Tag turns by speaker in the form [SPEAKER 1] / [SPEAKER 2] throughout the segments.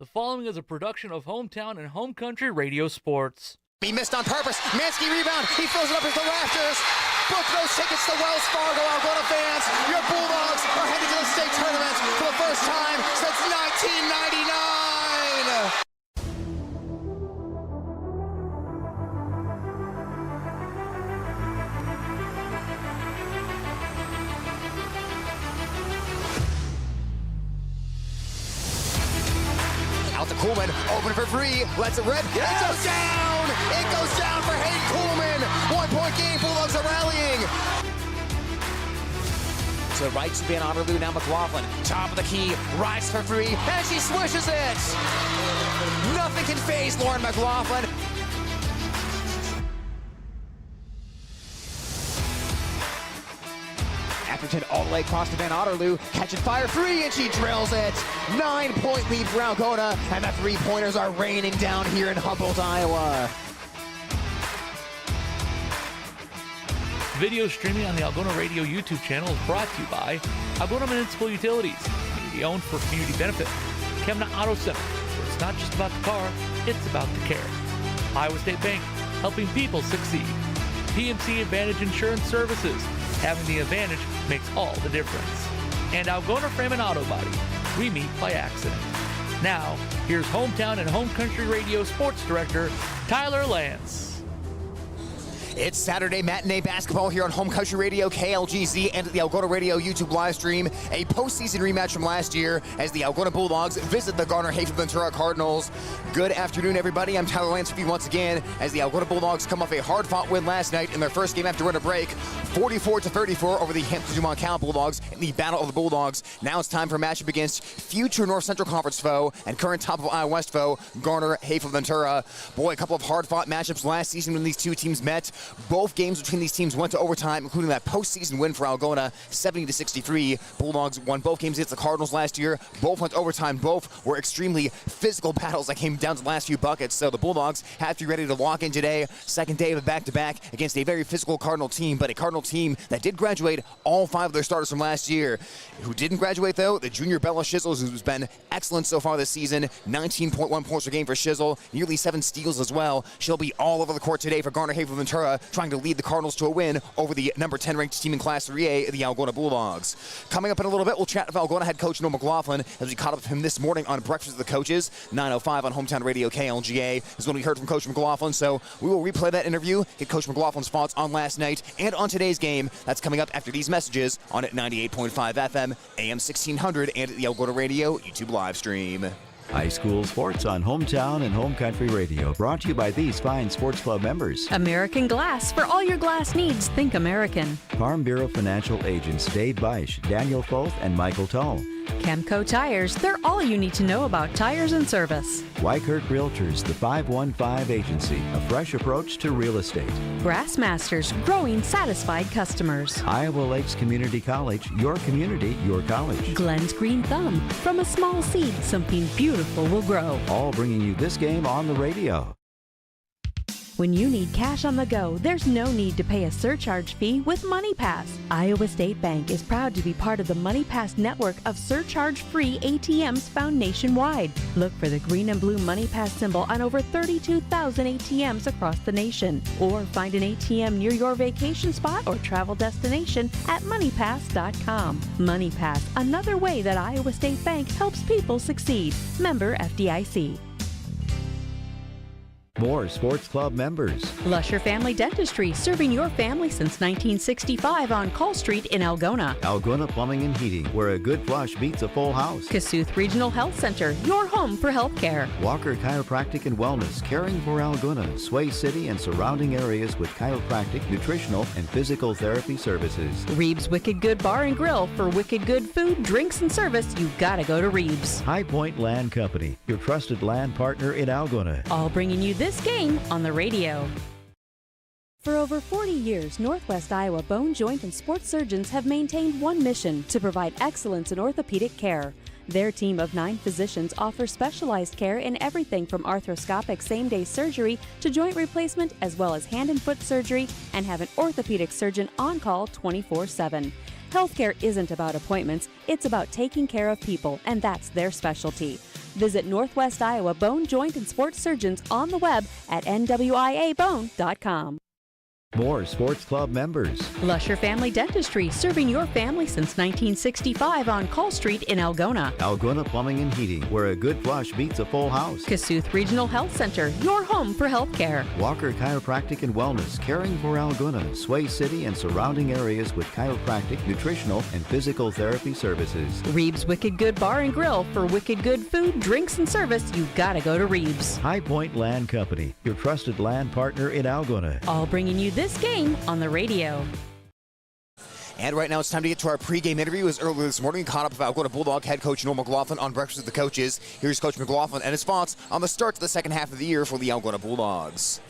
[SPEAKER 1] The following is a production of Hometown and Home Country Radio Sports.
[SPEAKER 2] He missed on purpose. Mansky rebound. He throws it up into the rafters. Book those tickets to Wells Fargo, Algona fans. Your Bulldogs are headed to the state tournament for the first time since 1999. Out to Coolman, open for three, lets it rip, yes! It goes down! It goes down for Hayden Coolman! 1 point game, Bulldogs are rallying! To the right to Van Otterloo, now McLaughlin, top of the key, rises for three, and she swishes it! Nothing can faze Lauren McLaughlin. Atherton all the way across to Van Otterloo, catch and fire three, and she drills it. 9 point lead for Algona, and the three-pointers are raining down here in Humboldt, Iowa.
[SPEAKER 1] Video streaming on the Algona Radio YouTube channel is brought to you by Algona Municipal Utilities, community owned for community benefit. Kemna Auto Center, where it's not just about the car, it's about the care. Iowa State Bank, helping people succeed. PNC Advantage Insurance Services, having the advantage makes all the difference. And Algona Frame and Auto Body, we meet by accident. Now, here's Hometown and Home Country Radio Sports Director, Tyler Lance.
[SPEAKER 2] It's Saturday matinee basketball here on Home Country Radio, KLGZ, and the Algona Radio YouTube live stream. A postseason rematch from last year as the Algona Bulldogs visit the Garner Hayfield Ventura Cardinals. Good afternoon, everybody. I'm Tyler Lance with you once again as the Algona Bulldogs come off a hard-fought win last night in their first game after winter break, 44-34 over the Hampton-Dumont Cal Bulldogs in the Battle of the Bulldogs. Now it's time for a matchup against future North Central Conference foe and current top of Iowa West foe, Garner Hayfield Ventura. Boy, a couple of hard-fought matchups last season when these two teams met. Both games between these teams went to overtime, including that postseason win for Algona, 70-63. Bulldogs won both games against the Cardinals last year. Both went to overtime. Both were extremely physical battles that came down to the last few buckets. So the Bulldogs have to be ready to walk in today. Second day of a back-to-back against a very physical Cardinal team, but a Cardinal team that did graduate all 5 of their starters from last year. Who didn't graduate, though? The junior Bella Shizzles, who's been excellent so far this season. 19.1 points per game for Shizzle, nearly 7 steals as well. She'll be all over the court today for Garner Hayfield Ventura, trying to lead the Cardinals to a win over the number 10 ranked team in Class 3A, the Algona Bulldogs. Coming up in a little bit, we'll chat with Algona head coach Noah McLaughlin as we caught up with him this morning on Breakfast of the Coaches. 9:05 on Hometown Radio KLGA is when we heard from Coach McLaughlin, so we will replay that interview, get Coach McLaughlin's thoughts on last night and on today's game. That's coming up after these messages on 98.5 FM, AM 1600, and the Algona Radio YouTube live stream.
[SPEAKER 3] High school sports on Hometown and Home Country Radio, brought to you by these fine sports club members.
[SPEAKER 4] American Glass. For all your glass needs, think American.
[SPEAKER 3] Farm Bureau Financial Agents Dave Beisch, Daniel Foth, and Michael Tull.
[SPEAKER 4] Chemco Tires. They're all you need to know about tires and service.
[SPEAKER 3] Wykirk Realtors, the 515 Agency, a fresh approach to real estate.
[SPEAKER 4] Grassmasters. Growing satisfied customers.
[SPEAKER 3] Iowa Lakes Community College, your community, your college.
[SPEAKER 4] Glenn's Green Thumb. From a small seed, something beautiful will grow.
[SPEAKER 3] All bringing you this game on the radio.
[SPEAKER 4] When you need cash on the go, there's no need to pay a surcharge fee with MoneyPass. Iowa State Bank is proud to be part of the MoneyPass network of surcharge-free ATMs found nationwide. Look for the green and blue MoneyPass symbol on over 32,000 ATMs across the nation. Or find an ATM near your vacation spot or travel destination at MoneyPass.com. MoneyPass, another way that Iowa State Bank helps people succeed. Member FDIC.
[SPEAKER 3] More sports club members.
[SPEAKER 4] Lusher Family Dentistry, serving your family since 1965 on Call Street in Algona.
[SPEAKER 3] Algona Plumbing and Heating, where a good flush beats a full house.
[SPEAKER 4] Kasuth Regional Health Center, your home for health care.
[SPEAKER 3] Walker Chiropractic and Wellness, caring for Algona, Sway City, and surrounding areas with chiropractic, nutritional, and physical therapy services.
[SPEAKER 4] Reeves Wicked Good Bar and Grill. For wicked good food, drinks, and service, you gotta go to Reeves.
[SPEAKER 3] High Point Land Company, your trusted land partner in Algona.
[SPEAKER 4] All bringing you this game on the radio. For over 40 years, Northwest Iowa bone, joint, and sports surgeons have maintained one mission: to provide excellence in orthopedic care. Their team of 9 physicians offers specialized care in everything from arthroscopic same-day surgery to joint replacement, as well as hand and foot surgery, and have an orthopedic surgeon on call 24/7. Healthcare isn't about appointments, it's about taking care of people, and that's their specialty. Visit Northwest Iowa Bone, Joint, and Sports Surgeons on the web at nwiabone.com.
[SPEAKER 3] More Sports Club members.
[SPEAKER 4] Lusher Family Dentistry, serving your family since 1965 on Call Street in Algona.
[SPEAKER 3] Algona Plumbing and Heating, where a good flush beats a full house.
[SPEAKER 4] Kasuth Regional Health Center, your home for health care.
[SPEAKER 3] Walker Chiropractic and Wellness, caring for Algona, Sway City, and surrounding areas with chiropractic, nutritional, and physical therapy services.
[SPEAKER 4] Reeves Wicked Good Bar and Grill, for wicked good food, drinks, and service, you gotta go to Reeves.
[SPEAKER 3] High Point Land Company, your trusted land partner in Algona.
[SPEAKER 4] All bringing you this game on the radio.
[SPEAKER 2] And right now it's time to get to our pregame interview. As earlier this morning, caught up with Algona Bulldog head coach Noel McLaughlin on Breakfast with the Coaches. Here's Coach McLaughlin and his thoughts on the start to the second half of the year for the Algona Bulldogs.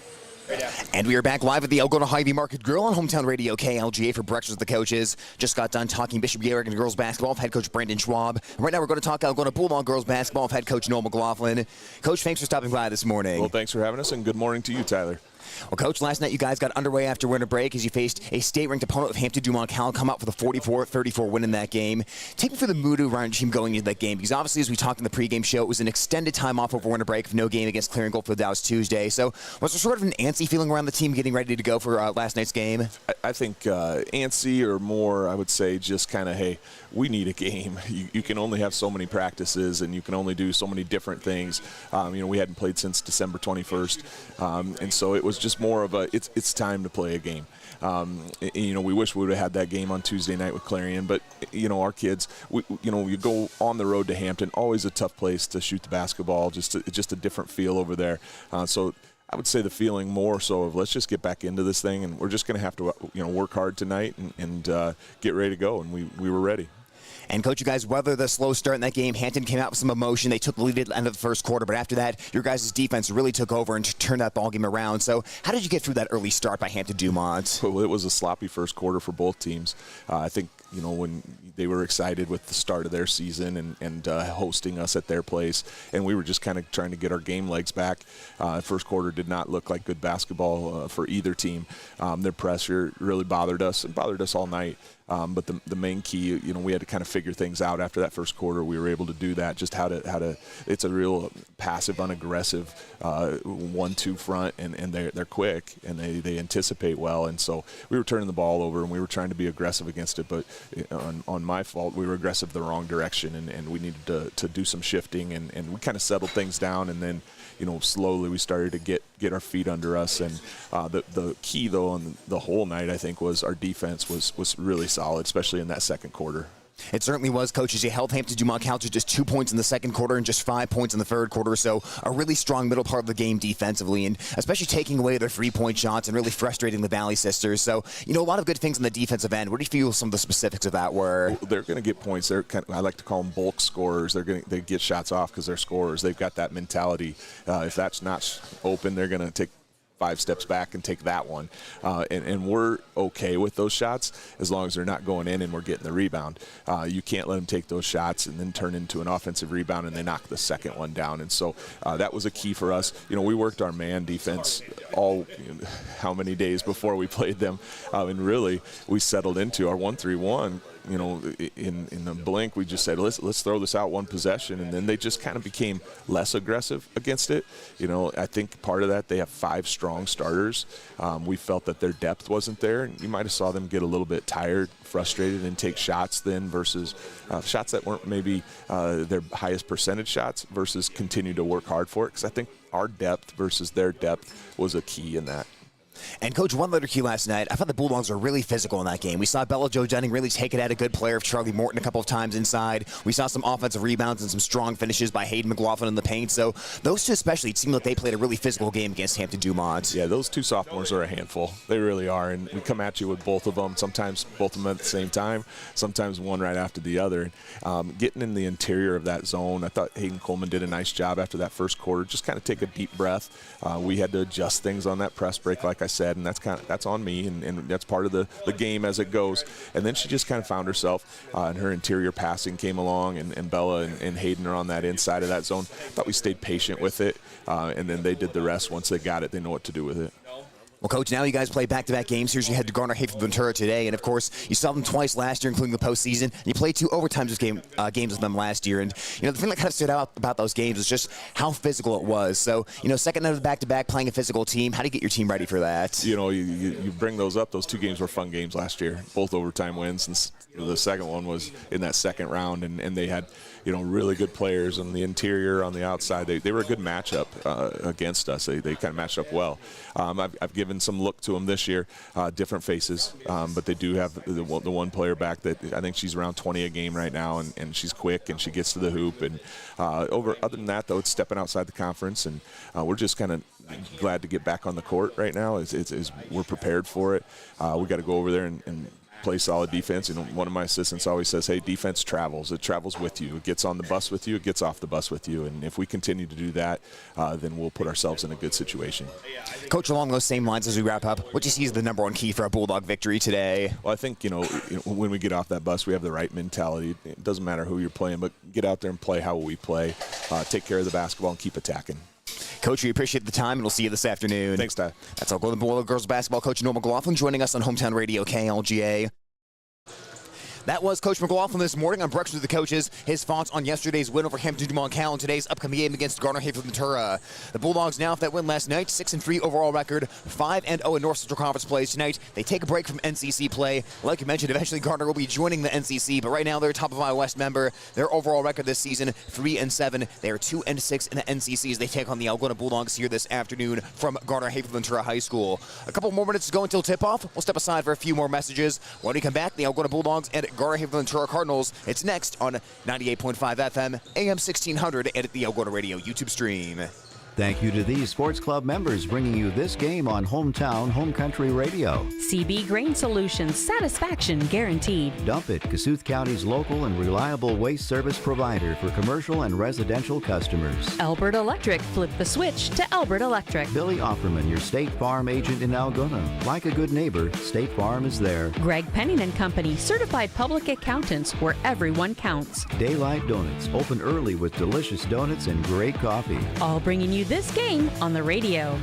[SPEAKER 2] And we are back live at the Algona Hy-Vee Market Grill on Hometown Radio KLGA for Breakfast with the Coaches. Just got done talking Bishop Garrigan girls basketball with head coach Brandon Schwab. And right now we're going to talk Algona Bulldog girls basketball with head coach Noel McLaughlin. Coach, thanks for stopping by this morning.
[SPEAKER 5] Well, thanks for having us, and good morning to you, Tyler.
[SPEAKER 2] Well, Coach, last night you guys got underway after winter break as you faced a state-ranked opponent of Hampton-Dumont Cal, come out for the 44-34 win in that game. Take me through the mood around your team going into that game, because obviously, as we talked in the pregame show, it was an extended time off over winter break with no game against Clear and Goldfield Dallas Tuesday. So was there sort of an antsy feeling around the team getting ready to go for last night's game?
[SPEAKER 5] I think antsy, or more, I would say just kind of, hey, we need a game. You can only have so many practices, and you can only do so many different things. We hadn't played since December 21st, and so it was just more of a, it's time to play a game. We wish we would have had that game on Tuesday night with Clarion, but our kids, you go on the road to Hampton, always a tough place to shoot the basketball, just a different feel over there. So I would say the feeling more so of, let's just get back into this thing, and we're just going to have to work hard tonight and get ready to go, and we were ready.
[SPEAKER 2] And, Coach, you guys weathered the slow start in that game. Hampton came out with some emotion. They took the lead at the end of the first quarter, but after that, your guys' defense really took over and turned that ball game around. So how did you get through that early start by Hampton-Dumont?
[SPEAKER 5] Well, it was a sloppy first quarter for both teams. I think, when they were excited with the start of their season and hosting us at their place, and we were just kind of trying to get our game legs back. First quarter did not look like good basketball for either team. Their pressure really bothered us all night. But the main key, we had to kind of figure things out after that first quarter. We were able to do that, just how to it's a real passive, unaggressive 1-2 front, and they're quick, and they anticipate well. And so we were turning the ball over, and we were trying to be aggressive against it. But on my fault, we were aggressive the wrong direction, and we needed to do some shifting, and we kind of settled things down, and then slowly we started to get our feet under us. And the key, though, on the whole night, I think, was our defense was really solid, especially in that second quarter.
[SPEAKER 2] It certainly was, Coach, as you held Hampton-Dumont Cal to just 2 points in the second quarter and just 5 points in the third quarter. So a really strong middle part of the game defensively, and especially taking away their 3-point shots and really frustrating the Valley Sisters. So, a lot of good things on the defensive end. What do you feel some of the specifics of that were? Well,
[SPEAKER 5] they're going to get points. They're I like to call them bulk scorers. They get shots off because they're scorers. They've got that mentality. If that's not open, they're going to take 5 steps back and take that one. And we're okay with those shots as long as they're not going in and we're getting the rebound. You can't let them take those shots and then turn into an offensive rebound and they knock the second one down. And so that was a key for us. We worked our man defense how many days before we played them. And really, we settled into our 1-3-1. In a blink, we just said, let's throw this out one possession, and then they just kind of became less aggressive against it. I think part of that, they have 5 strong starters. We felt that their depth wasn't there. You might have saw them get a little bit tired, frustrated, and take shots then versus shots that weren't maybe their highest percentage shots versus continue to work hard for it, because I think our depth versus their depth was a key in that.
[SPEAKER 2] And, Coach, one letter key last night, I thought the Bulldogs were really physical in that game. We saw Bella Jo Dunning really take it at a good player of Charlie Morton a couple of times inside. We saw some offensive rebounds and some strong finishes by Hayden McLaughlin in the paint. So those two especially, it seemed like they played a really physical game against Hampton-Dumont.
[SPEAKER 5] Yeah, those 2 sophomores are a handful. They really are. And we come at you with both of them, sometimes both of them at the same time, sometimes one right after the other. Getting in the interior of that zone, I thought Hayden Coleman did a nice job after that first quarter. Just kind of take a deep breath. We had to adjust things on that press break, like I said, and that's on me, and that's part of the game as it goes. And then she just kind of found herself, and her interior passing came along, and Bella and Hayden are on that inside of that zone. I thought we stayed patient with it, and then they did the rest. Once they got it, they know what to do with it.
[SPEAKER 2] Well, Coach, now you guys play back-to-back games. Here's you head to Garner, Hayfield, Ventura today, and of course, you saw them twice last year, including the postseason. And you played 2 overtimes games with them last year. And the thing that kind of stood out about those games is just how physical it was. So, second night of the back-to-back, playing a physical team. How do you get your team ready for that?
[SPEAKER 5] You bring those up. Those 2 games were fun games last year, both overtime wins. And the second one was in that second round, and they had really good players on the interior, on the outside. They were a good matchup against us. They kind of matched up well. I've given some look to them this year, different faces, but they do have the one player back that I think she's around 20 a game right now, and she's quick and she gets to the hoop. And other than that, though, it's stepping outside the conference, and we're just kind of glad to get back on the court right now. We're prepared for it. We got to go over there and play solid defense. One of my assistants always says, hey, defense travels. It travels with you. It gets on the bus with you. It gets off the bus with you. And if we continue to do that, then we'll put ourselves in a good situation.
[SPEAKER 2] Coach, along those same lines as we wrap up, what do you see as the number 1 key for a Bulldog victory today?
[SPEAKER 5] Well, I think, when we get off that bus, we have the right mentality. It doesn't matter who you're playing, but get out there and play how we play. Take care of the basketball and keep attacking.
[SPEAKER 2] Coach, we appreciate the time, and we'll see you this afternoon.
[SPEAKER 5] Thanks, Ty.
[SPEAKER 2] That's Algona Bulldog girls basketball coach Norma McLaughlin joining us on Hometown Radio KLGA. That was Coach McLaughlin this morning on Breakfast with the Coaches. His thoughts on yesterday's win over Hampton Dumont Cal and today's upcoming game against Garner Hayfield Ventura. The Bulldogs now, after that win last night, 6-3 overall record, 5-0 in North Central Conference plays tonight. They take a break from NCC play. Like you mentioned, eventually Garner will be joining the NCC, but right now they're a top of Iowa West member. Their overall record this season, 3-7. They are 2-6 in the NCC as they take on the Algona Bulldogs here this afternoon from Garner Hayfield Ventura High School. A couple more minutes to go until tip-off. We'll step aside for a few more messages. When we come back, the Algona Bulldogs and Garner Hayfield Ventura Cardinals. It's next on 98.5 FM, AM 1600, and at the Algona Radio YouTube stream.
[SPEAKER 3] Thank you to these sports club members bringing you this game on Hometown Home Country Radio.
[SPEAKER 4] CB Grain Solutions, satisfaction guaranteed.
[SPEAKER 3] Dump It, Kasuth County's local and reliable waste service provider for commercial and residential customers.
[SPEAKER 4] Albert Electric, flip the switch to Albert Electric.
[SPEAKER 3] Billy Offerman, your State Farm agent in Algona. Like a good neighbor, State Farm is there.
[SPEAKER 4] Greg Penning and Company, certified public accountants where everyone counts.
[SPEAKER 3] Daylight Donuts, open early with delicious donuts and great coffee.
[SPEAKER 4] All bringing you this game on the radio.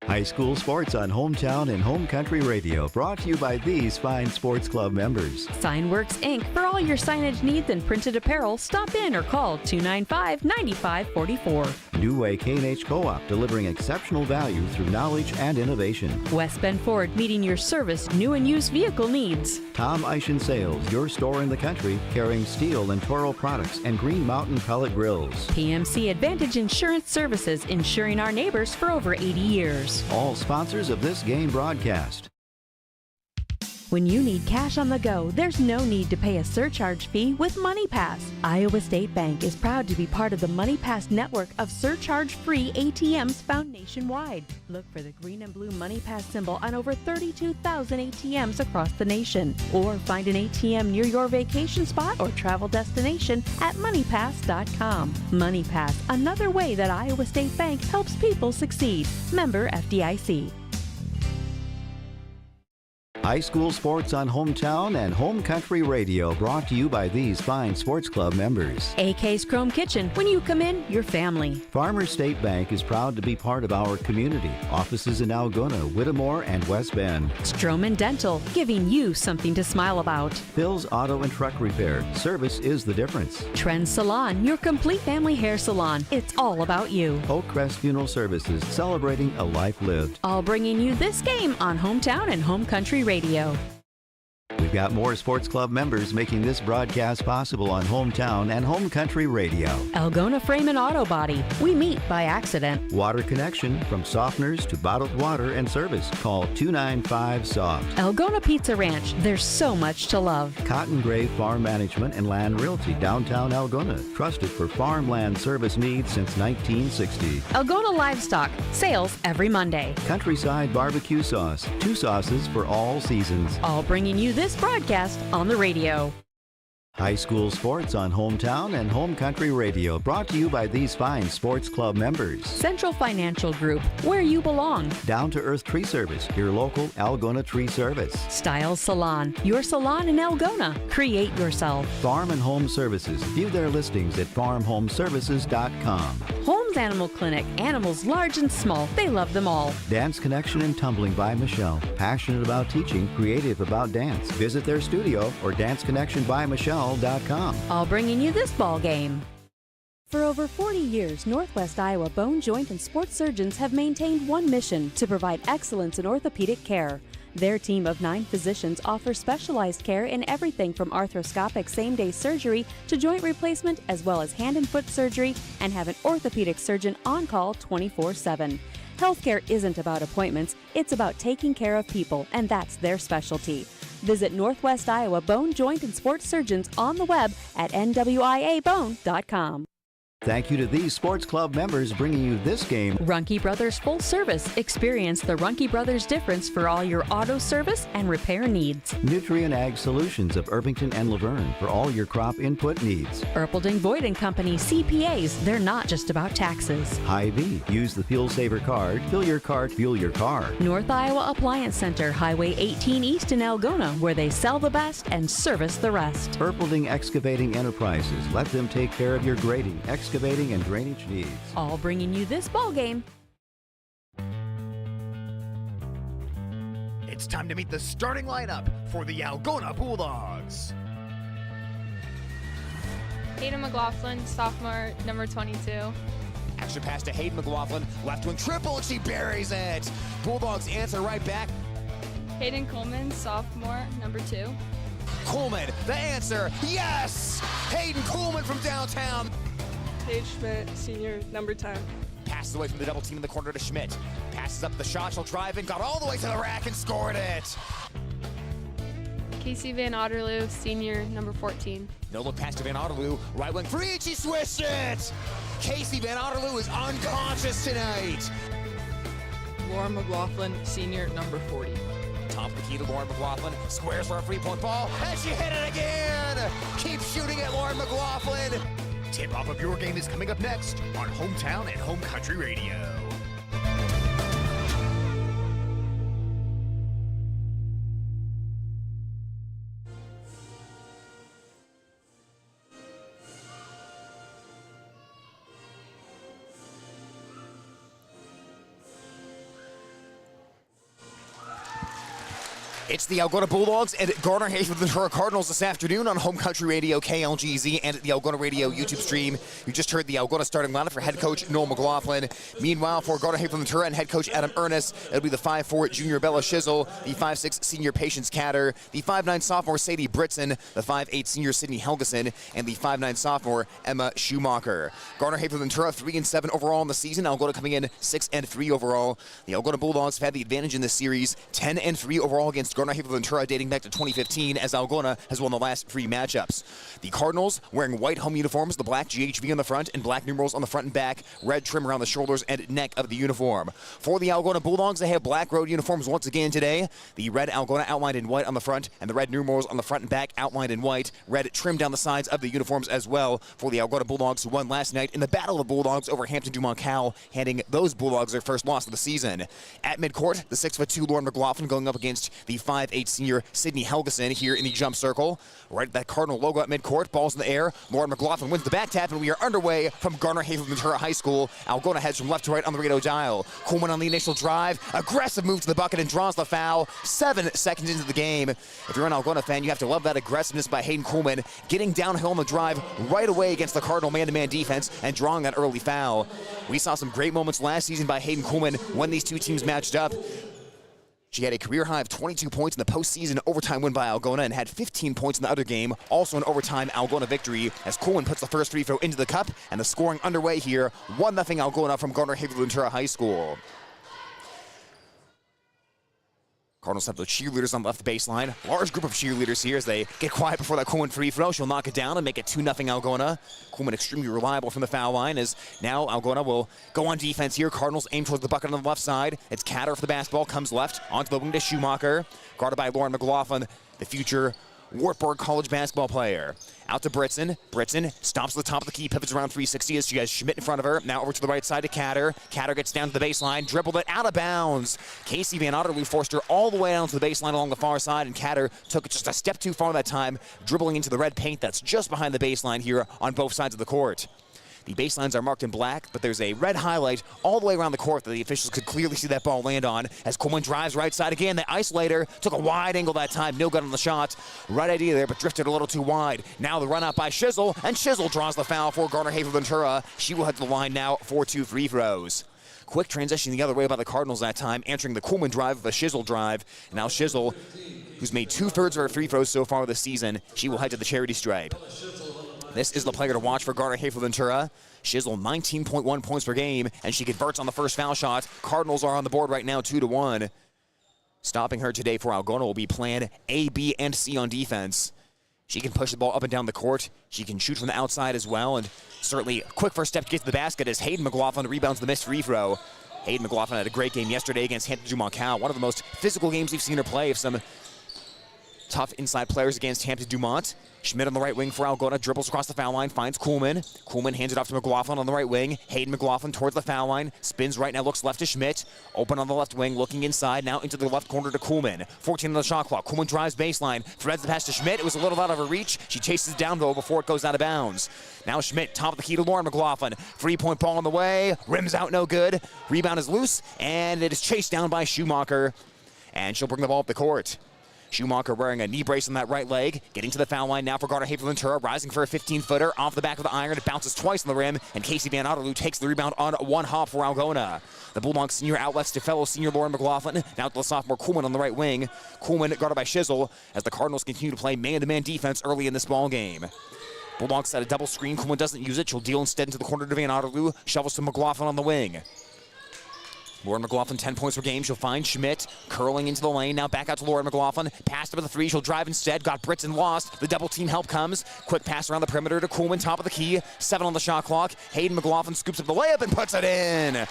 [SPEAKER 3] High school sports on Hometown and Home Country Radio, brought to you by these fine sports club members.
[SPEAKER 4] Signworks Inc. For all your signage needs and printed apparel, stop in or call 295-9544.
[SPEAKER 3] New Way K&H Co-op, delivering exceptional value through knowledge and innovation.
[SPEAKER 4] West Bend Ford, meeting your service, new and used vehicle needs.
[SPEAKER 3] Tom Eischen Sales, your store in the country, carrying steel and Toro products and Green Mountain pellet grills.
[SPEAKER 4] PMC Advantage Insurance Services, insuring our neighbors for over 80 years.
[SPEAKER 3] All sponsors of this game broadcast.
[SPEAKER 4] When you need cash on the go, there's no need to pay a surcharge fee with MoneyPass. Iowa State Bank is proud to be part of the MoneyPass network of surcharge-free ATMs found nationwide. Look for the green and blue MoneyPass symbol on over 32,000 ATMs across the nation. Or find an ATM near your vacation spot or travel destination at MoneyPass.com. MoneyPass, another way that Iowa State Bank helps people succeed. Member FDIC.
[SPEAKER 3] High school sports on Hometown and Home Country Radio, brought to you by these fine sports club members.
[SPEAKER 4] AK's Chrome Kitchen. When you come in, your family.
[SPEAKER 3] Farmers State Bank is proud to be part of our community. Offices in Algona, Whittemore, and West Bend.
[SPEAKER 4] Stroman Dental, giving you something to smile about.
[SPEAKER 3] Bill's Auto and Truck Repair. Service is the difference.
[SPEAKER 4] Trend Salon, your complete family hair salon. It's all about you.
[SPEAKER 3] Oak Crest Funeral Services, celebrating a life lived.
[SPEAKER 4] All bringing you this game on Hometown and Home Country Radio.
[SPEAKER 3] We've got more sports club members making this broadcast possible on Hometown and Home Country Radio.
[SPEAKER 4] Algona Frame and Auto Body. We meet by accident.
[SPEAKER 3] Water Connection, from softeners to bottled water and service. Call 295-SOFT.
[SPEAKER 4] Algona Pizza Ranch. There's so much to love.
[SPEAKER 3] Cotton Grave Farm Management and Land Realty, downtown Algona. Trusted for farmland service needs since 1960.
[SPEAKER 4] Algona Livestock. Sales every Monday.
[SPEAKER 3] Countryside Barbecue Sauce. 2 sauces for all seasons.
[SPEAKER 4] All bringing you this broadcast on the radio.
[SPEAKER 3] High school sports on Hometown and Home Country Radio, brought to you by these fine sports club members.
[SPEAKER 4] Central Financial Group, where you belong.
[SPEAKER 3] Down to Earth Tree Service, your local Algona tree service.
[SPEAKER 4] Styles Salon, your salon in Algona. Create yourself.
[SPEAKER 3] Farm and Home Services. View their listings at farmhomeservices.com.
[SPEAKER 4] Holmes Animal Clinic, animals large and small. They love them all.
[SPEAKER 3] Dance Connection and Tumbling by Michelle. Passionate about teaching, creative about dance. Visit their studio or danceconnectionbymichelle.com.
[SPEAKER 4] All bringing you this ball game. For over 40 years, Northwest Iowa bone, joint, and sports surgeons have maintained one mission: to provide excellence in orthopedic care. Their team of 9 physicians offers specialized care in everything from arthroscopic same-day surgery to joint replacement, as well as hand and foot surgery, and have an orthopedic surgeon on call 24/7. Healthcare isn't about appointments, it's about taking care of people, and that's their specialty. Visit Northwest Iowa Bone, Joint, and Sports Surgeons on the web at nwiabone.com.
[SPEAKER 3] Thank you to these sports club members bringing you this game.
[SPEAKER 4] Runkey Brothers Full Service. Experience the Runkey Brothers difference for all your auto service and repair needs.
[SPEAKER 3] Nutrient Ag Solutions of Irvington and Laverne for all your crop input needs.
[SPEAKER 4] Erpelding Voigt & Company CPAs. They're not just about taxes.
[SPEAKER 3] Hy-Vee. Use the Fuel Saver card. Fill your cart, fuel your car.
[SPEAKER 4] North Iowa Appliance Center, Highway 18 East in Algona, where they sell the best and service the rest.
[SPEAKER 3] Erpelding Excavating Enterprises. Let them take care of your grading, excavating, and drainage needs.
[SPEAKER 4] All bringing you this ball game.
[SPEAKER 2] It's time to meet the starting lineup for the Algona Bulldogs.
[SPEAKER 6] Hayden McLaughlin, sophomore, number 22.
[SPEAKER 2] Extra pass to Hayden McLaughlin, left wing triple, and she buries it. Bulldogs answer right back.
[SPEAKER 6] Hayden Coleman, sophomore, number 2.
[SPEAKER 2] Coleman, the answer, yes! Hayden Coleman from downtown.
[SPEAKER 7] Paige Schmidt, senior, number 10.
[SPEAKER 2] Passes away from the double team in the corner to Schmidt. Passes up the shot, she'll drive in, got all the way to the rack and scored it.
[SPEAKER 6] Casey Van Otterloo, senior, number 14.
[SPEAKER 2] No look pass to Van Otterloo, right wing free, she swished it! Casey Van Otterloo is unconscious tonight.
[SPEAKER 7] Lauren McLaughlin, senior, number 40.
[SPEAKER 2] Top of the key to Lauren McLaughlin, squares for a 3-point ball, and she hit it again! Keep shooting it, Lauren McLaughlin! Tip-off of your game is coming up next on Hometown and Home Country Radio. It's the Algona Bulldogs and Garner Hayfield Ventura Cardinals this afternoon on Home Country Radio, KLGZ, and the Algona Radio YouTube stream. You just heard the Algona starting lineup for head coach Noel McLaughlin. Meanwhile, for Garner Hayfield Ventura and head coach Adam Ernest, it'll be the 5'4" junior Bella Shizzle, the 5'6" senior Patience Catter, the 5'9" sophomore Sadie Britson, the 5'8" senior Sydney Helgeson, and the 5'9" sophomore Emma Schumacher. Garner Hayfield Ventura 3-7 overall in the season. Algona coming in 6-3 overall. The Algona Bulldogs have had the advantage in this series, 10-3 overall against Garner Hayfield Ventura dating back to 2015, as Algona has won the last 3 matchups. The Cardinals wearing white home uniforms, the black GHV on the front and black numerals on the front and back, red trim around the shoulders and neck of the uniform. For the Algona Bulldogs, they have black road uniforms once again today. The red Algona outlined in white on the front and the red numerals on the front and back outlined in white. Red trim down the sides of the uniforms as well for the Algona Bulldogs, who won last night in the Battle of the Bulldogs over Hampton Dumont Cal, handing those Bulldogs their first loss of the season. At midcourt, the 6'2" Lauren McLaughlin going up against the 5'8" senior Sydney Helgeson here in the jump circle. Right at that Cardinal logo at midcourt, balls in the air. Lauren McLaughlin wins the back tap, and we are underway from Garner Hayfield Ventura High School. Algona heads from left to right on the radio dial. Coleman on the initial drive. Aggressive move to the bucket and draws the foul. 7 seconds into the game. If you're an Algona fan, you have to love that aggressiveness by Hayden Coleman, getting downhill on the drive right away against the Cardinal man-to-man defense and drawing that early foul. We saw some great moments last season by Hayden Coleman when these two teams matched up. She had a career high of 22 points in the postseason overtime win by Algona and had 15 points in the other game, also an overtime Algona victory, as Coleman puts the first free throw into the cup, and the scoring underway here, 1-0 Algona from Garner Hayfield Ventura High School. Cardinals have the cheerleaders on the left baseline. Large group of cheerleaders here as they get quiet before that Coleman free throw. She'll knock it down and make it 2-0 Algona. Coleman extremely reliable from the foul line, as now Algona will go on defense here. Cardinals aim towards the bucket on the left side. It's Catter for the basketball, comes left, onto the wing to Schumacher. Guarded by Lauren McLaughlin, the future Wartburg College basketball player. Out to Britzen. Britzen stops at the top of the key, pivots around 360 as she has Schmidt in front of her. Now over to the right side to Katter. Katter gets down to the baseline, dribbled it out of bounds. Casey Van Otterloo forced her all the way down to the baseline along the far side, and Katter took it just a step too far that time, dribbling into the red paint that's just behind the baseline here on both sides of the court. The baselines are marked in black, but there's a red highlight all the way around the court that the officials could clearly see that ball land on. As Coleman drives right side again, the isolator took a wide angle that time. No good on the shot. Right idea there, but drifted a little too wide. Now the run out by Shizzle, and Shizzle draws the foul for Garner Hayfield Ventura. She will head to the line now for 2 free throws. Quick transition the other way by the Cardinals that time, answering the Coleman drive with a Shizzle drive. And now Shizzle, who's made 2/3 of her free throws so far this season, she will head to the charity stripe. This is the player to watch for Garner Hayfield Ventura. Shizzle 19.1 points per game, and she converts on the first foul shot. Cardinals are on the board right now 2-1. Stopping her today for Algona will be plan A, B, and C on defense. She can push the ball up and down the court. She can shoot from the outside as well, and certainly a quick first step to get to the basket as Hayden McLaughlin rebounds the missed free throw. Hayden McLaughlin had a great game yesterday against Hampton Dumont-Cal, one of the most physical games we've seen her play of some tough inside players against Hampton Dumont. Schmidt on the right wing for Algona, dribbles across the foul line, finds Kuhlman. Kuhlman hands it off to McLaughlin on the right wing. Hayden McLaughlin towards the foul line, spins right now, looks left to Schmidt. Open on the left wing, looking inside, now into the left corner to Kuhlman. 14 on the shot clock. Kuhlman drives baseline, threads the pass to Schmidt. It was a little out of her reach. She chases it down though before it goes out of bounds. Now Schmidt, top of the key to Lauren McLaughlin. 3-point ball on the way, rims out, no good. Rebound is loose, and it is chased down by Schumacher. And she'll bring the ball up the court. Schumacher wearing a knee brace on that right leg, getting to the foul line now for Garner Hayfield Ventura, rising for a 15-footer off the back of the iron. It bounces twice on the rim, and Casey Van Otterloo takes the rebound on one hop for Algona. The Bulldogs senior outlets to fellow senior Lauren McLaughlin, now to the sophomore Kuhlman on the right wing. Kuhlman guarded by Shizzle as the Cardinals continue to play man-to-man defense early in this ball game. Bulldogs set a double screen. Kuhlman doesn't use it. She'll deal instead into the corner to Van Otterloo, shovels to McLaughlin on the wing. Lauren McLaughlin, 10 points per game. She'll find Schmidt, curling into the lane. Now back out to Lauren McLaughlin. Passed up at the 3. She'll drive instead. Got Britzen lost. The double team help comes. Quick pass around the perimeter to Kuhlman, top of the key. 7 on the shot clock. Hayden McLaughlin scoops up the layup and puts it in.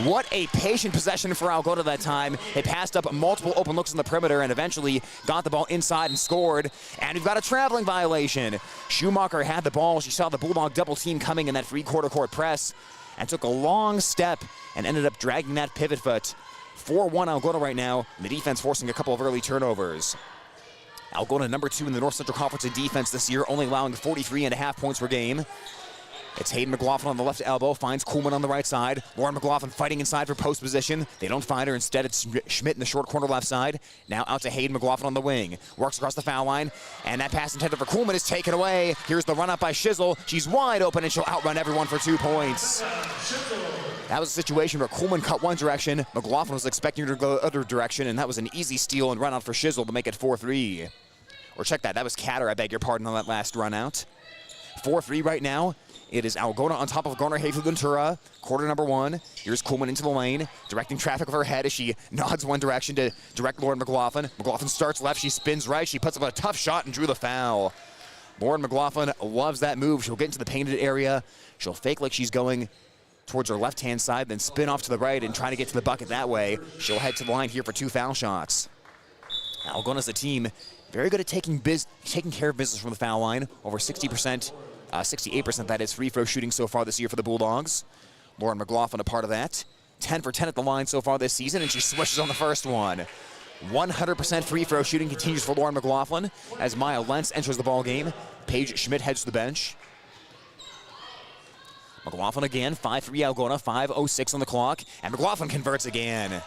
[SPEAKER 2] What a patient possession for Algona that time. They passed up multiple open looks on the perimeter and eventually got the ball inside and scored. And we've got a traveling violation. Schumacher had the ball. She saw the Bulldog double team coming in that free quarter court press and took a long step and ended up dragging that pivot foot. 4-1 Algona right now. The defense forcing a couple of early turnovers. Algona number 2 in the North Central Conference in defense this year, only allowing 43.5 points per game. It's Hayden McLaughlin on the left elbow, finds Kuhlman on the right side. Lauren McLaughlin fighting inside for post position. They don't find her. Instead, it's Schmidt in the short corner left side. Now out to Hayden McLaughlin on the wing. Works across the foul line, and that pass intended for Kuhlman is taken away. Here's the run up by Shizzle. She's wide open, and she'll outrun everyone for 2 points. That was a situation where Kuhlman cut one direction. McLaughlin was expecting her to go the other direction, and that was an easy steal and run out for Shizzle to make it 4-3. Or check that. That was Katter, I beg your pardon, on that last run out. 4-3 right now. It is Algona on top of Garner Hayfield Ventura. Quarter number 1. Here's Kuhlman into the lane, directing traffic with her head as she nods one direction to direct Lauren McLaughlin. McLaughlin starts left, she spins right, she puts up a tough shot and drew the foul. Lauren McLaughlin loves that move. She'll get into the painted area. She'll fake like she's going towards her left-hand side, then spin off to the right and try to get to the bucket that way. She'll head to the line here for 2 foul shots. Algona's a team very good at taking care of business from the foul line. Over 60%. 68% that is free throw shooting so far this year for the Bulldogs. Lauren McLaughlin a part of that. 10 for 10 at the line so far this season, and she swishes on the first one. 100% free throw shooting continues for Lauren McLaughlin as Maya Lentz enters the ball game. Paige Schmidt heads to the bench. McLaughlin again, 5-3 Algona, 5:06 on the clock, and McLaughlin converts again.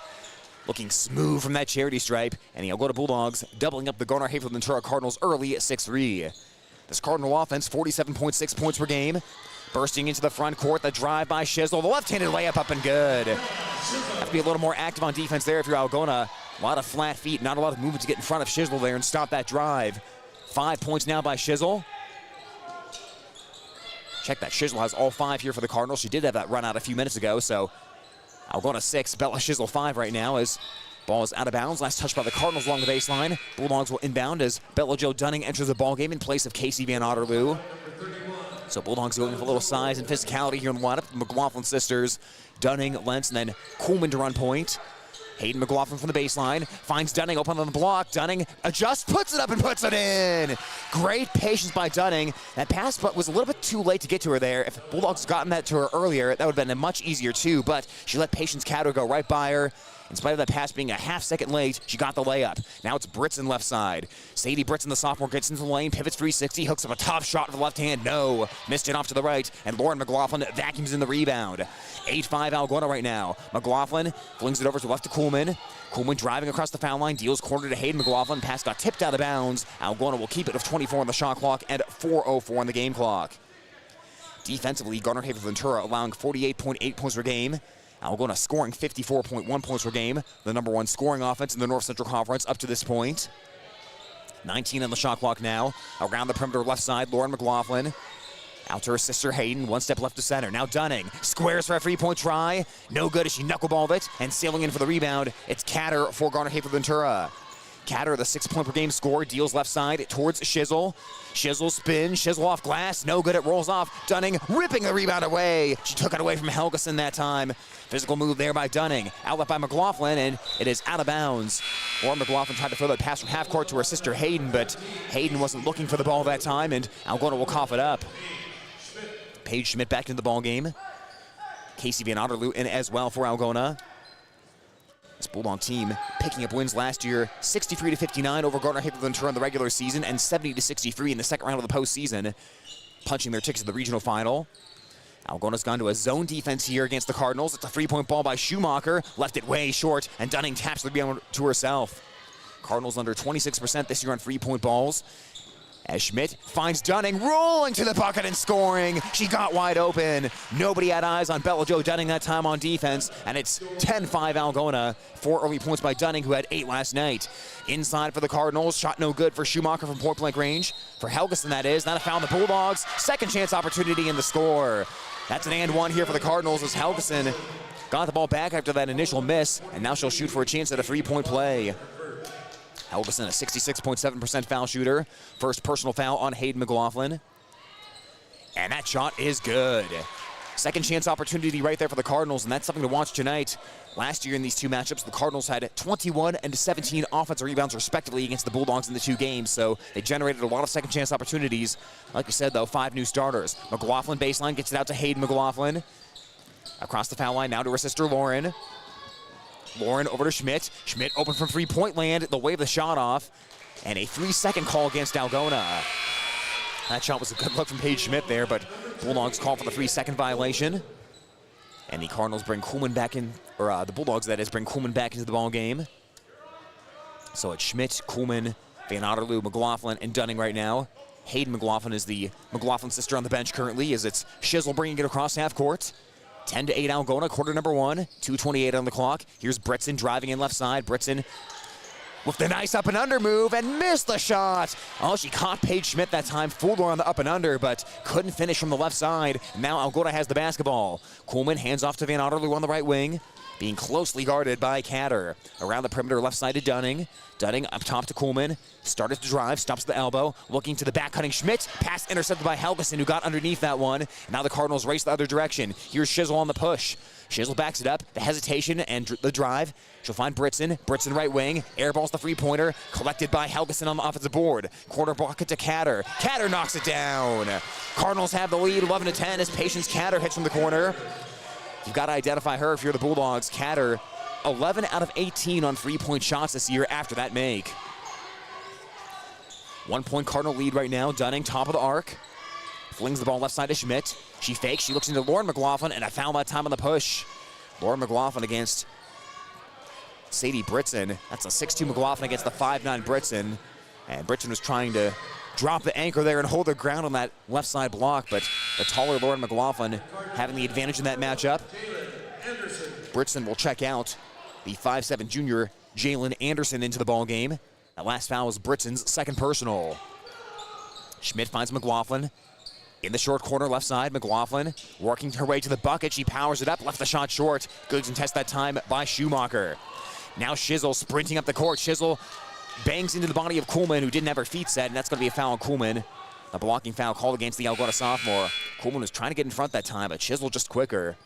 [SPEAKER 2] Looking smooth from that charity stripe, and the Algona Bulldogs doubling up the Garner Hayfield Ventura Cardinals early at 6-3. This Cardinal offense, 47.6 points per game. Bursting into the front court, the drive by Shizzle. The left-handed layup up and good. Have to be a little more active on defense there if you're Algona. A lot of flat feet, not a lot of movement to get in front of Shizzle there and stop that drive. 5 points now by Shizzle. Check that, Shizzle has all 5 here for the Cardinals. She did have that run out a few minutes ago, so Algona 6, Bella Shizzle 5 right now as ball is out of bounds. Last touch by the Cardinals along the baseline. Bulldogs will inbound as Bella Jo Dunning enters the ball game in place of Casey Van Otterloo. So Bulldogs going with a little size and physicality here in the lineup. The McLaughlin sisters, Dunning, Lentz, and then Kuhlman to run point. Hayden McLaughlin from the baseline, finds Dunning open on the block. Dunning adjusts, puts it up, and puts it in. Great patience by Dunning. That pass but was a little bit too late to get to her there. If the Bulldogs gotten that to her earlier, that would have been a much easier two, but she let Patience Catter go right by her. In spite of that pass being a half-second late, she got the layup. Now it's Britson left side. Sadie Britson, the sophomore, gets into the lane, pivots 360, hooks up a top shot with the left hand. No. Missed it off to the right, and Lauren McLaughlin vacuums in the rebound. 8-5 Algona right now. McLaughlin flings it over to left to Kuhlman. Kuhlman driving across the foul line, deals corner to Hayden McLaughlin. Pass got tipped out of bounds. Algona will keep it with 24 on the shot clock and 4:04 on the game clock. Defensively, Garner Hayfield Ventura allowing 48.8 points per game. Algona scoring 54.1 points per game, the number one scoring offense in the North Central Conference up to this point. 19 on the shot clock now. Around the perimeter left side, Lauren McLaughlin. Out to her sister Hayden, one step left to center. Now Dunning squares for a three-point try. No good as she knuckleballed it, and sailing in for the rebound, it's Catter for Garner Hayfield Ventura. Catter, the 6-point per game scorer, deals left side towards Shizzle. Shizzle spins, Shizzle off glass, no good, it rolls off. Dunning ripping the rebound away. She took it away from Helgeson that time. Physical move there by Dunning. Outlet by McLaughlin, and it is out of bounds. Or McLaughlin tried to throw that pass from half court to her sister Hayden, but Hayden wasn't looking for the ball that time, and Algona will cough it up. Paige Schmidt back into the ball game. Casey Van Otterloo in as well for Algona. This Bulldog team picking up wins last year, 63-59 over Garner Hayfield Ventura in the regular season and 70-63 in the second round of the postseason, punching their tickets to the regional final. Algona's gone to a zone defense here against the Cardinals. It's a three-point ball by Schumacher, left it way short, and Dunning taps the rebound to herself. Cardinals under 26% this year on three-point balls. As Schmidt finds Dunning rolling to the bucket and scoring. She got wide open. Nobody had eyes on Bella Jo Dunning that time on defense, and it's 10-5 Algona. 4 early points by Dunning, who had 8 last night. Inside for the Cardinals, shot no good for Schumacher from point-blank range. For Helgeson, that is. Not a foul on the Bulldogs. Second chance opportunity in the score. That's an and one here for the Cardinals as Helgeson got the ball back after that initial miss, and now she'll shoot for a chance at a three-point play. Helgeson, a 66.7% foul shooter. First personal foul on Hayden McLaughlin. And that shot is good. Second chance opportunity right there for the Cardinals, and that's something to watch tonight. Last year in these two matchups, the Cardinals had 21 and 17 offensive rebounds respectively against the Bulldogs in the two games, so they generated a lot of second chance opportunities. Like I said, though, 5 new starters. McLaughlin baseline gets it out to Hayden McLaughlin. Across the foul line now to her sister Lauren. Lauren over to Schmidt. Schmidt open from three-point land. They'll wave the shot off. And a 3-second call against Algona. That shot was a good look from Paige Schmidt there, but Bulldogs call for the 3-second violation. And the Cardinals bring Kuhlman back in, or the Bulldogs, that is, bring Kuhlman back into the ball game. So it's Schmidt, Kuhlman, Van Otterloo, McLaughlin, and Dunning right now. Hayden McLaughlin is the McLaughlin sister on the bench currently, as it's Shizzle bringing it across half court. 10-8 Algona, quarter number 1, 2:28 on the clock. Here's Britson driving in left side. Britson with the nice up and under move and missed the shot. Oh, she caught Paige Schmidt that time, fooled her on the up and under, but couldn't finish from the left side. Now Algona has the basketball. Kuhlman hands off to Van Otterloo on the right wing, being closely guarded by Catter. Around the perimeter left side to Dunning. Dunning up top to Kuhlman. Started to drive, stops at the elbow, looking to the back, cutting Schmidt. Pass intercepted by Helgeson, who got underneath that one. Now the Cardinals race the other direction. Here's Shizzle on the push. Shizzle backs it up, the hesitation and the drive. She'll find Britson. Britson right wing, airballs the three-pointer, collected by Helgeson on the offensive board. Corner block it to Catter. Catter knocks it down. Cardinals have the lead, 11-10, as Patience Catter hits from the corner. You've got to identify her if you're the Bulldogs. Catter, 11 out of 18 on three-point shots this year after that make. 1-point Cardinal lead right now. Dunning, top of the arc. Flings the ball left side to Schmidt. She fakes. She looks into Lauren McLaughlin, and a foul that time on the push. Lauren McLaughlin against Sadie Britson. That's a 6'2 McLaughlin against the 5'9 Britson. And Britson was trying to drop the anchor there and hold their ground on that left side block, but the taller Lauren McLaughlin having the advantage in that matchup. Britson will check out the 5'7 junior Jalen Anderson into the ball game. That last foul was Britson's second personal. Schmidt finds McLaughlin in the short corner left side. McLaughlin working her way to the bucket. She powers it up, left the shot short. Good contest that time by Schumacher. Now Shizzle sprinting up the court. Shizzle bangs into the body of Kuhlman, who didn't have her feet set, and that's going to be a foul on Kuhlman. A blocking foul called against the Algona sophomore. Kuhlman was trying to get in front that time, but Shizzle just quicker.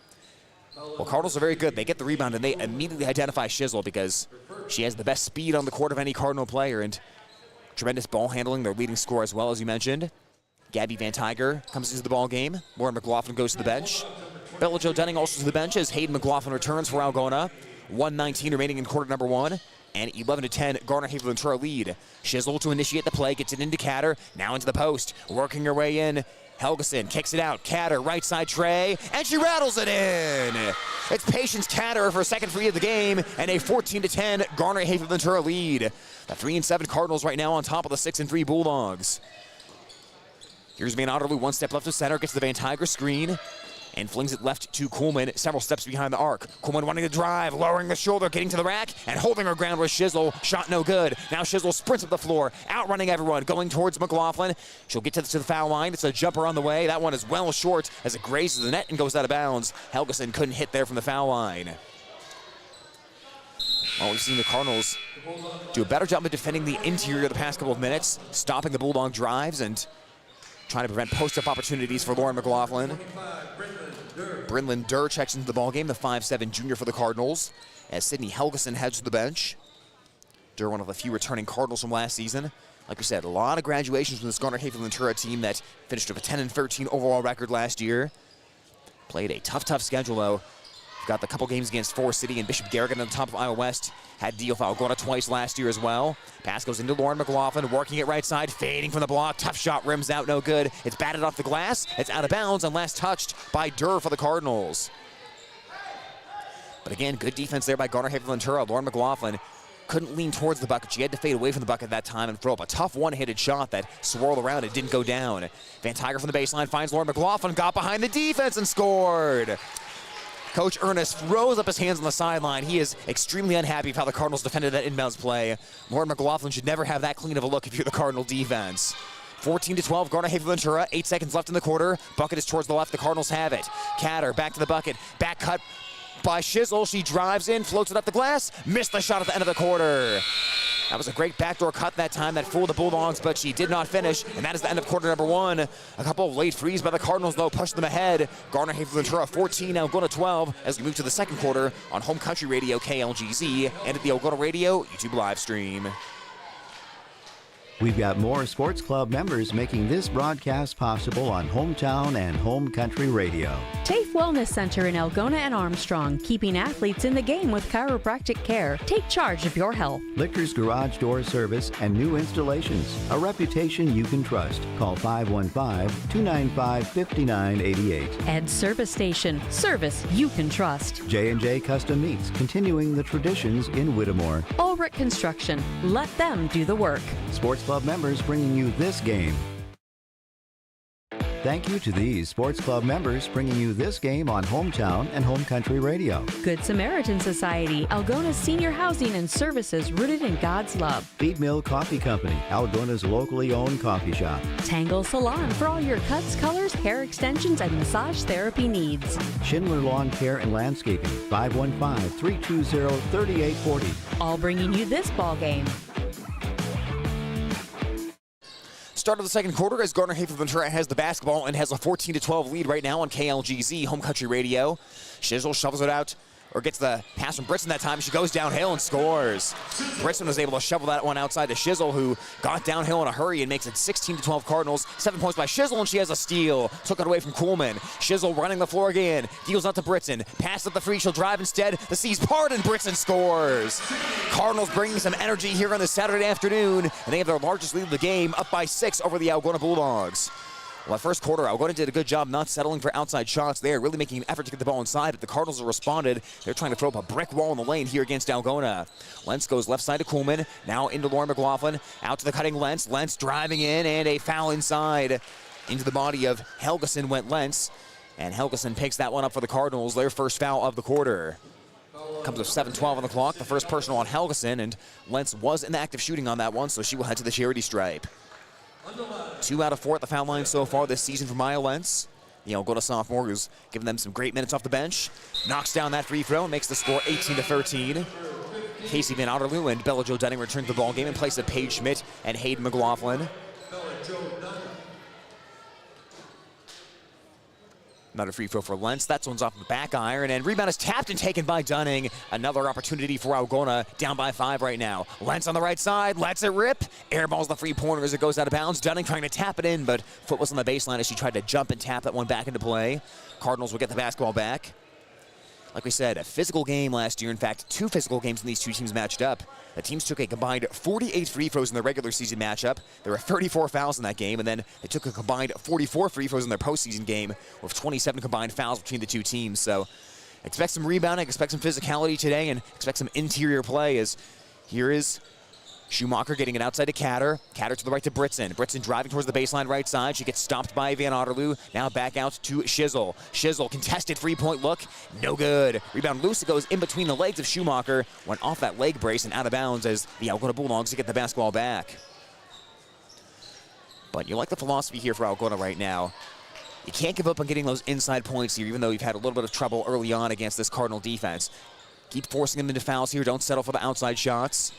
[SPEAKER 2] Well, Cardinals are very good. They get the rebound, and they immediately identify Shizzle because she has the best speed on the court of any Cardinal player, and tremendous ball handling, their leading scorer as well, as you mentioned. Gabby Van Tiger comes into the ball game. Lauren McLaughlin goes to the bench. Bella Jo Dunning also to the bench as Hayden McLaughlin returns for Algona. 1:19 remaining in quarter number 1. And 11-10, Garner Hayfield Ventura lead. Shizzle to initiate the play, gets it into Catter, now into the post, working her way in. Helgeson kicks it out, Catter, right side tray, and she rattles it in! It's Patience Catter for second free of the game, and a 14-10 Garner Hayfield Ventura lead. The 3-7 Cardinals right now on top of the 6-3 Bulldogs. Here's Van Otterloo, one step left of center, gets the Van Tiger screen, and flings it left to Coolman, several steps behind the arc. Coolman wanting to drive, lowering the shoulder, getting to the rack, and holding her ground with Shizzle. Shot no good. Now Shizzle sprints up the floor, outrunning everyone, going towards McLaughlin. She'll get to the foul line. It's a jumper on the way. That one is well short as it grazes the net and goes out of bounds. Helgeson couldn't hit there from the foul line. Well, we've seen the Cardinals do a better job of defending the interior the past couple of minutes, stopping the Bulldog drives and trying to prevent post-up opportunities for Lauren McLaughlin. Brynlyn Durr checks into the ballgame, the 5'7 junior for the Cardinals, as Sydney Helgeson heads to the bench. Durr, one of the few returning Cardinals from last season. Like we said, a lot of graduations from this Garner Hayfield Ventura team that finished with a 10-13 overall record last year. Played a tough schedule, though. We've got the couple games against Forest City and Bishop Garrigan on the top of Iowa West. Had deal foul Algona twice last year as well. Pass goes into Lauren McLaughlin, working it right side, fading from the block. Tough shot, rims out, no good. It's batted off the glass. It's out of bounds and last touched by Durr for the Cardinals. But again, good defense there by Garner Hayfield Ventura. Lauren McLaughlin couldn't lean towards the bucket. She had to fade away from the bucket that time and throw up a tough one-handed shot that swirled around and didn't go down. Van Tiger from the baseline finds Lauren McLaughlin, got behind the defense and scored. Coach Ernest throws up his hands on the sideline. He is extremely unhappy with how the Cardinals defended that inbounds play. Lauren McLaughlin should never have that clean of a look if you're the Cardinal defense. 14-12, Garner Hayfield Ventura, 8 seconds left in the quarter. Bucket is towards the left, the Cardinals have it. Catter back to the bucket, back cut by Shizzle. She drives in, floats it up the glass, missed the shot at the end of the quarter. That was a great backdoor cut that time that fooled the Bulldogs, but she did not finish, and that is the end of quarter number 1. A couple of late threes by the Cardinals, though, pushed them ahead. Garner Hayfield Ventura 14, Algona 12, as we move to the second quarter on Home Country Radio KLGZ and at the Algona Radio YouTube live stream.
[SPEAKER 3] We've got more sports club members making this broadcast possible on Hometown and Home Country Radio.
[SPEAKER 4] TAFE Wellness Center in Algona and Armstrong, keeping athletes in the game with chiropractic care. Take charge of your health.
[SPEAKER 3] Lichter's Garage Door Service and new installations. A reputation you can trust. Call 515-295-5988.
[SPEAKER 4] Ed Service Station. Service you can trust.
[SPEAKER 3] J&J Custom Meats, continuing the traditions in Whittemore.
[SPEAKER 4] Ulrich Construction. Let them do the work.
[SPEAKER 3] Sports Club members bringing you this game. Thank you to these Sports Club members bringing you this game on Hometown and Home Country Radio.
[SPEAKER 4] Good Samaritan Society, Algona's senior housing and services rooted in God's love.
[SPEAKER 3] Feed Mill Coffee Company, Algona's locally owned coffee shop.
[SPEAKER 4] Tangle Salon for all your cuts, colors, hair extensions, and massage therapy needs.
[SPEAKER 3] Schindler Lawn Care and Landscaping, 515-320-3840.
[SPEAKER 4] All bringing you this ball game.
[SPEAKER 2] Start of the second quarter as Garner Hayfield Ventura has the basketball and has a 14-12 lead right now on KLGZ Home Country Radio. Shizzle shovels it out, or gets the pass from Britson that time. She goes downhill and scores. Britson was able to shovel that one outside to Shizzle, who got downhill in a hurry and makes it 16-12 Cardinals. 7 points by Shizzle, and she has a steal. Took it away from Coolman. Shizzle running the floor again. Deals out to Britson. Pass up the free. She'll drive instead. The seas part, and Britson scores. Cardinals bringing some energy here on this Saturday afternoon, and they have their largest lead of the game, up by 6 over the Algona Bulldogs. Well, the first quarter, Algona did a good job not settling for outside shots there, really making an effort to get the ball inside, but the Cardinals have responded. They're trying to throw up a brick wall in the lane here against Algona. Lentz goes left side to Coolman, now into Lauren McLaughlin, out to the cutting Lentz. Lentz driving in, and a foul inside. Into the body of Helgeson went Lentz, and Helgeson picks that one up for the Cardinals, their first foul of the quarter. Comes with 7:12 on the clock, the first personal on Helgeson, and Lentz was in the active shooting on that one, so she will head to the charity stripe. 2 out of 4 at the foul line so far this season for Maya Lentz. The Algona sophomore who's given them some great minutes off the bench. Knocks down that free throw and makes the score 18-13. Casey Van Otterloo and Bella Jo Dunning return to the ballgame in place of Paige Schmidt and Hayden McLaughlin. Another free throw for Lentz. That one's off the back iron, and rebound is tapped and taken by Dunning. Another opportunity for Algona, down by 5 right now. Lentz on the right side, lets it rip. Airballs the three-pointer as it goes out of bounds. Dunning trying to tap it in, but foot was on the baseline as she tried to jump and tap that one back into play. Cardinals will get the basketball back. Like we said, a physical game last year. In fact, 2 physical games when these two teams matched up. The teams took a combined 48 free throws in their regular season matchup. There were 34 fouls in that game, and then they took a combined 44 free throws in their postseason game with 27 combined fouls between the two teams. So expect some rebounding, expect some physicality today, and expect some interior play as here is Schumacher getting it outside to Katter. Katter to the right to Britson. Britson driving towards the baseline right side. She gets stopped by Van Otterloo. Now back out to Shizzle. Shizzle, contested three-point look. No good. Rebound loose. It goes in between the legs of Schumacher. Went off that leg brace and out of bounds as the Algona Bulldogs get the basketball back. But you like the philosophy here for Algona right now. You can't give up on getting those inside points here, even though you've had a little bit of trouble early on against this Cardinal defense. Keep forcing them into fouls here. Don't settle for the outside shots.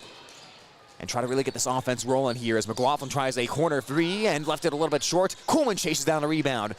[SPEAKER 2] And try to really get this offense rolling here as McLaughlin tries a corner three and left it a little bit short. Kuhlman chases down the rebound.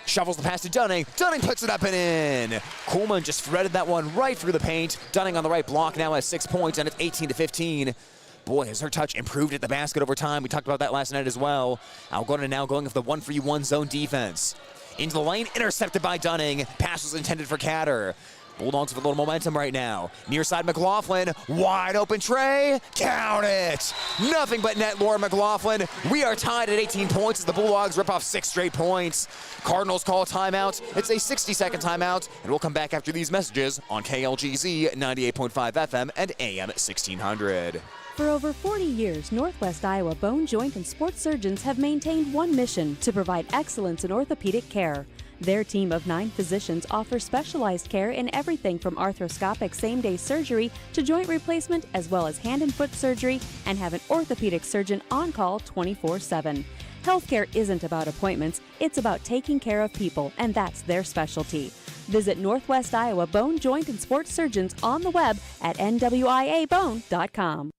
[SPEAKER 2] Shovels the pass to Dunning. Dunning puts it up and in. Kuhlman just threaded that one right through the paint. Dunning on the right block now has 6 points, and it's 18-15. Boy, has her touch improved at the basket over time. We talked about that last night as well. Algona now going with the 1-3-1 zone defense. Into the lane, intercepted by Dunning. Pass was intended for Katter. Bulldogs with a little momentum right now. Near side McLaughlin, wide open tray, count it! Nothing but net, Laura McLaughlin. We are tied at 18 points as the Bulldogs rip off 6 straight points. Cardinals call a timeout. It's a 60-second timeout, and we'll come back after these messages on KLGZ 98.5 FM and AM 1600.
[SPEAKER 4] For over 40 years, Northwest Iowa Bone, Joint, and Sports surgeons have maintained one mission: to provide excellence in orthopedic care. Their team of 9 physicians offers specialized care in everything from arthroscopic same-day surgery to joint replacement, as well as hand and foot surgery, and have an orthopedic surgeon on call 24/7. Healthcare isn't about appointments, it's about taking care of people, and that's their specialty. Visit Northwest Iowa Bone, Joint, and Sports surgeons on the web at nwiabone.com.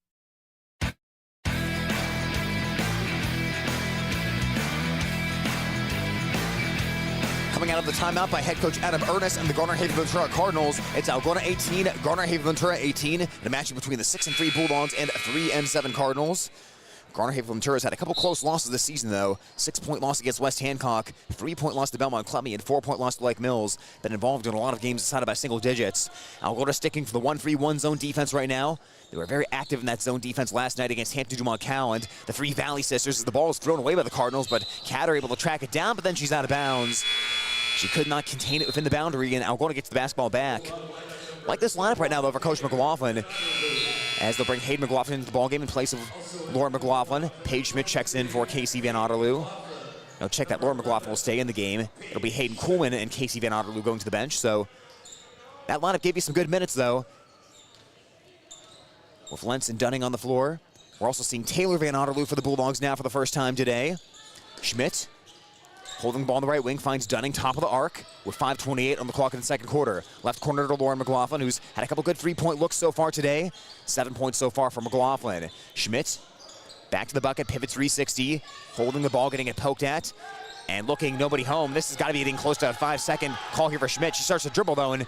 [SPEAKER 2] Coming out of the timeout by head coach Adam Ernest and the Garner Hayfield Ventura Cardinals, it's Algona 18, Garner Hayfield Ventura 18, in a matchup between the 6-3 Bulldogs and 3-7 Cardinals. Garner Hayfield Ventura has had a couple close losses this season, though. 6-point loss against West Hancock, 3-point loss to Belmont Clemmy, and 4-point loss to Lake Mills. Been involved in a lot of games decided by single digits. Algona sticking for the 1-3-1 zone defense right now. They were very active in that zone defense last night against Hampton Dumont Cal and the Three Valley Sisters as the ball is thrown away by the Cardinals, but Katter able to track it down, but then she's out of bounds. She could not contain it within the boundary, and Algona gets the basketball back. Like this lineup right now, though, for Coach McLaughlin, as they'll bring Hayden McLaughlin into the ballgame in place of Laura McLaughlin. Paige Schmidt checks in for Casey Van Otterloo. Now check that Laura McLaughlin will stay in the game. It'll be Hayden Kuhlman and Casey Van Otterloo going to the bench, so that lineup gave you some good minutes, though. With Lentz and Dunning on the floor. We're also seeing Taylor Van Otterloo for the Bulldogs now for the first time today. Schmidt holding the ball on the right wing, finds Dunning top of the arc with 5:28 on the clock in the second quarter. Left corner to Lauren McLaughlin, who's had a couple good three-point looks so far today. 7 points so far for McLaughlin. Schmidt back to the bucket, pivot 360, holding the ball, getting it poked at, and looking, nobody home. This has got to be getting close to a 5-second call here for Schmidt. She starts to dribble, though, and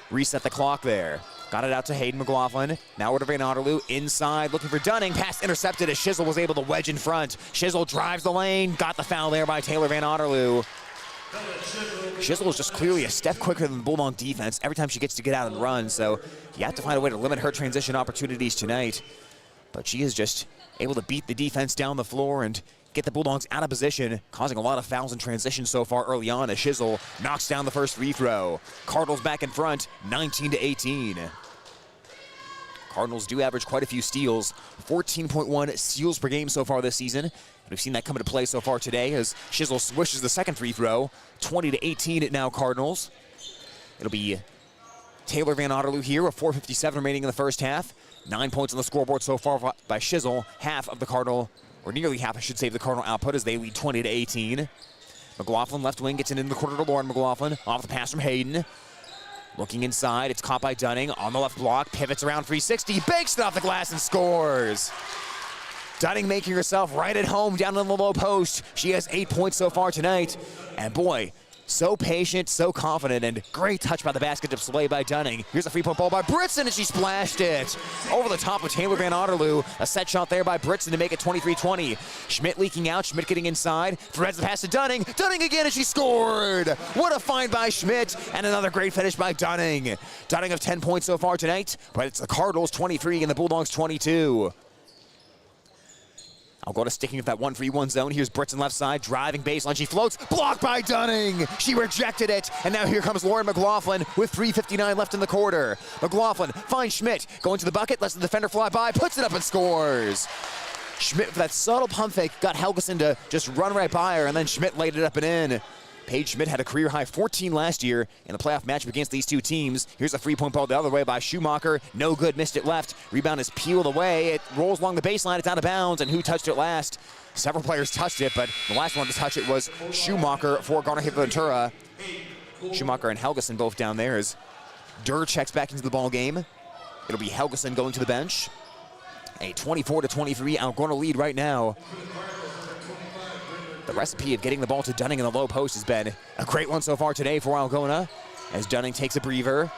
[SPEAKER 2] reset the clock there. Got it out to Hayden McLaughlin. Now over to Van Otterloo. Inside, looking for Dunning. Pass intercepted as Shizzle was able to wedge in front. Shizzle drives the lane. Got the foul there by Taylor Van Otterloo. Shizzle is just clearly a step quicker than the Bulldog defense every time she gets to get out and run, so you have to find a way to limit her transition opportunities tonight. But she is just able to beat the defense down the floor and get the Bulldogs out of position, causing a lot of fouls in transition so far early on as Shizzle knocks down the first free throw. Cardinals back in front, 19-18. Cardinals do average quite a few steals, 14.1 steals per game so far this season. We've seen that come into play so far today as Shizzle swishes the second free throw. 20-18 now Cardinals. It'll be Taylor Van Otterloo here with 4:57 remaining in the first half. 9 points on the scoreboard so far by Shizzle. Half of the Cardinal, or nearly half, I should say, of the Cardinal output as they lead 20-18. McLaughlin left wing gets it in the corner to Lauren McLaughlin. Off the pass from Hayden. Looking inside, it's caught by Dunning on the left block, pivots around 360, banks it off the glass and scores. Dunning making herself right at home down in the low post. She has 8 points so far tonight. And boy, So patient, so confident, and great touch by the basket display by Dunning. Here's a free-point ball by Britson, and she splashed it over the top of Taylor Van Otterloo. A set shot there by Britson to make it 23-20. Schmidt leaking out, Schmidt getting inside, threads the pass to Dunning. Dunning again, and she scored! What a find by Schmidt, and another great finish by Dunning. Dunning of 10 points so far tonight, but it's the Cardinals 23 and the Bulldogs 22. Algona sticking with that 1-3-1 zone. Here's Britson left side, driving baseline. She floats, blocked by Dunning. She rejected it, and now here comes Lauren McLaughlin with 3:59 left in the quarter. McLaughlin finds Schmidt, going to the bucket, lets the defender fly by, puts it up and scores. Schmidt, with that subtle pump fake, got Helgeson to just run right by her, and then Schmidt laid it up and in. Paige Schmidt had a career-high 14 last year in the playoff matchup against these two teams. Here's a three-point ball the other way by Schumacher. No good, missed it left. Rebound is peeled away. It rolls along the baseline. It's out of bounds, and who touched it last? Several players touched it, but the last one to touch it was Schumacher for Garner, Hayfield, Ventura. Schumacher and Helgeson both down there as Durr checks back into the ball game. It'll be Helgeson going to the bench. A 24-23 Algona lead right now. The recipe of getting the ball to Dunning in the low post has been a great one so far today for Algona, as Dunning takes a breather.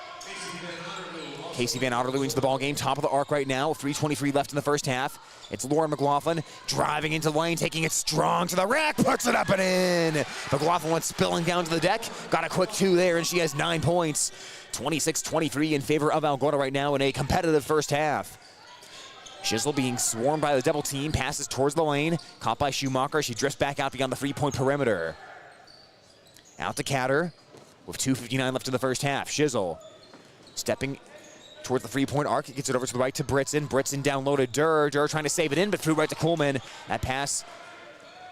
[SPEAKER 2] Casey Van Otterloo into the ball game, top of the arc right now. 3:23 left in the first half. It's Lauren McLaughlin driving into the lane, taking it strong to the rack, puts it up and in. McLaughlin went spilling down to the deck, got a quick two there, and she has 9 points. 26-23 in favor of Algona right now in a competitive first half. Shizzle being swarmed by the double team, passes towards the lane, caught by Schumacher. She drifts back out beyond the three-point perimeter. Out to Catter with 2:59 left in the first half. Shizzle stepping towards the three-point arc. He gets it over to the right to Britson. Britson down low to Durr. Durr trying to save it in, but threw right to Kuhlman. That pass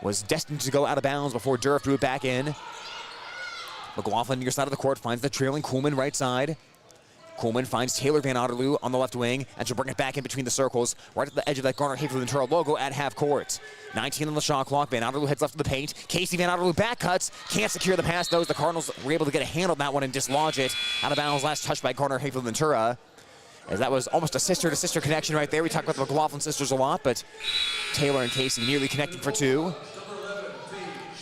[SPEAKER 2] was destined to go out of bounds before Durr threw it back in. McLaughlin near side of the court finds the trailing Kuhlman right side. Kuhlman finds Taylor Van Otterloo on the left wing, and she'll bring it back in between the circles, right at the edge of that Garner Hayfield Ventura logo at half court. 19 on the shot clock. Van Otterloo heads left to the paint. Casey Van Otterloo back cuts. Can't secure the pass, though. The Cardinals were able to get a hand on that one and dislodge it. Out of bounds, last touch by Garner Hayfield Ventura. As that was almost a sister-to-sister connection right there. We talk about the McLaughlin sisters a lot, but Taylor and Casey nearly connecting for two.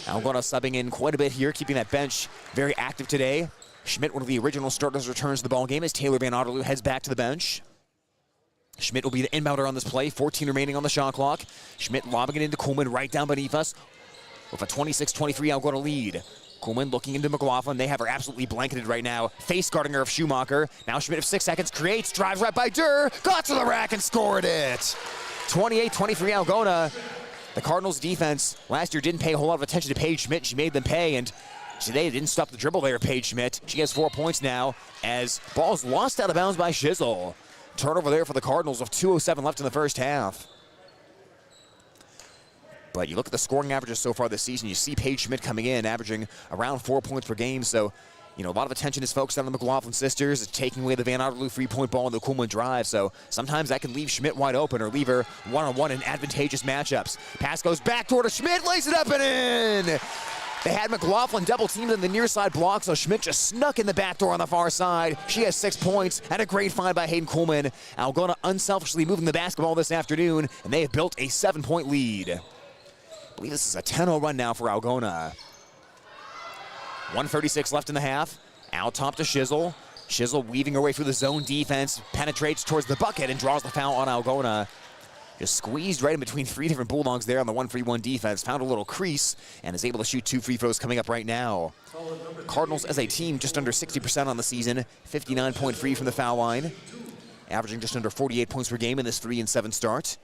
[SPEAKER 2] Algona subbing in quite a bit here, keeping that bench very active today. Schmidt, one of the original starters, returns to the ball game as Taylor Van Otterloo heads back to the bench. Schmidt will be the inbounder on this play, 14 remaining on the shot clock. Schmidt lobbing it into Kuhlman right down beneath us with a 26-23 Algona lead. Kuhlman looking into McLaughlin. They have her absolutely blanketed right now. Face guarding her of Schumacher. Now Schmidt of 6 seconds creates, drives right by Durr, got to the rack and scored it. 28-23 Algona. The Cardinals defense last year didn't pay a whole lot of attention to Paige Schmidt. She made them pay, and today didn't stop the dribble there, Paige Schmidt. She has 4 points now as ball's lost out of bounds by Shizzle. Turnover there for the Cardinals with 2:07 left in the first half. But you look at the scoring averages so far this season, you see Paige Schmidt coming in, averaging around 4 points per game. So, you know, a lot of attention is focused on the McLaughlin sisters, taking away the Van Otterloo three-point ball and the Kuhlman drive. So sometimes that can leave Schmidt wide open or leave her one-on-one in advantageous matchups. Pass goes back toward Schmidt, lays it up and in. They had McLaughlin double teamed in the near side block, so Schmidt just snuck in the back door on the far side. She has 6 points and a great find by Hayden Kuhlman. Algona unselfishly moving the basketball this afternoon, and they have built a 7-point lead. I believe this is a 10-0 run now for Algona. 1:36 left in the half. Out top to Shizzle. Shizzle weaving her way through the zone defense, penetrates towards the bucket and draws the foul on Algona. Just squeezed right in between 3 different Bulldogs there on the 1-3-1 defense. Found a little crease and is able to shoot 2 free throws coming up right now. Cardinals as a team just under 60% on the season. 59.3 from the foul line. Averaging just under 48 points per game in this 3-7 start.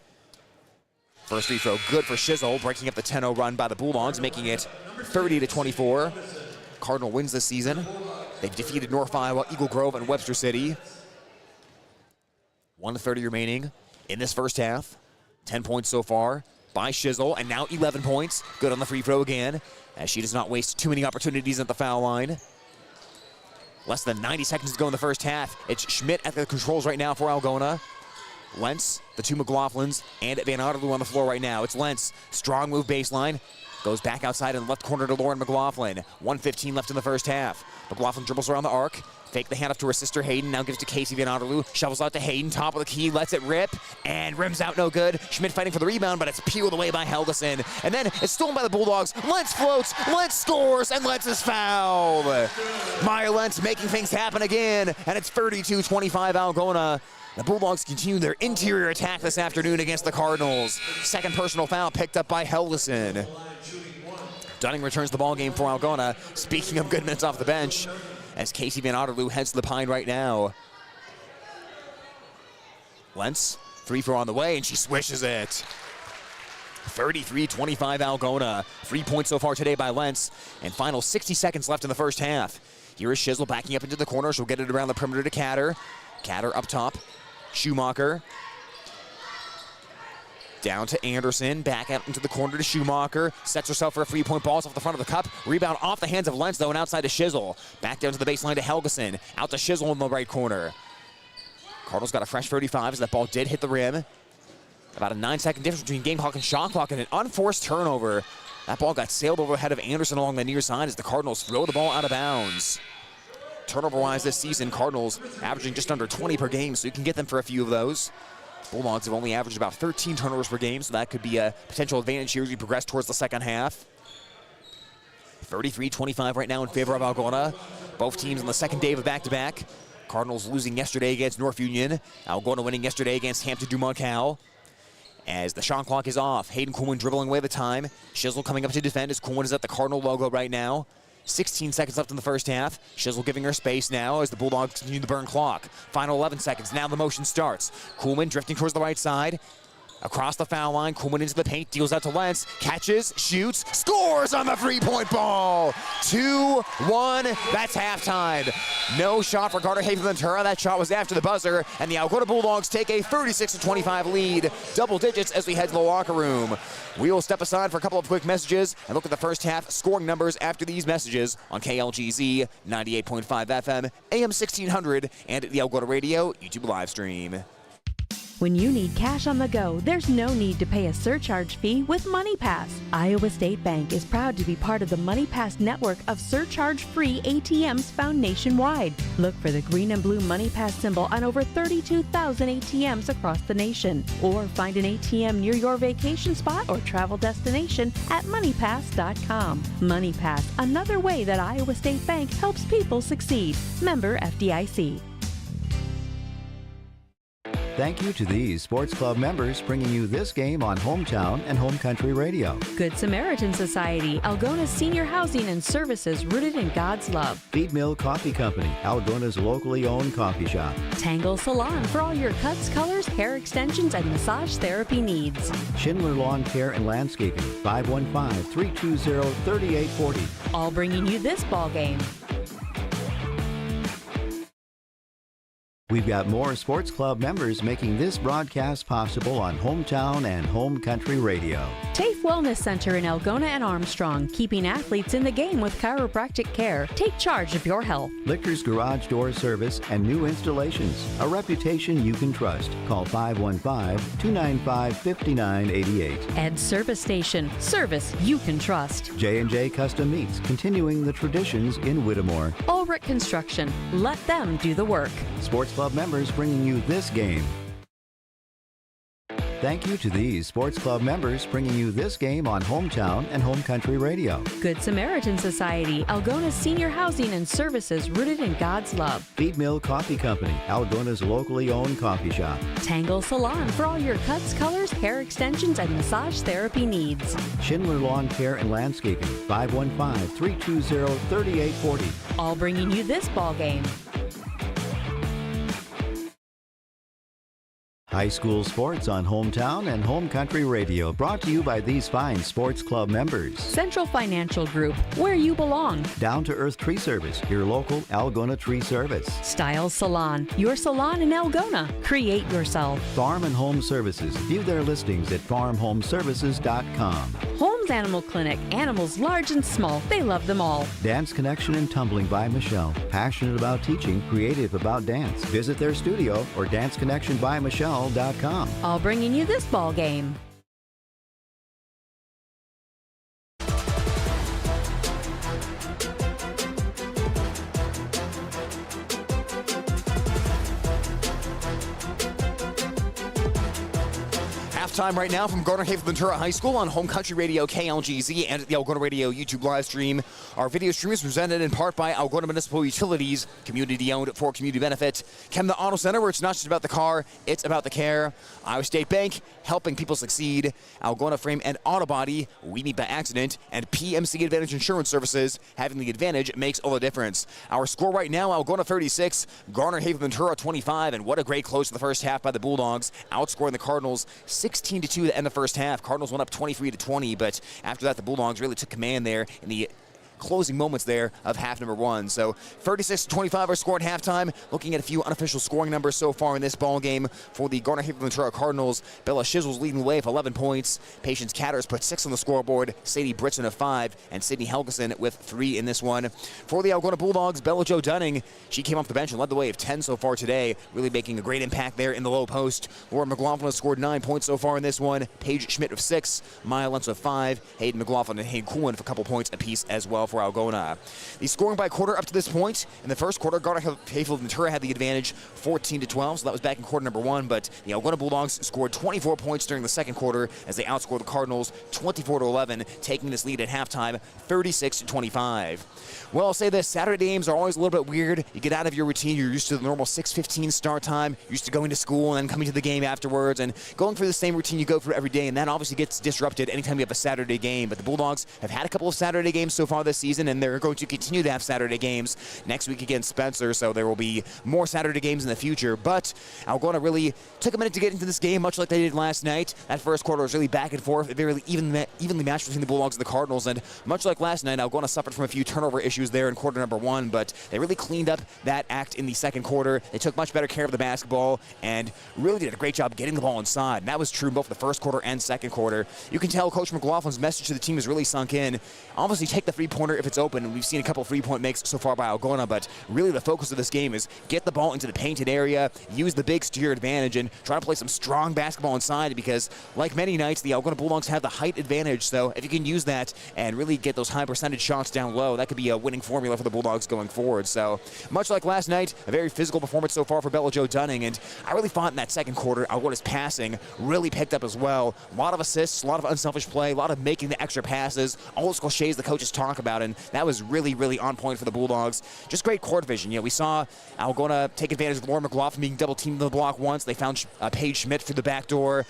[SPEAKER 2] First free throw good for Shizzle, breaking up the 10-0 run by the Bulldogs, making it 30-24. Cardinal wins this season. They've defeated North Iowa, Eagle Grove, and Webster City. 1:30 remaining in this first half. 10 points so far by Shizzle, and now 11 points. Good on the free throw again, as she does not waste too many opportunities at the foul line. Less than 90 seconds to go in the first half. It's Schmidt at the controls right now for Algona. Lentz, the 2 McLaughlins, and Van Otterloo on the floor right now. It's Lentz, strong move baseline. Goes back outside in the left corner to Lauren McLaughlin. 1:15 left in the first half. McLaughlin dribbles around the arc. Fake the handoff to her sister Hayden. Now gives to Casey Van Otterloo. Shovels out to Hayden. Top of the key. Lets it rip. And rims out no good. Schmidt fighting for the rebound, but it's peeled away by Helgeson. And then it's stolen by the Bulldogs. Lentz floats. Lentz scores. And Lentz is fouled. Maya Lentz making things happen again. And it's 32-25 Algona. The Bulldogs continue their interior attack this afternoon against the Cardinals. Second personal foul picked up by Helgeson. Dunning returns the ball game for Algona. Speaking of good minutes off the bench, as Casey Van Otterloo heads to the pine right now. Lentz, 3-4 on the way, and she swishes it. 33-25 Algona. 3 points so far today by Lentz, and final 60 seconds left in the first half. Here is Shizzle backing up into the corner. She'll get it around the perimeter to Catter. Catter up top. Schumacher. Down to Anderson, back out into the corner to Schumacher. Sets herself for a 3-point ball. It's off the front of the cup. Rebound off the hands of Lentz, though, and outside to Shizzle. Back down to the baseline to Helgeson. Out to Shizzle in the right corner. Cardinals got a fresh 35 as that ball did hit the rim. About a 9-second difference between game clock and shot clock, and an unforced turnover. That ball got sailed over the head of Anderson along the near side as the Cardinals throw the ball out of bounds. Turnover-wise this season, Cardinals averaging just under 20 per game, so you can get them for a few of those. Bulldogs have only averaged about 13 turnovers per game, so that could be a potential advantage here as we progress towards the second half. 33-25 right now in favor of Algona. Both teams on the second day of a back-to-back. Cardinals losing yesterday against North Union. Algona winning yesterday against Hampton-Dumont-Cal. As the shot clock is off, Hayden Kuhlman dribbling away the time. Shizzle coming up to defend as Kuhlman is at the Cardinal logo right now. 16 seconds left in the first half. Shizzle giving her space now as the Bulldogs continue to burn clock. Final 11 seconds. Now the motion starts. Kuhlman drifting towards the right side. Across the foul line, Kuhlman into the paint, deals out to Lentz, catches, shoots, scores on the 3-point ball. 2-1, that's halftime. No shot for Garner Hayfield Ventura. That shot was after the buzzer, and the Algona Bulldogs take a 36-25 lead, double digits as we head to the locker room. We will step aside for a couple of quick messages and look at the first half scoring numbers after these messages on KLGZ 98.5 FM, AM 1600, and the Algona Radio YouTube live stream.
[SPEAKER 4] When you need cash on the go, there's no need to pay a surcharge fee with MoneyPass. Iowa State Bank is proud to be part of the MoneyPass network of surcharge-free ATMs found nationwide. Look for the green and blue MoneyPass symbol on over 32,000 ATMs across the nation. Or find an ATM near your vacation spot or travel destination at MoneyPass.com. MoneyPass, another way that Iowa State Bank helps people succeed. Member FDIC.
[SPEAKER 3] Thank you to these Sports Club members bringing you this game on Hometown and Home Country Radio.
[SPEAKER 4] Good Samaritan Society, Algona's senior housing and services rooted in God's love.
[SPEAKER 3] Feed Mill Coffee Company, Algona's locally owned coffee shop.
[SPEAKER 4] Tangle Salon for all your cuts, colors, hair extensions, and massage therapy needs.
[SPEAKER 3] Schindler Lawn Care and Landscaping, 515-320-3840.
[SPEAKER 4] All bringing you this ball game.
[SPEAKER 3] We've got more Sports Club members making this broadcast possible on Hometown and Home Country Radio.
[SPEAKER 4] TAFE Wellness Center in Algona and Armstrong, keeping athletes in the game with chiropractic care. Take charge of your health.
[SPEAKER 3] Lichter's Garage Door Service and new installations. A reputation you can trust. Call 515-295-5988.
[SPEAKER 4] Ed Service Station. Service you can trust.
[SPEAKER 3] J&J Custom Meats, continuing the traditions in Whittemore.
[SPEAKER 4] Ulrich Construction. Let them do the work.
[SPEAKER 3] Sports Club members bringing you this game. Thank you to these Sports Club members bringing you this game on Hometown and Home Country Radio.
[SPEAKER 4] Good Samaritan Society, Algona's senior housing and services rooted in God's love.
[SPEAKER 3] Feed Mill Coffee Company, Algona's locally owned coffee shop.
[SPEAKER 4] Tangle Salon for all your cuts, colors, hair extensions, and massage therapy needs.
[SPEAKER 3] Schindler Lawn Care and Landscaping, 515-320-3840.
[SPEAKER 4] All bringing you this ball game.
[SPEAKER 3] High school sports on Hometown and Home Country Radio, brought to you by these fine Sports Club members.
[SPEAKER 4] Central Financial Group, where you belong.
[SPEAKER 3] Down to Earth Tree Service, your local Algona Tree Service.
[SPEAKER 4] Styles Salon, your salon in Algona. Create yourself.
[SPEAKER 3] Farm and Home Services, view their listings at farmhomeservices.com.
[SPEAKER 4] Holmes Animal Clinic, animals large and small, they love them all.
[SPEAKER 3] Dance Connection and Tumbling by Michelle, passionate about teaching, creative about dance. Visit their studio or danceconnectionbymichelle.com.
[SPEAKER 4] All bringing you this ball game.
[SPEAKER 2] Halftime right now from Garner Hayfield Ventura High School on Home Country Radio KLGZ and at the Algona Radio YouTube live stream. Our video stream is presented in part by Algona Municipal Utilities, community-owned for community benefit. Chem Auto Center, where it's not just about the car, it's about the care. Iowa State Bank, helping people succeed. Algona Frame and Auto Body, we meet by accident. And PMC Advantage Insurance Services, having the advantage makes all the difference. Our score right now, Algona 36, Garner Hayfield Ventura 25, and what a great close to the first half by the Bulldogs, outscoring the Cardinals 16-2 to end the first half. Cardinals went up 23-20, but after that, the Bulldogs really took command there in the closing moments there of half number one. So 36-25 our score at halftime. Looking at a few unofficial scoring numbers so far in this ball game for the Garner Hayfield Ventura Cardinals. Bella Shizzle's leading the way with 11 points. Patience Catters put 6 on the scoreboard. Sadie Britson of 5, and Sydney Helgeson with 3 in this one. For the Algona Bulldogs, Bella Jo Dunning, she came off the bench and led the way of 10 so far today, really making a great impact there in the low post. Laura McLaughlin has scored 9 points so far in this one. Paige Schmidt with 6, Maya Lentz with 5, Hayden McLaughlin and Hayden Coolin for a couple points apiece as well for Algona. The scoring by quarter up to this point, in the first quarter, Garner Hayfield Ventura had the advantage 14-12, so that was back in quarter number 1, but the Algona Bulldogs scored 24 points during the second quarter as they outscored the Cardinals 24-11, taking this lead at halftime 36-25. Well, I'll say this, Saturday games are always a little bit weird. You get out of your routine, you're used to the normal 6:15 start time, you're used to going to school and then coming to the game afterwards and going through the same routine you go through every day, and that obviously gets disrupted anytime you have a Saturday game. But the Bulldogs have had a couple of Saturday games so far this season, and they're going to continue to have Saturday games next week against Spencer, so there will be more Saturday games in the future. But Algona really took a minute to get into this game, much like they did last night. That first quarter was really back and forth, very evenly matched between the Bulldogs and the Cardinals, and much like last night, Algona suffered from a few turnover issues there in quarter number 1, but they really cleaned up that act in the second quarter. They took much better care of the basketball and really did a great job getting the ball inside, and that was true in both the first quarter and second quarter. You can tell Coach McLaughlin's message to the team has really sunk in. Obviously, take the three-pointer if it's open, and we've seen a couple of three-point makes so far by Algona, but really the focus of this game is get the ball into the painted area, use the bigs to your advantage, and try to play some strong basketball inside, because like many nights, the Algona Bulldogs have the height advantage, so if you can use that and really get those high percentage shots down low, that could be a winning formula for the Bulldogs going forward. So much like last night, a very physical performance so far for Bella Jo Dunning, and I really thought in that second quarter, Algona's passing really picked up as well. A lot of assists, a lot of unselfish play, a lot of making the extra passes, all those cliches the coaches talk about, and that was really, really on point for the Bulldogs. Just great court vision. You know, we saw Algona take advantage of Laura McLaughlin being double teamed in the block once. They found Paige Schmidt through the back door.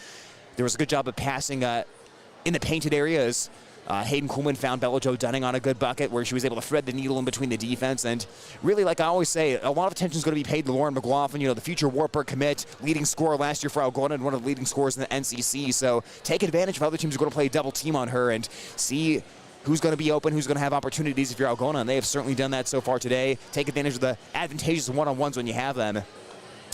[SPEAKER 2] There was a good job of passing in the painted areas. Hayden Kuhlman found Bella Jo Dunning on a good bucket where she was able to thread the needle in between the defense. And really, like I always say, a lot of attention is going to be paid to Lauren McLaughlin, you know, the future Wartburg commit, leading scorer last year for Algona and one of the leading scorers in the NCC. So take advantage of other teams who are going to play a double team on her and see who's going to be open, who's going to have opportunities if you're Algona, and they have certainly done that so far today. Take advantage of the advantageous one-on-ones when you have them.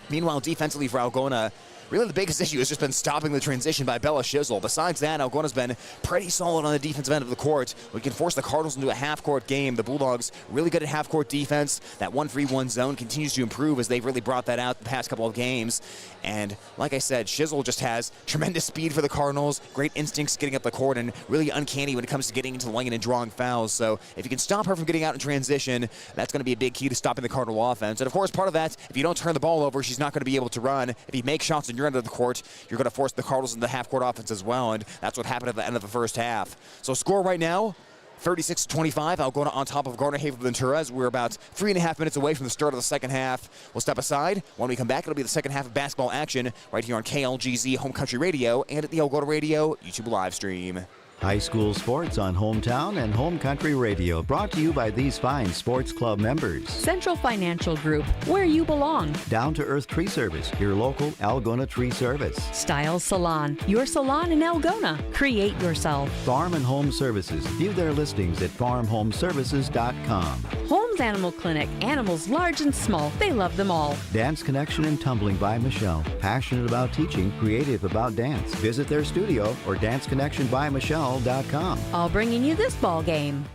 [SPEAKER 2] Meanwhile, defensively for Algona, really the biggest issue has just been stopping the transition by Bella Shizzle. Besides that, Algona's been pretty solid on the defensive end of the court. We can force the Cardinals into a half-court game. The Bulldogs really good at half-court defense. That 1-3-1 zone continues to improve as they've really brought that out the past couple of games. And like I said, Shizzle just has tremendous speed for the Cardinals, great instincts getting up the court, and really uncanny when it comes to getting into the lane and drawing fouls. So if you can stop her from getting out in transition, that's going to be a big key to stopping the Cardinal offense. And of course, part of that, if you don't turn the ball over, she's not going to be able to run. If you make shots on your end of the court, you're going to force the Cardinals into the half-court offense as well, and that's what happened at the end of the first half. So score right now, 36-25. Algona on top of Garner Hayfield Ventura as we're about 3.5 minutes away from the start of the second half. We'll step aside. When we come back, it'll be the second half of basketball action right here on KLGZ Home Country Radio and at the Algona Radio YouTube live stream.
[SPEAKER 3] High school sports on Hometown and Home Country Radio, brought to you by these fine sports club members.
[SPEAKER 4] Central Financial Group, where you belong.
[SPEAKER 3] Down to Earth Tree Service, your local Algona Tree Service.
[SPEAKER 4] Styles Salon, your salon in Algona. Create yourself.
[SPEAKER 3] Farm and Home Services. View their listings at farmhomeservices.com.
[SPEAKER 4] Holmes Animal Clinic, animals large and small. They love them all.
[SPEAKER 3] Dance Connection and Tumbling by Michelle. Passionate about teaching, creative about dance. Visit their studio or danceconnectionbymichelle.com.
[SPEAKER 4] All bringing you this ball game.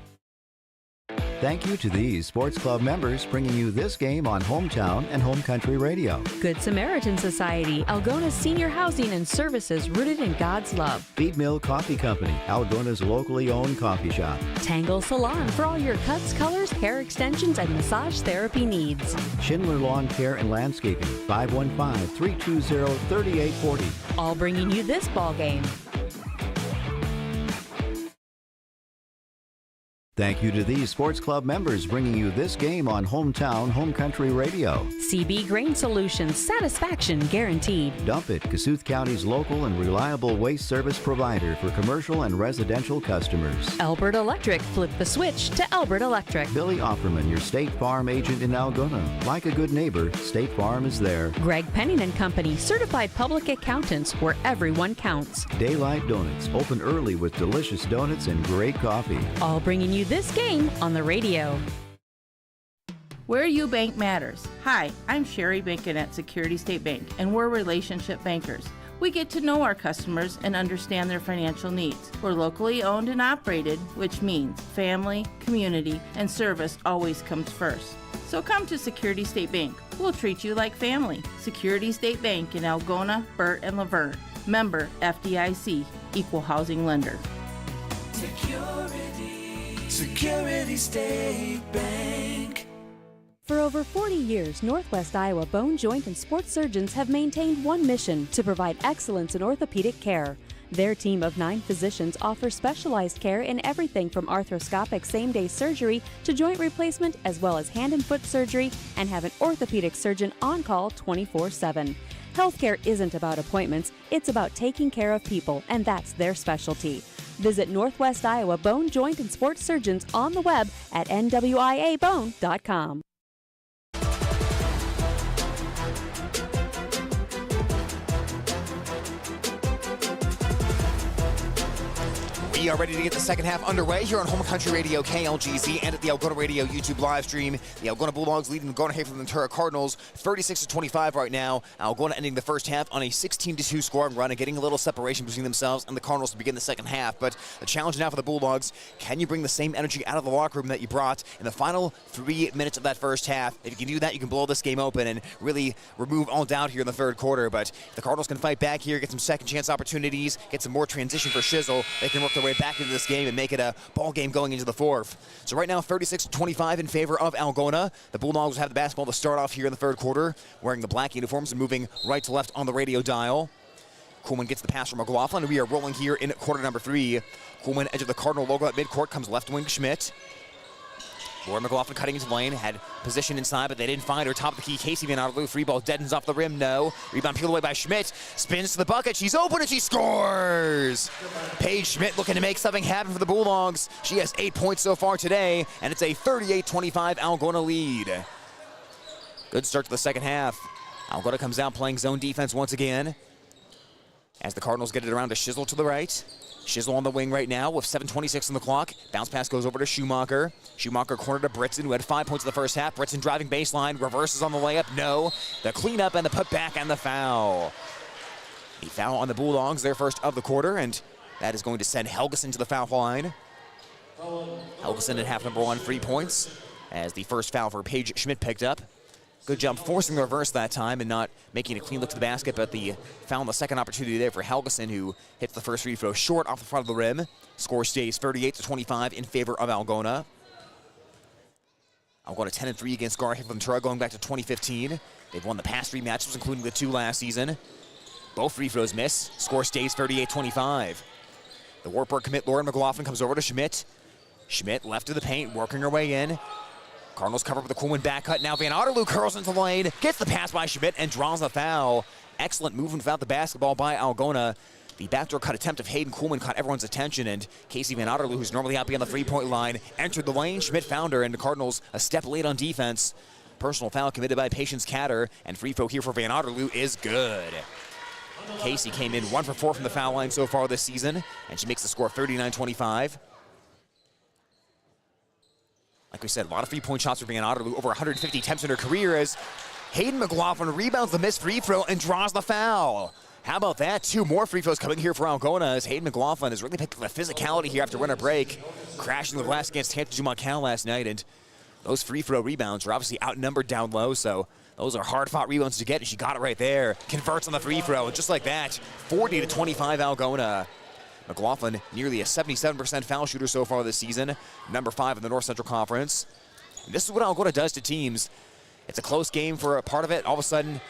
[SPEAKER 3] Thank you to these sports club members bringing you this game on Hometown and Home Country Radio.
[SPEAKER 4] Good Samaritan Society, Algona's senior housing and services rooted in God's love.
[SPEAKER 3] Feed Mill Coffee Company, Algona's locally owned coffee shop.
[SPEAKER 4] Tangle Salon for all your cuts, colors, hair extensions, and massage therapy needs.
[SPEAKER 3] Schindler Lawn Care and Landscaping, 515-320-3840.
[SPEAKER 4] All bringing you this ball game.
[SPEAKER 3] Thank you to these sports club members bringing you this game on Hometown Home Country Radio.
[SPEAKER 4] CB Grain Solutions, satisfaction guaranteed.
[SPEAKER 3] Dump It, Kasuth County's local and reliable waste service provider for commercial and residential customers.
[SPEAKER 4] Albert Electric, flip the switch to Albert Electric.
[SPEAKER 3] Billy Offerman, your State Farm agent in Algona. Like a good neighbor, State Farm is there.
[SPEAKER 4] Greg Penning and Company, certified public accountants where everyone counts.
[SPEAKER 3] Daylight Donuts, open early with delicious donuts and great coffee.
[SPEAKER 4] All bringing you this game on the radio.
[SPEAKER 8] Where you bank matters. Hi, I'm Sherry Bankin at Security State Bank, and we're relationship bankers. We get to know our customers and understand their financial needs. We're locally owned and operated, which means family, community, and service always comes first. So come to Security State Bank. We'll treat you like family. Security State Bank in Algona, Burt, and Laverne. Member FDIC, Equal Housing Lender.
[SPEAKER 9] Security State Bank.
[SPEAKER 4] For over 40 years, Northwest Iowa Bone, Joint, and Sports Surgeons have maintained one mission: to provide excellence in orthopedic care. Their team of 9 physicians offers specialized care in everything from arthroscopic same-day surgery to joint replacement, as well as hand and foot surgery, and have an orthopedic surgeon on call 24/7. Healthcare isn't about appointments, it's about taking care of people, and that's their specialty. Visit Northwest Iowa Bone, Joint, and Sports Surgeons on the web at nwiabone.com.
[SPEAKER 2] We are ready to get the second half underway here on Home Country Radio KLGZ and at the Algona Radio YouTube live stream. The Algona Bulldogs leading the Garner Hayfield Ventura Cardinals 36-25 right now. Algona ending the first half on a 16-2 scoring run and getting a little separation between themselves and the Cardinals to begin the second half. But the challenge now for the Bulldogs: can you bring the same energy out of the locker room that you brought in the final 3 minutes of that first half? If you can do that, you can blow this game open and really remove all doubt here in the third quarter. But if the Cardinals can fight back here, get some second chance opportunities, get some more transition for Shizzle, they can work their way back into this game and make it a ball game going into the fourth. So right now, 36-25 in favor of Algona. The Bulldogs have the basketball to start off here in the third quarter, wearing the black uniforms and moving right to left on the radio dial. Coolman gets the pass from McLaughlin. We are rolling here in quarter number 3. Coolman, edge of the Cardinal logo at midcourt, comes left wing Schmidt. Laura McLaughlin cutting into the lane, had position inside, but they didn't find her. Top of the key, Casey Van Otterloo. Free ball deadens off the rim, no. Rebound peeled away by Schmidt. Spins to the bucket, she's open and she scores! Paige Schmidt looking to make something happen for the Bulldogs. She has 8 points so far today, and it's a 38-25 Algona lead. Good start to the second half. Algona comes out playing zone defense once again, as the Cardinals get it around to Shizzle to the right. Shizzle on the wing right now with 7:26 on the clock. Bounce pass goes over to Schumacher. Schumacher corner to Britzen, who had 5 points in the first half. Britzen driving baseline, reverses on the layup, no. The cleanup and the putback and the foul. A foul on the Bulldogs, their first of the quarter, and that is going to send Helgeson to the foul line. Helgeson at half number 1, 3 points, as the first foul for Paige Schmidt picked up. Good job forcing the reverse that time and not making a clean look to the basket, but the foul on the second opportunity there for Helgeson, who hits the first free throw short off the front of the rim. Score stays 38-25 in favor of Algona. Algona 10-3 against Garner Hayfield Ventura going back to 2015. They've won the past 3 matches, including the 2 last season. Both free throws miss. Score stays 38-25. The Wartburg commit Lauren McLaughlin comes over to Schmidt. Schmidt left of the paint, working her way in. Cardinals cover up with the Coolman back cut. Now Van Otterloo curls into the lane, gets the pass by Schmidt, and draws the foul. Excellent movement without the basketball by Algona. The backdoor cut attempt of Hayden Coolman caught everyone's attention, and Casey Van Otterloo, who's normally out beyond the three-point line, entered the lane. Schmidt found her, and the Cardinals a step late on defense. Personal foul committed by Patience Catter, and free throw here for Van Otterloo is good. Casey came in 1 for 4 from the foul line so far this season, and she makes the score 39-25. Like we said, a lot of three-point shots for Van Otterloo, over 150 attempts in her career, as Hayden McLaughlin rebounds the missed free throw and draws the foul. How about that? 2 more free throws coming here for Algona as Hayden McLaughlin has really picked up the physicality here after winter break, crashing the glass against Hampton Jumoncal last night, and those free throw rebounds are obviously outnumbered down low, so those are hard-fought rebounds to get, and she got it right there. Converts on the free throw, and just like that, 40-25 Algona. McLaughlin, nearly a 77% foul shooter so far this season, number 5 in the North Central Conference. And this is what Algona does to teams. It's a close game for a part of it. All of a sudden,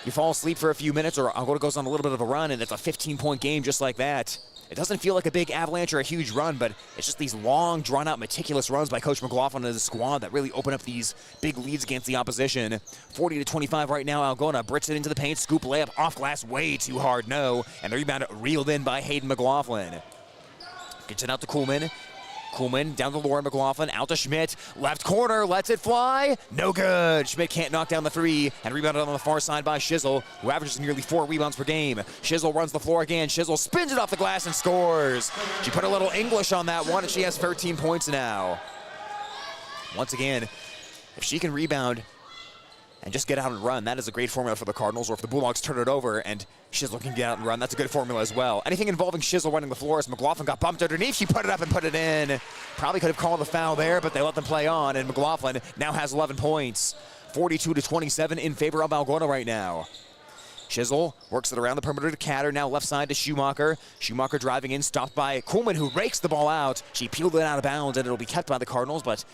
[SPEAKER 2] you fall asleep for a few minutes, or Algona goes on a little bit of a run, and it's a 15-point game just like that. It doesn't feel like a big avalanche or a huge run, but it's just these long, drawn-out, meticulous runs by Coach McLaughlin and his squad that really open up these big leads against the opposition. 40-25 right now, Algona. Brits it into the paint, scoop layup, off glass, way too hard, no. And the rebound reeled in by Hayden McLaughlin. Gets it out to Kuhlman. Kuhlman down to Lauren McLaughlin, out to Schmidt, left corner, lets it fly, no good. Schmidt can't knock down the 3, and rebounded on the far side by Shizzle, who averages nearly 4 rebounds per game. Shizzle runs the floor again, Shizzle spins it off the glass and scores. She put a little English on that one, and she has 13 points now. Once again, if she can rebound and just get out and run, that is a great formula for the Cardinals, or if the Bulldogs turn it over and Shizzle can get out and run, that's a good formula as well. Anything involving Shizzle running the floor, as McLaughlin got bumped underneath, she put it up and put it in. Probably could have called the foul there, but they let them play on, and McLaughlin now has 11 points. 42-27 in favor of Algona right now. Shizzle works it around the perimeter to Catter, now left side to Schumacher. Schumacher driving in, stopped by Kuhlman, who rakes the ball out. She peeled it out of bounds, and it'll be kept by the Cardinals, but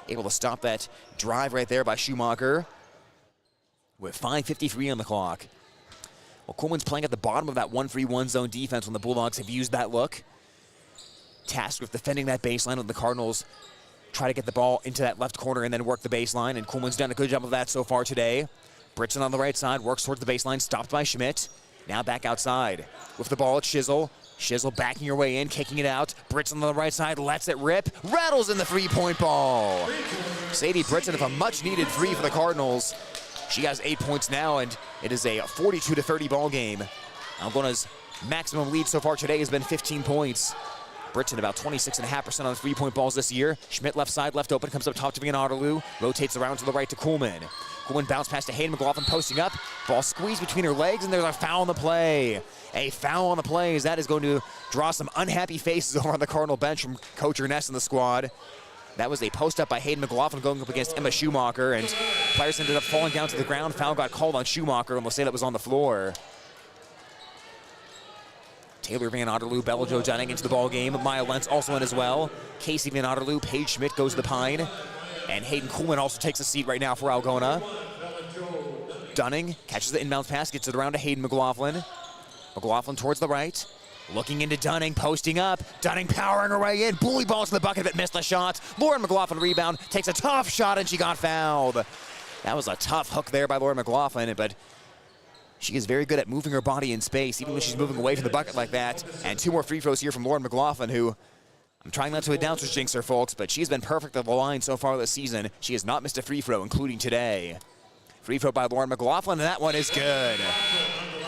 [SPEAKER 2] able to stop that drive right there by Schumacher with 5:53 on the clock. Well, Kuhlman's playing at the bottom of that 1-3-1 zone defense when the Bulldogs have used that look. Tasked with defending that baseline when the Cardinals try to get the ball into that left corner and then work the baseline, and Kuhlman's done a good job of that so far today. Britson on the right side, works towards the baseline, stopped by Schmidt. Now back outside. With the ball, it's Shizzle. Shizzle backing her way in, kicking it out. Britson on the right side, lets it rip. Rattles in the 3-point ball. Sadie Britson with a much-needed 3 for the Cardinals. She has 8 points now, and it is a 42-30 ball game. Algona's maximum lead so far today has been 15 points. Britson about 26.5% on the 3-point balls this year. Schmidt left side, left open, comes up top to Van Otterloo. Rotates around to the right to Kuhlman. Kuhlman bounce pass to Hayden McLaughlin, posting up. Ball squeezed between her legs, and there's a foul on the play. A foul on the play, as that is going to draw some unhappy faces over on the Cardinal bench from Coach Ernest and the squad. That was a post-up by Hayden McLaughlin going up against Emma Schumacher, and players ended up falling down to the ground. Foul got called on Schumacher, and we'll say that was on the floor. Taylor Van Otterloo, Bella Jo Dunning into the ball game. Maya Lentz also in as well. Casey Van Otterloo, Paige Schmidt goes to the Pine. And Hayden Kuhlman also takes a seat right now for Algona. Dunning catches the inbounds pass, gets it around to Hayden McLaughlin. McLaughlin towards the right. Looking into Dunning, posting up. Dunning powering her way in. Bully balls to the bucket, but missed the shot. Lauren McLaughlin rebound, takes a tough shot, and she got fouled. That was a tough hook there by Lauren McLaughlin, but she is very good at moving her body in space, even when she's moving away from the bucket like that. And 2 more free throws here from Lauren McLaughlin, who I'm trying not to announcer's jinx her, folks, but she's been perfect at the line so far this season. She has not missed a free throw, including today. Free throw by Lauren McLaughlin, and that one is good.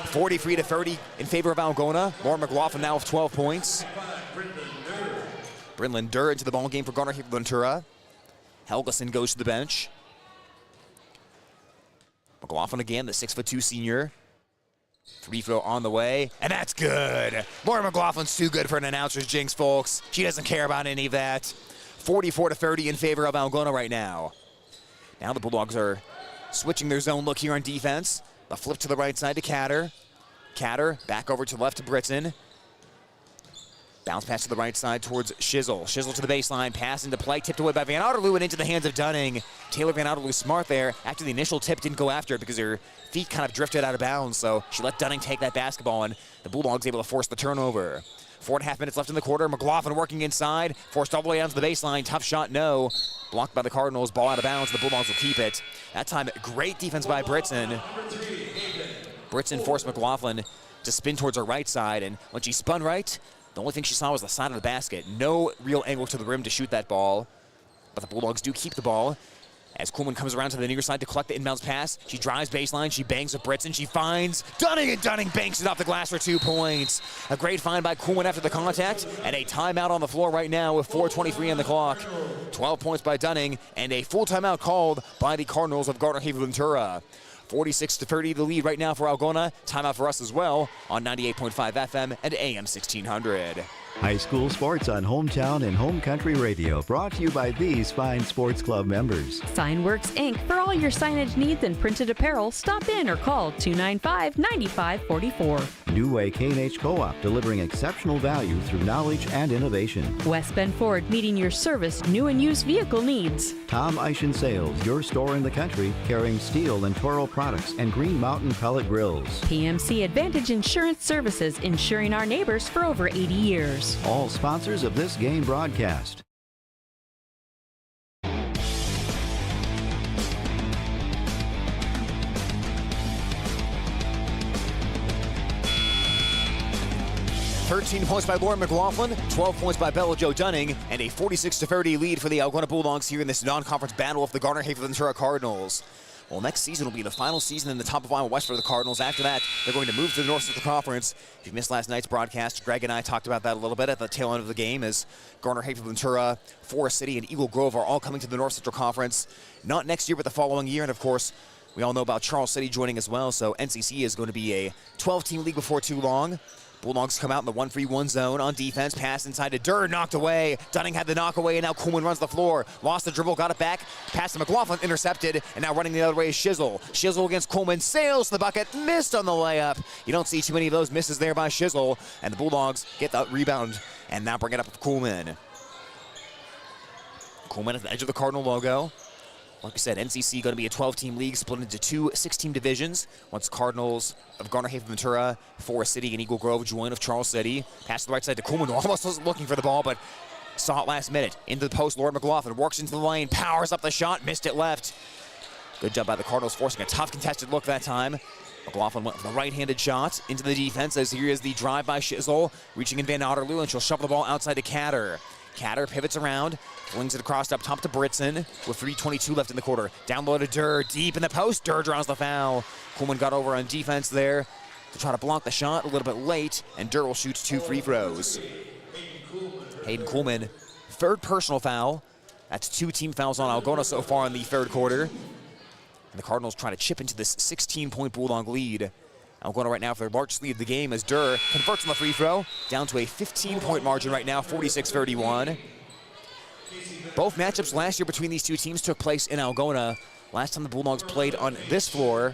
[SPEAKER 2] 43-30 in favor of Algona. Lauren McLaughlin now with 12 points. Brynlyn Durr into the ball game for Garner Hayfield Ventura. Helgeson goes to the bench. McLaughlin again, the 6'2" senior. Free throw on the way, and that's good. Lauren McLaughlin's too good for an announcer's jinx, folks. She doesn't care about any of that. 44-30 in favor of Algona right now. Now the Bulldogs are switching their zone look here on defense. The flip to the right side to Catter. Catter back over to the left to Britson. Bounce pass to the right side towards Shizzle. Shizzle to the baseline, pass into play, tipped away by Van Otterloo and into the hands of Dunning. Taylor Van Otterloo smart there. After the initial tip, didn't go after it because her feet kind of drifted out of bounds, so she let Dunning take that basketball, and the Bulldogs able to force the turnover. 4.5 minutes left in the quarter. McLaughlin working inside, forced all the way down to the baseline. Tough shot, no. Blocked by the Cardinals, ball out of bounds. The Bulldogs will keep it. That time, great defense by Britson. Britson forced McLaughlin to spin towards her right side, and when she spun right, the only thing she saw was the side of the basket. No real angle to the rim to shoot that ball, but the Bulldogs do keep the ball. As Kuhlman comes around to the near side to collect the inbounds pass, she drives baseline, she bangs with Britson, she finds Dunning, and Dunning banks it off the glass for 2 points. A great find by Kuhlman after the contact, and a timeout on the floor right now with 4:23 on the clock. 12 points by Dunning, and a full timeout called by the Cardinals of Garner Hayfield Ventura. 46-30 the lead right now for Algona. Timeout for us as well on 98.5 FM and AM 1600.
[SPEAKER 3] High school sports on Hometown and Home Country Radio, brought to you by these fine sports club members.
[SPEAKER 4] Signworks Inc. For all your signage needs and printed apparel, stop in or call 295-9544.
[SPEAKER 3] New Way K&H Co-op, delivering exceptional value through knowledge and innovation.
[SPEAKER 4] West Bend Ford, meeting your service, new and used vehicle needs.
[SPEAKER 3] Tom Eischen Sales, your store in the country, carrying steel and Toro products and Green Mountain pellet grills.
[SPEAKER 4] PMC Advantage Insurance Services, insuring our neighbors for over 80 years.
[SPEAKER 3] All sponsors of this game broadcast.
[SPEAKER 2] "13 points by Lauren McLaughlin, 12 points by Bella Jo Dunning, and a 46-30 lead for the Algona Bulldogs here in this non-conference battle of the Garner Hayfield Ventura Cardinals. Well, next season will be the final season in the top of Iowa West for the Cardinals. After that, they're going to move to the North Central Conference. If you missed last night's broadcast, Greg and I talked about that a little bit at the tail end of the game, as Garner, Hayfield, Ventura, Forest City, and Eagle Grove are all coming to the North Central Conference. Not next year, but the following year. And of course, we all know about Charles City joining as well, so NCC is going to be a 12-team league before too long. Bulldogs come out in the 1-3-1 zone on defense. Pass inside to Durr, knocked away. Dunning had the knock away, and now Coleman runs the floor. Lost the dribble, got it back. Pass to McLaughlin, intercepted, and now running the other way is Shizzle. Shizzle against Coleman, sails to the bucket, missed on the layup. You don't see too many of those misses there by Shizzle, and the Bulldogs get the rebound and now bring it up with Coleman. Coleman at the edge of the Cardinal logo. Like I said, NCC going to be a 12-team league split into two 6-team divisions. Once Cardinals of Garner, Hayfield, Ventura, Forest City, and Eagle Grove join of Charles City. Pass to the right side to Coleman, almost wasn't looking for the ball, but saw it last minute. Into the post, Lauren McLaughlin works into the lane, powers up the shot, missed it left. Good job by the Cardinals, forcing a tough contested look that time. McLaughlin went for the right-handed shot into the defense, as here is the drive by Shizzle, reaching in Van Otterloo, and she'll shove the ball outside to Catter. Catter pivots around, flings it across up top to Britson with 3:22 left in the quarter. Down low to Durr, deep in the post. Durr draws the foul. Coleman got over on defense there to try to block the shot a little bit late, and Durr will shoot 2 free throws. Hayden Coleman, third personal foul. That's 2 team fouls on Algona so far in the third quarter. And the Cardinals trying to chip into this 16-point Bulldog lead. Algona right now for their largest lead of the game as Durr converts on the free throw, down to a 15-point margin right now, 46-31. Both matchups last year between these two teams took place in Algona. Last time the Bulldogs played on this floor,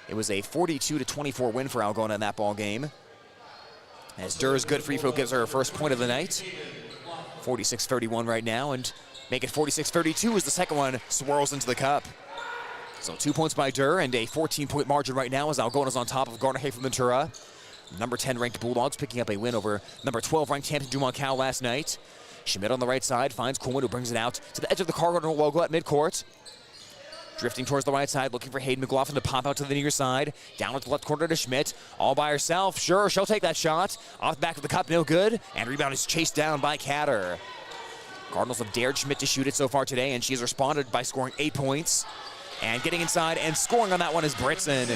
[SPEAKER 2] it was a 42-24 win for Algona in that ball game. As Durr's good free throw gives her first point of the night. 46-31 right now, and make it 46-32 as the second one swirls into the cup. So 2 points by Durr and a 14-point margin right now as Algona's on top of Garner, Hayfield, Ventura. Number 10 ranked Bulldogs picking up a win over number 12 ranked Hampton Dumont Cal last night. Schmidt on the right side finds Coleman, who brings it out to the edge of the Cardinal logo at midcourt. Drifting towards the right side, looking for Hayden McLaughlin to pop out to the near side. Down at the left corner to Schmidt, all by herself. Sure, she'll take that shot. Off the back of the cup, no good. And rebound is chased down by Catter. Cardinals have dared Schmidt to shoot it so far today, and she has responded by scoring 8 points. And getting inside and scoring on that one is Britson.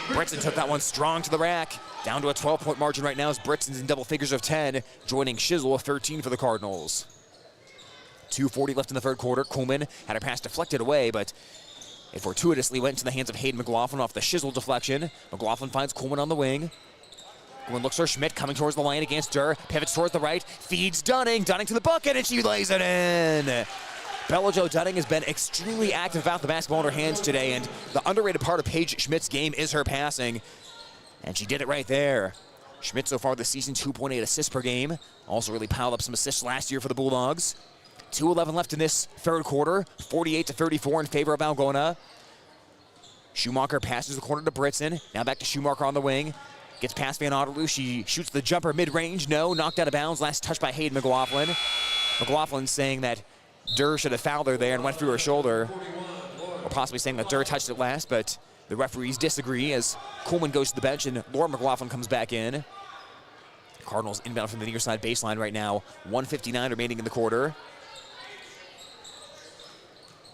[SPEAKER 2] Britson took that one strong to the rack. Down to a 12-point margin right now as Britson's in double figures of 10, joining Shizzle with 13 for the Cardinals. 2:40 left in the third quarter. Coleman had her pass deflected away, but it fortuitously went into the hands of Hayden McLaughlin off the Shizzle deflection. McLaughlin finds Coleman on the wing. Coleman looks for Schmidt coming towards the lane against Durr. Pivots towards the right, feeds Dunning. Dunning to the bucket, and she lays it in. Bella Jo Dunning has been extremely active without the basketball in her hands today, and the underrated part of Paige Schmidt's game is her passing, and she did it right there. Schmidt so far this season, 2.8 assists per game. Also really piled up some assists last year for the Bulldogs. 2:11 left in this third quarter, 48-34 in favor of Algona. Schumacher passes the corner to Britson. Now back to Schumacher on the wing. Gets past Van Otterloo. She shoots the jumper mid-range. No, knocked out of bounds. Last touch by Hayden McLaughlin. McLaughlin saying that Durr should have fouled her there and went through her shoulder. Or possibly saying that Durr touched it last, but the referees disagree as Coleman goes to the bench and Lauren McLaughlin comes back in. Cardinals inbound from the near side baseline right now. 1:59 remaining in the quarter.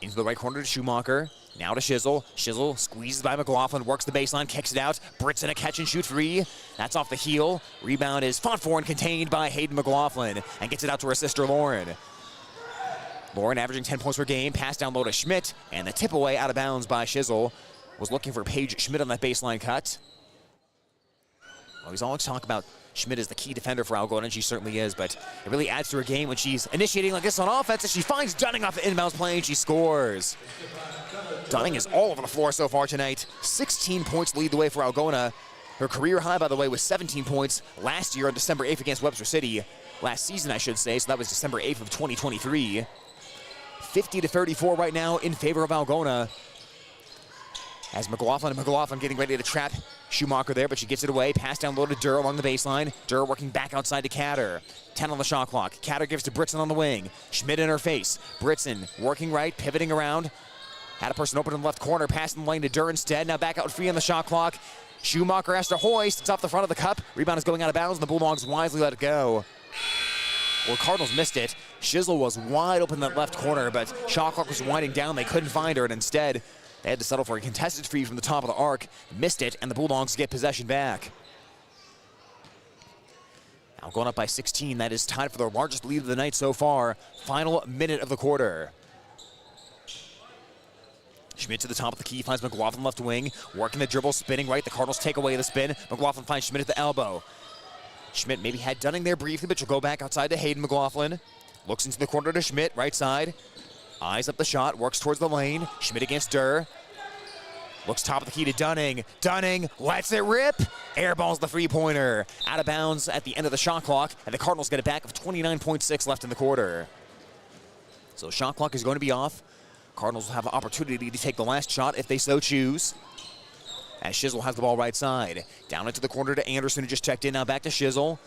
[SPEAKER 2] Into the right corner to Schumacher. Now to Shizzle. Shizzle squeezes by McLaughlin, works the baseline, kicks it out. Britson a catch and shoot free. That's off the heel. Rebound is fought for and contained by Hayden McLaughlin and gets it out to her sister Lauren. Lauren averaging 10 points per game. Pass down low to Schmidt, and the tip away out of bounds by Shizzle. was looking for Paige Schmidt on that baseline cut. Well, he's always talking about Schmidt is the key defender for Algona, and she certainly is, but it really adds to her game when she's initiating like this on offense, and she finds Dunning off the inbounds play, and she scores. Dunning is all over the floor so far tonight. 16 points lead the way for Algona. Her career high, by the way, was 17 points last year on December 8th against Webster City. Last season, I should say, so that was December 8th of 2023. 50-34 right now in favor of Algona. As McLaughlin getting ready to trap Schumacher there, but she gets it away. Pass down low to Durr along the baseline. Durr working back outside to Katter. 10 on the shot clock. Katter gives to Britson on the wing. Schmidt in her face. Britson working right, pivoting around. Had a person open in the left corner. Passing the lane to Durr instead. Now back out free on the shot clock. Schumacher has to hoist. It's off the front of the cup. Rebound is going out of bounds, and the Bulldogs wisely let it go. Well, Cardinals missed it. Shizzle was wide open in that left corner, but shot clock was winding down. They couldn't find her, and instead, they had to settle for a contested free from the top of the arc. Missed it, and the Bulldogs get possession back. Now going up by 16. That is tied for the largest lead of the night so far. Final minute of the quarter. Schmidt to the top of the key, finds McLaughlin left wing. Working the dribble, spinning right. The Cardinals take away the spin. McLaughlin finds Schmidt at the elbow. Schmidt maybe had Dunning there briefly, but she'll go back outside to Hayden McLaughlin. Looks into the corner to Schmidt, right side. Eyes up the shot, works towards the lane. Schmidt against Durr. Looks top of the key to Dunning. Dunning lets it rip. Airballs the three-pointer. Out of bounds at the end of the shot clock, and the Cardinals get it back with 29.6 left in the quarter. So shot clock is going to be off. Cardinals will have the opportunity to take the last shot if they so choose. As Shizzle has the ball right side. Down into the corner to Anderson, who just checked in. Now back to Shizzle.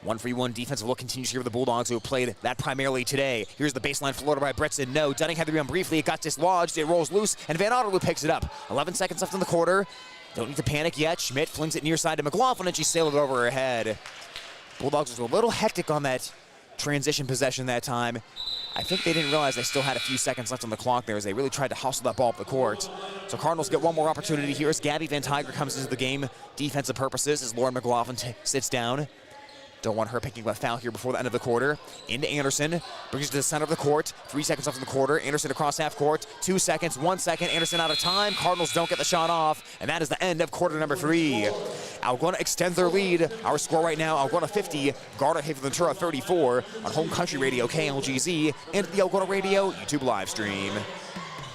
[SPEAKER 2] 1-3-1 defensive look continues here with the Bulldogs, who have played that primarily today. Here's the baseline floater by Bretson. No, Dunning had the rebound briefly. It got dislodged. It rolls loose, and Van Otterloo picks it up. 11 seconds left in the quarter. Don't need to panic yet. Schmidt flings it near side to McLaughlin, and she sailed it over her head. Bulldogs was a little hectic on that transition possession that time. I think they didn't realize they still had a few seconds left on the clock there as they really tried to hustle that ball up the court. So Cardinals get one more opportunity here as Gabby Van Tiger comes into the game. Defensive purposes as Lauren McLaughlin sits down. Don't want her picking up a foul here before the end of the quarter. Into Anderson, brings it to the center of the court. 3 seconds left in the quarter. Anderson across half court. 2 seconds, 1 second. Anderson out of time. Cardinals don't get the shot off, and that is the end of quarter number 3. Algona extends their lead. Our score right now, Algona 50, Garner Hayfield Ventura 34 on Home Country Radio KLGZ and the Algona Radio YouTube live stream.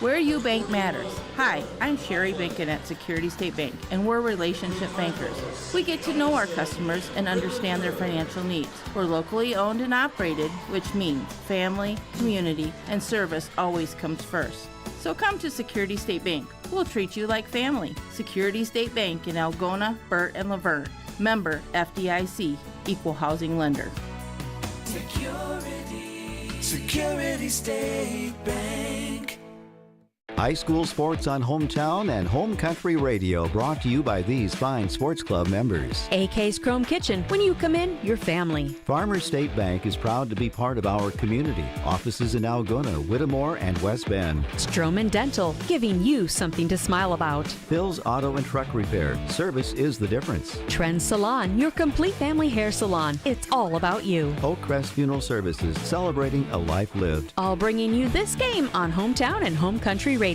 [SPEAKER 8] Where you bank matters. Hi, I'm Sherry Bankin at Security State Bank, and we're relationship bankers. We get to know our customers and understand their financial needs. We're locally owned and operated, which means family, community, and service always comes first. So come to Security State Bank. We'll treat you like family. Security State Bank in Algona, Burt, and Laverne. Member FDIC, Equal Housing Lender.
[SPEAKER 9] Security State Bank.
[SPEAKER 3] High school sports on Hometown and Home Country Radio, brought to you by these fine sports club members.
[SPEAKER 4] AK's Chrome Kitchen. When you come in, you're family.
[SPEAKER 3] Farmers State Bank is proud to be part of our community. Offices in Algona, Whittemore, and West Bend.
[SPEAKER 4] Stroman Dental, giving you something to smile about.
[SPEAKER 3] Phil's Auto and Truck Repair. Service is the difference.
[SPEAKER 4] Trend Salon, your complete family hair salon. It's all about you.
[SPEAKER 3] Oak Crest Funeral Services, celebrating a life lived.
[SPEAKER 4] All bringing you this game on Hometown and Home Country Radio.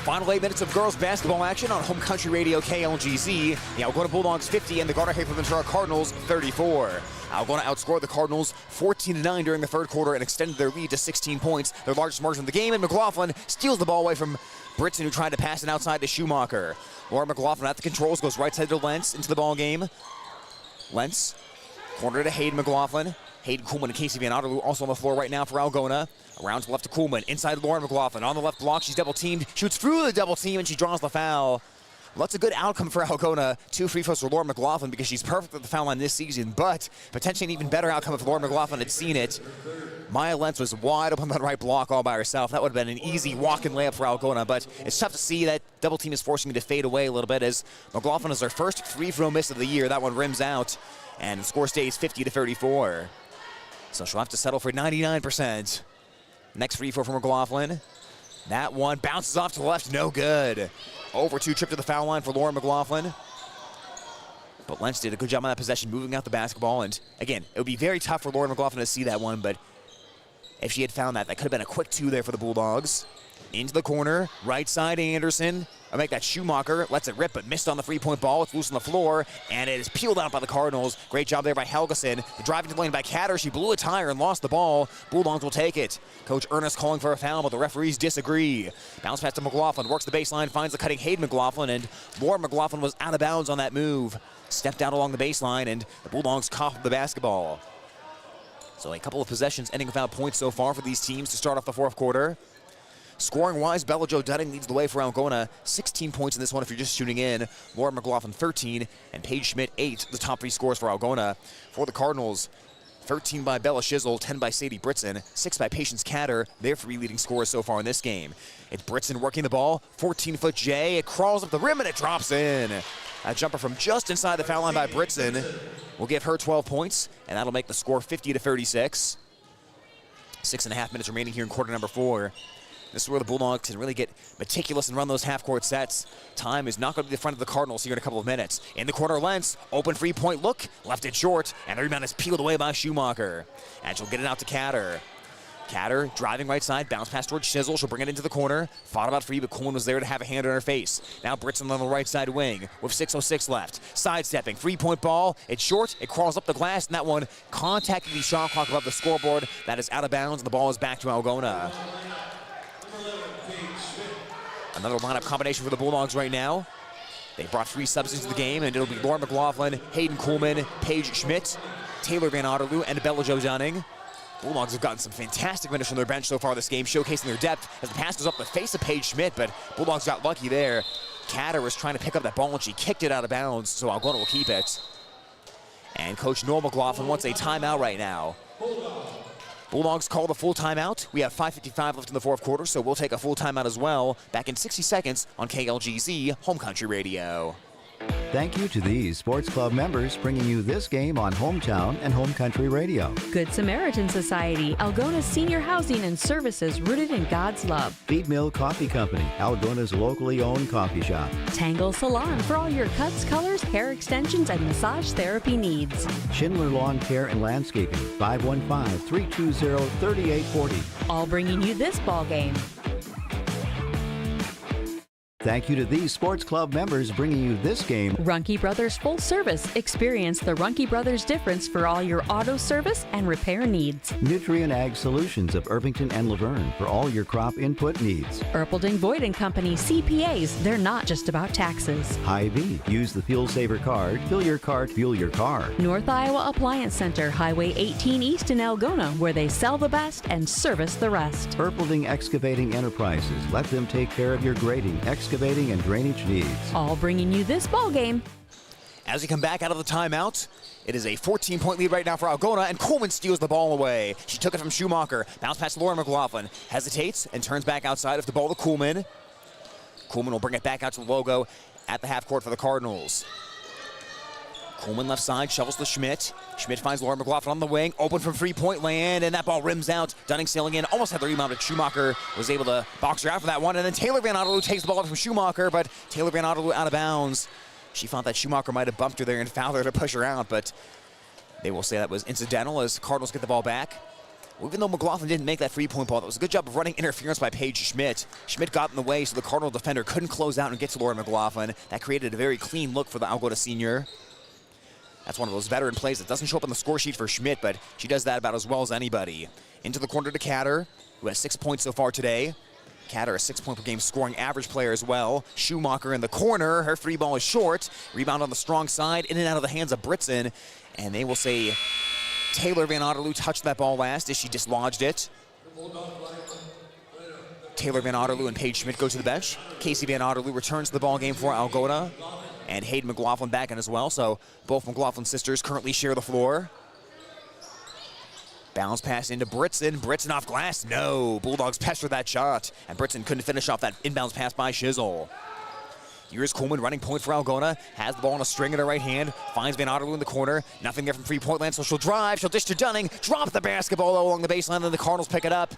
[SPEAKER 2] Final 8 minutes of girls basketball action on Home Country Radio KLGZ. The Algona Bulldogs 50 and the Garner Hayfield Ventura Cardinals 34. Algona outscored the Cardinals 14-9 during the third quarter and extended their lead to 16 points, their largest margin of the game, and McLaughlin steals the ball away from Britson, who tried to pass it outside to Schumacher. Laura McLaughlin at the controls, goes right side to Lentz into the ball game. Lentz, corner to Hayden McLaughlin. Hayden Kuhlman and Casey Van Otterloo also on the floor right now for Algona. Around to the left to Kuhlman, inside Lauren McLaughlin. On the left block, she's double teamed, shoots through the double team, and she draws the foul. Well, that's a good outcome for Algona. 2 free throws for Lauren McLaughlin because she's perfect at the foul line this season, but potentially an even better outcome if Lauren McLaughlin had seen it. Maya Lentz was wide open on that right block all by herself. That would have been an easy walk-in layup for Algona, but it's tough to see that double team is forcing me to fade away a little bit as McLaughlin is her first free throw miss of the year. That one rims out, and the score stays 50-34. So she'll have to settle for 99%. Next free throw from McLaughlin. That one bounces off to the left, no good. Over 2 trip to the foul line for Lauren McLaughlin. But Lentz did a good job on that possession, moving out the basketball. And again, it would be very tough for Lauren McLaughlin to see that one, but if she had found that, that could have been a quick 2 there for the Bulldogs. Into the corner, right side Anderson. I make that Schumacher, lets it rip, but missed on the 3-point ball. It's loose on the floor, and it is peeled out by the Cardinals. Great job there by Helgeson. The driving to the lane by Katter. She blew a tire and lost the ball. Bulldogs will take it. Coach Ernest calling for a foul, but the referees disagree. Bounce pass to McLaughlin, works the baseline, finds the cutting Hayden McLaughlin, and Lauren McLaughlin was out of bounds on that move. Stepped out along the baseline, and the Bulldogs coughed the basketball. So a couple of possessions ending without points so far for these teams to start off the fourth quarter. Scoring-wise, Bella Jo Dunning leads the way for Algona. 16 points in this one if you're just tuning in. Lauren McLaughlin, 13, and Paige Schmidt, 8, the top 3 scores for Algona. For the Cardinals, 13 by Bella Shizzle, 10 by Sadie Britson, 6 by Patience Katter. Their 3 leading scorers so far in this game. It's Britson working the ball, 14-foot J. It crawls up the rim and it drops in. A jumper from just inside the foul line by Britson will give her 12 points, and that'll make the score 50-36. 6.5 minutes remaining here in quarter number 4. This is where the Bulldogs can really get meticulous and run those half-court sets. Time is not going to be the front of the Cardinals here in a couple of minutes. In the corner, Lentz, open 3-point look, left it short, and the rebound is peeled away by Schumacher. And she'll get it out to Katter. Katter driving right side, bounce pass towards Shizzle. She'll bring it into the corner. Fought about free, but Coleman was there to have a hand on her face. Now Britson on the right side wing with 6:06 left. Sidestepping, 3-point ball. It's short. It crawls up the glass, and that one contacted the shot clock above the scoreboard. That is out of bounds, and the ball is back to Algona. Another lineup combination for the Bulldogs right now. They brought 3 subs into the game, and it'll be Lauren McLaughlin, Hayden Kuhlman, Paige Schmidt, Taylor Van Otterloo, and Bella Jo Dunning. Bulldogs have gotten some fantastic minutes from their bench so far this game, showcasing their depth as the pass goes up the face of Paige Schmidt, but Bulldogs got lucky there. Katter was trying to pick up that ball, and she kicked it out of bounds, so Algona will keep it. And Coach Noel McLaughlin wants a timeout right now. Bulldogs call the full timeout. We have 5:55 left in the fourth quarter, so we'll take a full timeout as well. Back in 60 seconds on KLGZ Home Country Radio.
[SPEAKER 3] Thank you to these Sports Club members bringing you this game on Hometown and Home Country Radio.
[SPEAKER 4] Good Samaritan Society, Algona's senior housing and services rooted in God's love.
[SPEAKER 3] Feed Mill Coffee Company, Algona's locally owned coffee shop.
[SPEAKER 4] Tangle Salon for all your cuts, colors, hair extensions, and massage therapy needs.
[SPEAKER 3] Schindler Lawn Care and Landscaping, 515-320-3840.
[SPEAKER 4] All bringing you this ball game.
[SPEAKER 3] Thank you to these Sports Club members bringing you this game.
[SPEAKER 4] Runkey Brothers Full Service. Experience the Runkey Brothers difference for all your auto service and repair needs.
[SPEAKER 3] Nutrien Ag Solutions of Irvington and Laverne for all your crop input needs.
[SPEAKER 4] Erpelding Void & Company CPAs. They're not just about taxes.
[SPEAKER 3] Hy-Vee. Use the Fuel Saver card. Fill your cart, fuel your car.
[SPEAKER 4] North Iowa Appliance Center, Highway 18 East in Algona, where they sell the best and service the rest.
[SPEAKER 3] Erpelding Excavating Enterprises. Let them take care of your grading, excavating, and drainage needs.
[SPEAKER 4] All bringing you this ball game.
[SPEAKER 2] As we come back out of the timeout, it is a 14-point lead right now for Algona, and Coleman steals the ball away. She took it from Schumacher. Bounce past Lauren McLaughlin. Hesitates and turns back outside of the ball to Coleman. Coleman will bring it back out to the logo at the half court for the Cardinals. Coleman left side, shovels to Schmidt. Schmidt finds Lauren McLaughlin on the wing, open from 3-point land, and that ball rims out. Dunning sailing in, almost had the rebound, but Schumacher was able to box her out for that one. And then Taylor Van Otterloo takes the ball from Schumacher, but Taylor Van Otterloo out of bounds. She thought that Schumacher might have bumped her there and fouled her to push her out, but they will say that was incidental as Cardinals get the ball back. Even though McLaughlin didn't make that 3-point ball, that was a good job of running interference by Paige Schmidt. Schmidt got in the way, so the Cardinal defender couldn't close out and get to Lauren McLaughlin. That created a very clean look for the Algona senior. That's one of those veteran plays that doesn't show up on the score sheet for Schmidt, but she does that about as well as anybody. Into the corner to Katter, who has 6 points so far today. Katter, a 6-point per game scoring average player as well. Schumacher in the corner. Her 3 ball is short. Rebound on the strong side, in and out of the hands of Britson. And they will say Taylor Van Otterloo touched that ball last as she dislodged it. Taylor Van Otterloo and Paige Schmidt go to the bench. Casey Van Otterloo returns to the ball game for Algona. And Hayden McLaughlin back in as well, so both McLaughlin sisters currently share the floor. Bounce pass into Britson. Britson off glass. No. Bulldogs pester that shot. And Britson couldn't finish off that inbounds pass by Shizzle. Here's Coleman running point for Algona. Has the ball on a string in her right hand. Finds Van Otterloo in the corner. Nothing there from 3-point land, so she'll drive. She'll dish to Dunning. Drop the basketball along the baseline, and the Cardinals pick it up.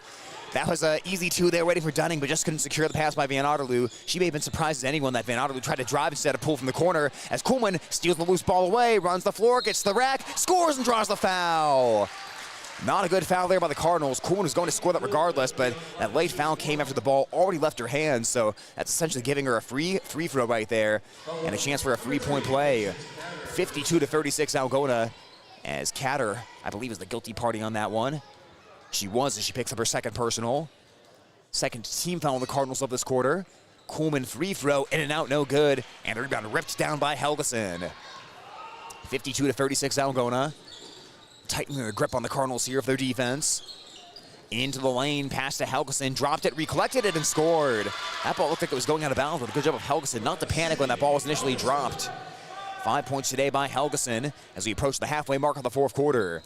[SPEAKER 2] That was an easy 2 there waiting for Dunning, but just couldn't secure the pass by Van Otterloo. She may have been surprised as anyone that Van Otterloo tried to drive instead of pull from the corner as Koolman steals the loose ball away, runs the floor, gets to the rack, scores and draws the foul. Not a good foul there by the Cardinals. Koolman was going to score that regardless, but that late foul came after the ball already left her hands, so that's essentially giving her a free throw right there and a chance for a 3-point play. 52-36 Algona, as Catter, I believe, is the guilty party on that one. She was as she picks up her second personal. Second team foul on the Cardinals of this quarter. Koolman free throw, in and out, no good. And the rebound ripped down by Helgeson. 52-36 Algona. Tightening their grip on the Cardinals here of their defense. Into the lane, pass to Helgeson, dropped it, recollected it, and scored. That ball looked like it was going out of bounds, but a good job of Helgeson not to panic when that ball was initially dropped. 5 points today by Helgeson as we approach the halfway mark of the fourth quarter.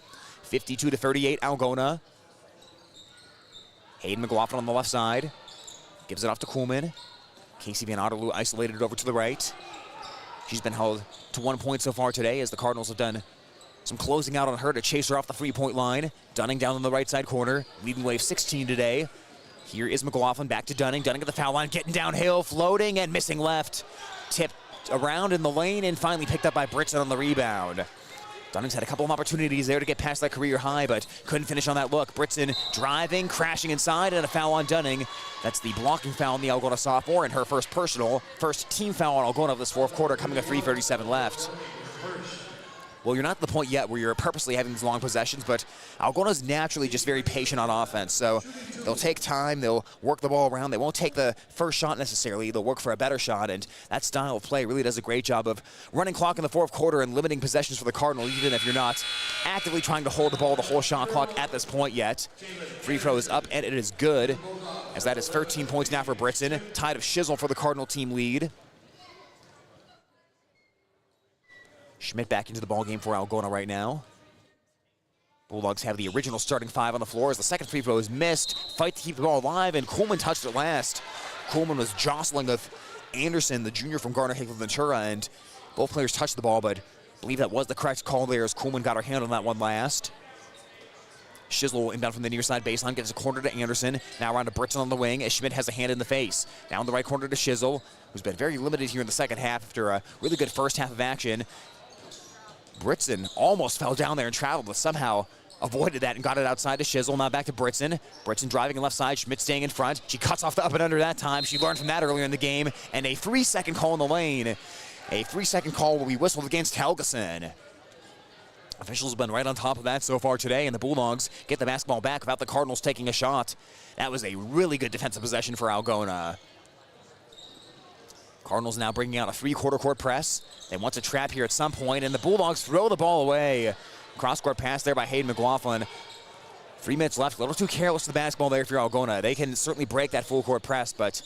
[SPEAKER 2] 52-38 Algona. Hayden McLaughlin on the left side. Gives it off to Koolman. Casey Van Otterloo isolated it over to the right. She's been held to 1 point so far today as the Cardinals have done some closing out on her to chase her off the 3-point line. Dunning down in the right side corner, leading wave 16 today. Here is McLaughlin back to Dunning. Dunning at the foul line, getting downhill, floating and missing left. Tipped around in the lane and finally picked up by Britson on the rebound. Dunning's had a couple of opportunities there to get past that career high, but couldn't finish on that look. Britson driving, crashing inside, and a foul on Dunning. That's the blocking foul on the Algona sophomore, and her first team foul on Algona of this fourth quarter, coming with 3:37 left. Well, you're not at the point yet where you're purposely having these long possessions, but Algona's naturally just very patient on offense. So they'll take time, they'll work the ball around. They won't take the first shot necessarily. They'll work for a better shot, and that style of play really does a great job of running clock in the fourth quarter and limiting possessions for the Cardinals, even if you're not actively trying to hold the ball the whole shot clock at this point yet. Free throw is up, and it is good, as that is 13 points now for Britson. Tied of Shizzle for the Cardinal team lead. Schmidt back into the ballgame for Algona right now. Bulldogs have the original starting 5 on the floor as the second free throw is missed. Fight to keep the ball alive, and Koolman touched it last. Koolman was jostling with Anderson, the junior from Garner, Hayfield, Ventura, and both players touched the ball, but I believe that was the correct call there as Koolman got her hand on that one last. Shizzle inbound from the near side baseline, gets a corner to Anderson. Now around to Britson on the wing as Schmidt has a hand in the face. Down the right corner to Shizzle, who's been very limited here in the second half after a really good first half of action. Britson almost fell down there and traveled, but somehow avoided that and got it outside to Shizzle. Now back to Britson. Britson driving in left side, Schmidt staying in front. She cuts off the up and under that time. She learned from that earlier in the game. And a 3-second call in the lane. A 3-second call will be whistled against Helgeson. Officials have been right on top of that so far today, and the Bulldogs get the basketball back without the Cardinals taking a shot. That was a really good defensive possession for Algona. Cardinals now bringing out a 3-quarter court press. They want to trap here at some point, and the Bulldogs throw the ball away. Cross-court pass there by Hayden McLaughlin. 3 minutes left. A little too careless with the basketball there if you're Algona. They can certainly break that full-court press, but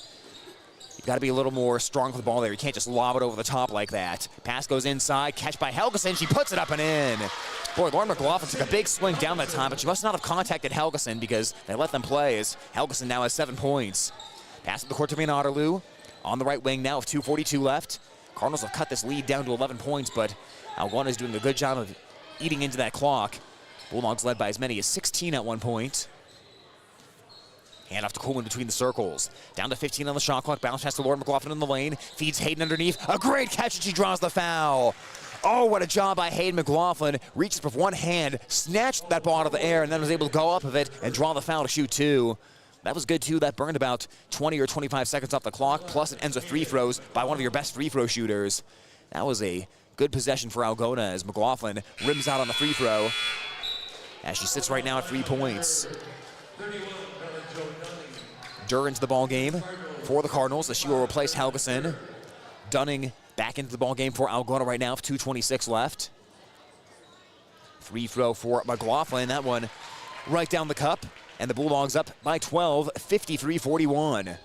[SPEAKER 2] you've got to be a little more strong with the ball there. You can't just lob it over the top like that. Pass goes inside. Catch by Helgeson. She puts it up and in. Boy, Lauren McLaughlin took a big swing down that time, but she must not have contacted Helgeson because they let them play as Helgeson now has 7 points. Pass to the court to Van Otterloo. On the right wing now with 2:42 left. Cardinals have cut this lead down to 11 points, but Algona is doing a good job of eating into that clock. Bulldogs led by as many as 16 at one point. Hand off to Koolman between the circles. Down to 15 on the shot clock. Bounce pass to Lauren McLaughlin in the lane. Feeds Hayden underneath. A great catch, and she draws the foul. Oh, what a job by Hayden McLaughlin. Reaches with one hand, snatched that ball out of the air, and then was able to go up of it and draw the foul to shoot 2. That was good, too. That burned about 20 or 25 seconds off the clock, plus it ends with free throws by one of your best free throw shooters. That was a good possession for Algona as McLaughlin rims out on the free throw as she sits right now at 3 points. Durr into the ball game for the Cardinals as she will replace Helgeson. Dunning back into the ball game for Algona right now with 2:26 left. Free throw for McLaughlin. That one right down the cup. And the Bulldogs up by 12, 53-41.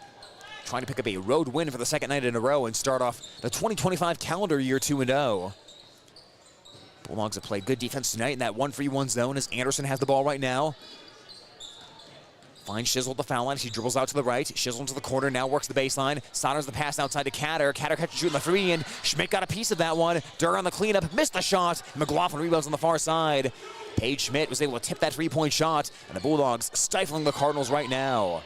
[SPEAKER 2] Trying to pick up a road win for the second night in a row and start off the 2025 calendar year 2-0. Bulldogs have played good defense tonight in that 1-3-1 zone as Anderson has the ball right now. Finds Shizzle at the foul line. She dribbles out to the right. Shizzle into the corner, now works the baseline. Sonners the pass outside to Catter. Catter catches shooting the 3, and Schmidt got a piece of that one. Durr on the cleanup, missed the shot. McLaughlin rebounds on the far side. Paige Schmidt was able to tip that three-point shot, and the Bulldogs stifling the Cardinals right now.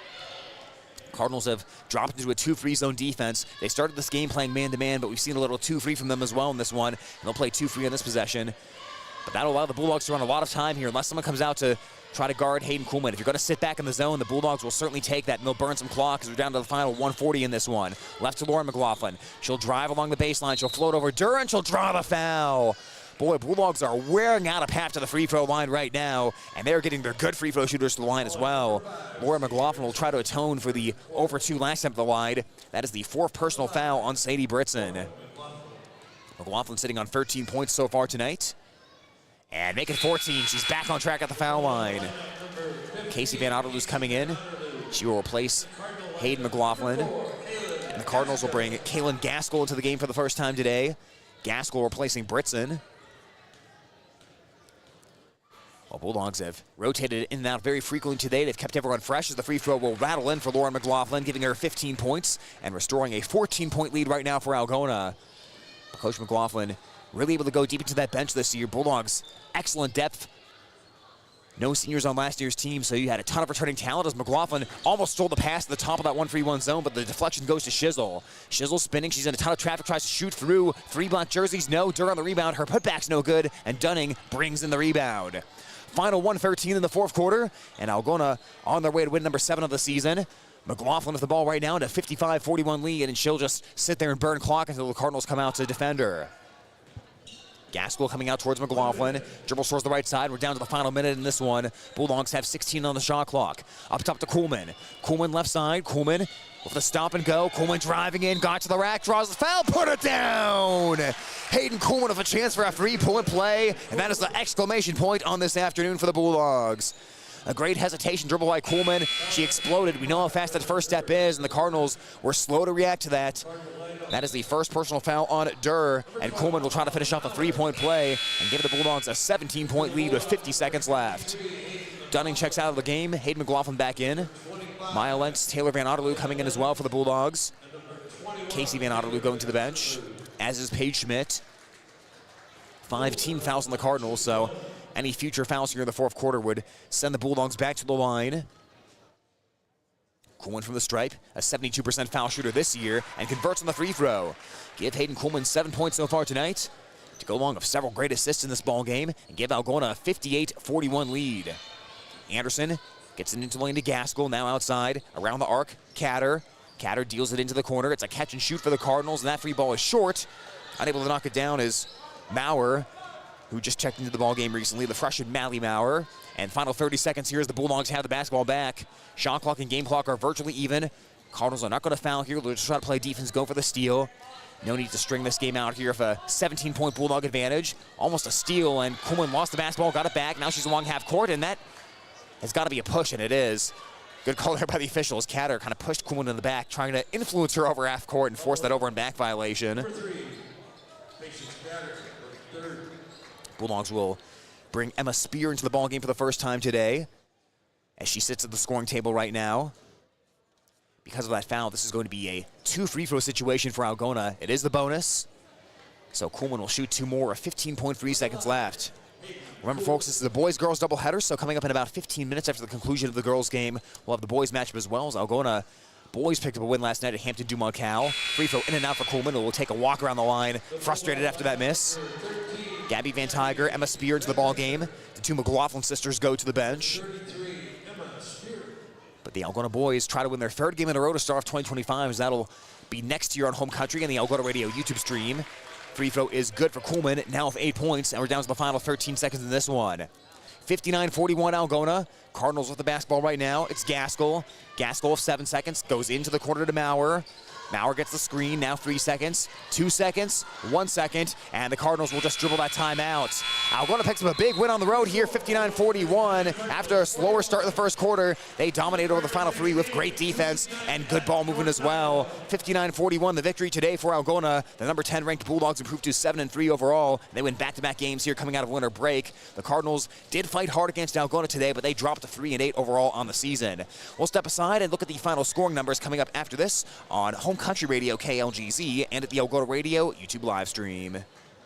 [SPEAKER 2] Cardinals have dropped into a 2-free zone defense. They started this game playing man-to-man, but we've seen a little 2-free from them as well in this one, and they'll play 2-free on this possession. But that'll allow the Bulldogs to run a lot of time here unless someone comes out to try to guard Hayden Kuhlman. If you're going to sit back in the zone, the Bulldogs will certainly take that, and they'll burn some clock because we're down to the final 140 in this one. Left to Lauren McLaughlin. She'll drive along the baseline. She'll float over Durr, and she'll draw the foul. Boy, Bulldogs are wearing out a path to the free throw line right now, and they're getting their good free throw shooters to the line as well. Laura McLaughlin will try to atone for the over 2 last time at the line. That is the 4th personal foul on Sadie Britson. McLaughlin sitting on 13 points so far tonight. And make it 14. She's back on track at the foul line. Casey Van Otterloo's coming in. She will replace Hayden McLaughlin. And the Cardinals will bring Kaylin Gaskell into the game for the first time today. Gaskell replacing Britson. Well, Bulldogs have rotated in and out very frequently today. They've kept everyone fresh as the free throw will rattle in for Lauren McLaughlin, giving her 15 points and restoring a 14-point lead right now for Algona. Coach McLaughlin really able to go deep into that bench this year. Bulldogs, excellent depth. No seniors on last year's team, so you had a ton of returning talent as McLaughlin almost stole the pass at the top of that 1-3-1 zone, but the deflection goes to Shizzle. Shizzle spinning, she's in a ton of traffic, tries to shoot through. 3 black jerseys, no. Durr on the rebound, her putback's no good, and Dunning brings in the rebound. Final 1:13 in the 4th quarter, and Algona on their way to win number 7 of the season. McLaughlin with the ball right now in a 55-41 lead, and she'll just sit there and burn clock until the Cardinals come out to defend her. Gaskell coming out towards McLaughlin. Dribbles towards the right side. We're down to the final minute in this one. Bulldogs have 16 on the shot clock. Up top to Kuhlman. Kuhlman left side. Kuhlman with the stop and go. Kuhlman driving in. Got to the rack. Draws the foul. Put it down. Hayden Kuhlman with a chance for a 3-point play. And that is the exclamation point on this afternoon for the Bulldogs. A great hesitation dribble by Kuhlman. She exploded. We know how fast that first step is, and the Cardinals were slow to react to that. That is the first personal foul on Durr, and Kuhlman will try to finish off a 3-point play and give the Bulldogs a 17-point lead with 50 seconds left. Dunning checks out of the game. Hayden McLaughlin back in. Maya Lentz, Taylor Van Otterloo coming in as well for the Bulldogs. Casey Van Otterloo going to the bench, as is Paige Schmidt. 5 team fouls on the Cardinals, so any future fouls here in the 4th quarter would send the Bulldogs back to the line. Kuhlman from the stripe, a 72% foul shooter this year, and converts on the free throw. Give Hayden Kuhlman 7 points so far tonight to go along with several great assists in this ball game and give Algona a 58-41 lead. Anderson gets it into the lane to Gaskell, now outside, around the arc, Catter. Catter deals it into the corner. It's a catch and shoot for the Cardinals, and that free ball is short. Unable to knock it down is Maurer, who just checked into the ball game recently, the freshman Mally Maurer. And final 30 seconds here as the Bulldogs have the basketball back. Shot clock and game clock are virtually even. Cardinals are not going to foul here. They'll just try to play defense, go for the steal. No need to string this game out here with a 17-point Bulldog advantage. Almost a steal, and Kuhlman lost the basketball, got it back. Now she's along half court, and that has got to be a push, and it is. Good call there by the officials. Catter kind of pushed Kuhlman in the back, trying to influence her over half court and force that over and back violation. Bulldogs will bring Emma Spear into the ballgame for the first time today as she sits at the scoring table right now. Because of that foul, this is going to be a 2 free throw situation for Algona. It is the bonus, so Kuhlman will shoot 2 more, a 15.3 seconds left. Remember, folks, this is a boys-girls doubleheader, so coming up in about 15 minutes after the conclusion of the girls' game, we'll have the boys' matchup as well as Algona boys picked up a win last night at Hampton Dumas-Cal. Free throw in and out for Kuhlman, who will take a walk around the line, frustrated after that miss. Gabby Van Tiger, Emma Spear into the ball game. The 2 McLaughlin sisters go to the bench. But the Algona boys try to win their 3rd game in a row to start off 2025, as that'll be next year on Home Country and the Algona Radio YouTube stream. Free throw is good for Kuhlman, now with 8 points, and we're down to the final 13 seconds in this one. 59-41 Algona. Cardinals with the basketball right now. It's Gaskell. Gaskell with 7 seconds, goes into the corner to Maurer. Maurer gets the screen, now 3 seconds, 2 seconds, 1 second, and the Cardinals will just dribble that timeout. Algona picks up a big win on the road here, 59-41. After a slower start in the 1st quarter, they dominate over the final 3 with great defense and good ball movement as well. 59-41, the victory today for Algona. The number 10 ranked Bulldogs improved to 7-3 overall. They win back-to-back games here coming out of winter break. The Cardinals did fight hard against Algona today, but they dropped to 3-8 overall on the season. We'll step aside and look at the final scoring numbers coming up after this on Home Country Radio KLGZ and at the Algona Radio YouTube live stream.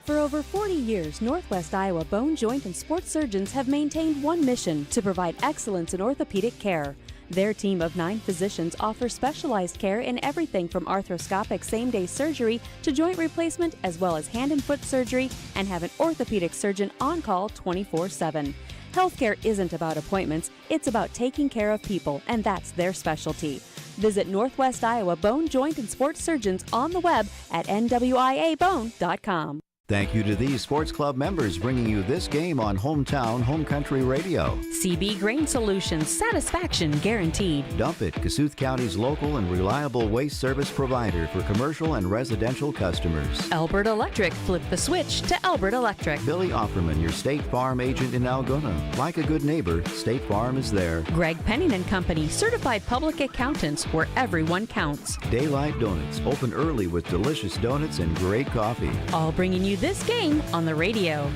[SPEAKER 4] For over 40 years, Northwest Iowa Bone, Joint, and Sports surgeons have maintained one mission: to provide excellence in orthopedic care. Their team of 9 physicians offers specialized care in everything from arthroscopic same-day surgery to joint replacement, as well as hand and foot surgery, and have an orthopedic surgeon on call 24/7. Healthcare isn't about appointments, it's about taking care of people, and that's their specialty. Visit Northwest Iowa Bone, Joint, and Sports surgeons on the web at nwiabone.com.
[SPEAKER 3] Thank you to these sports club members bringing you this game on Hometown Home Country Radio.
[SPEAKER 4] CB Grain Solutions, satisfaction guaranteed.
[SPEAKER 3] Dump It, Kasuth County's local and reliable waste service provider for commercial and residential customers.
[SPEAKER 4] Albert Electric, flip the switch to Albert Electric.
[SPEAKER 3] Billy Offerman, your State Farm agent in Algona. Like a good neighbor, State Farm is there.
[SPEAKER 4] Greg Penning and Company, certified public accountants where everyone counts.
[SPEAKER 3] Daylight Donuts, open early with delicious donuts and great coffee.
[SPEAKER 4] All bringing you this game on the radio.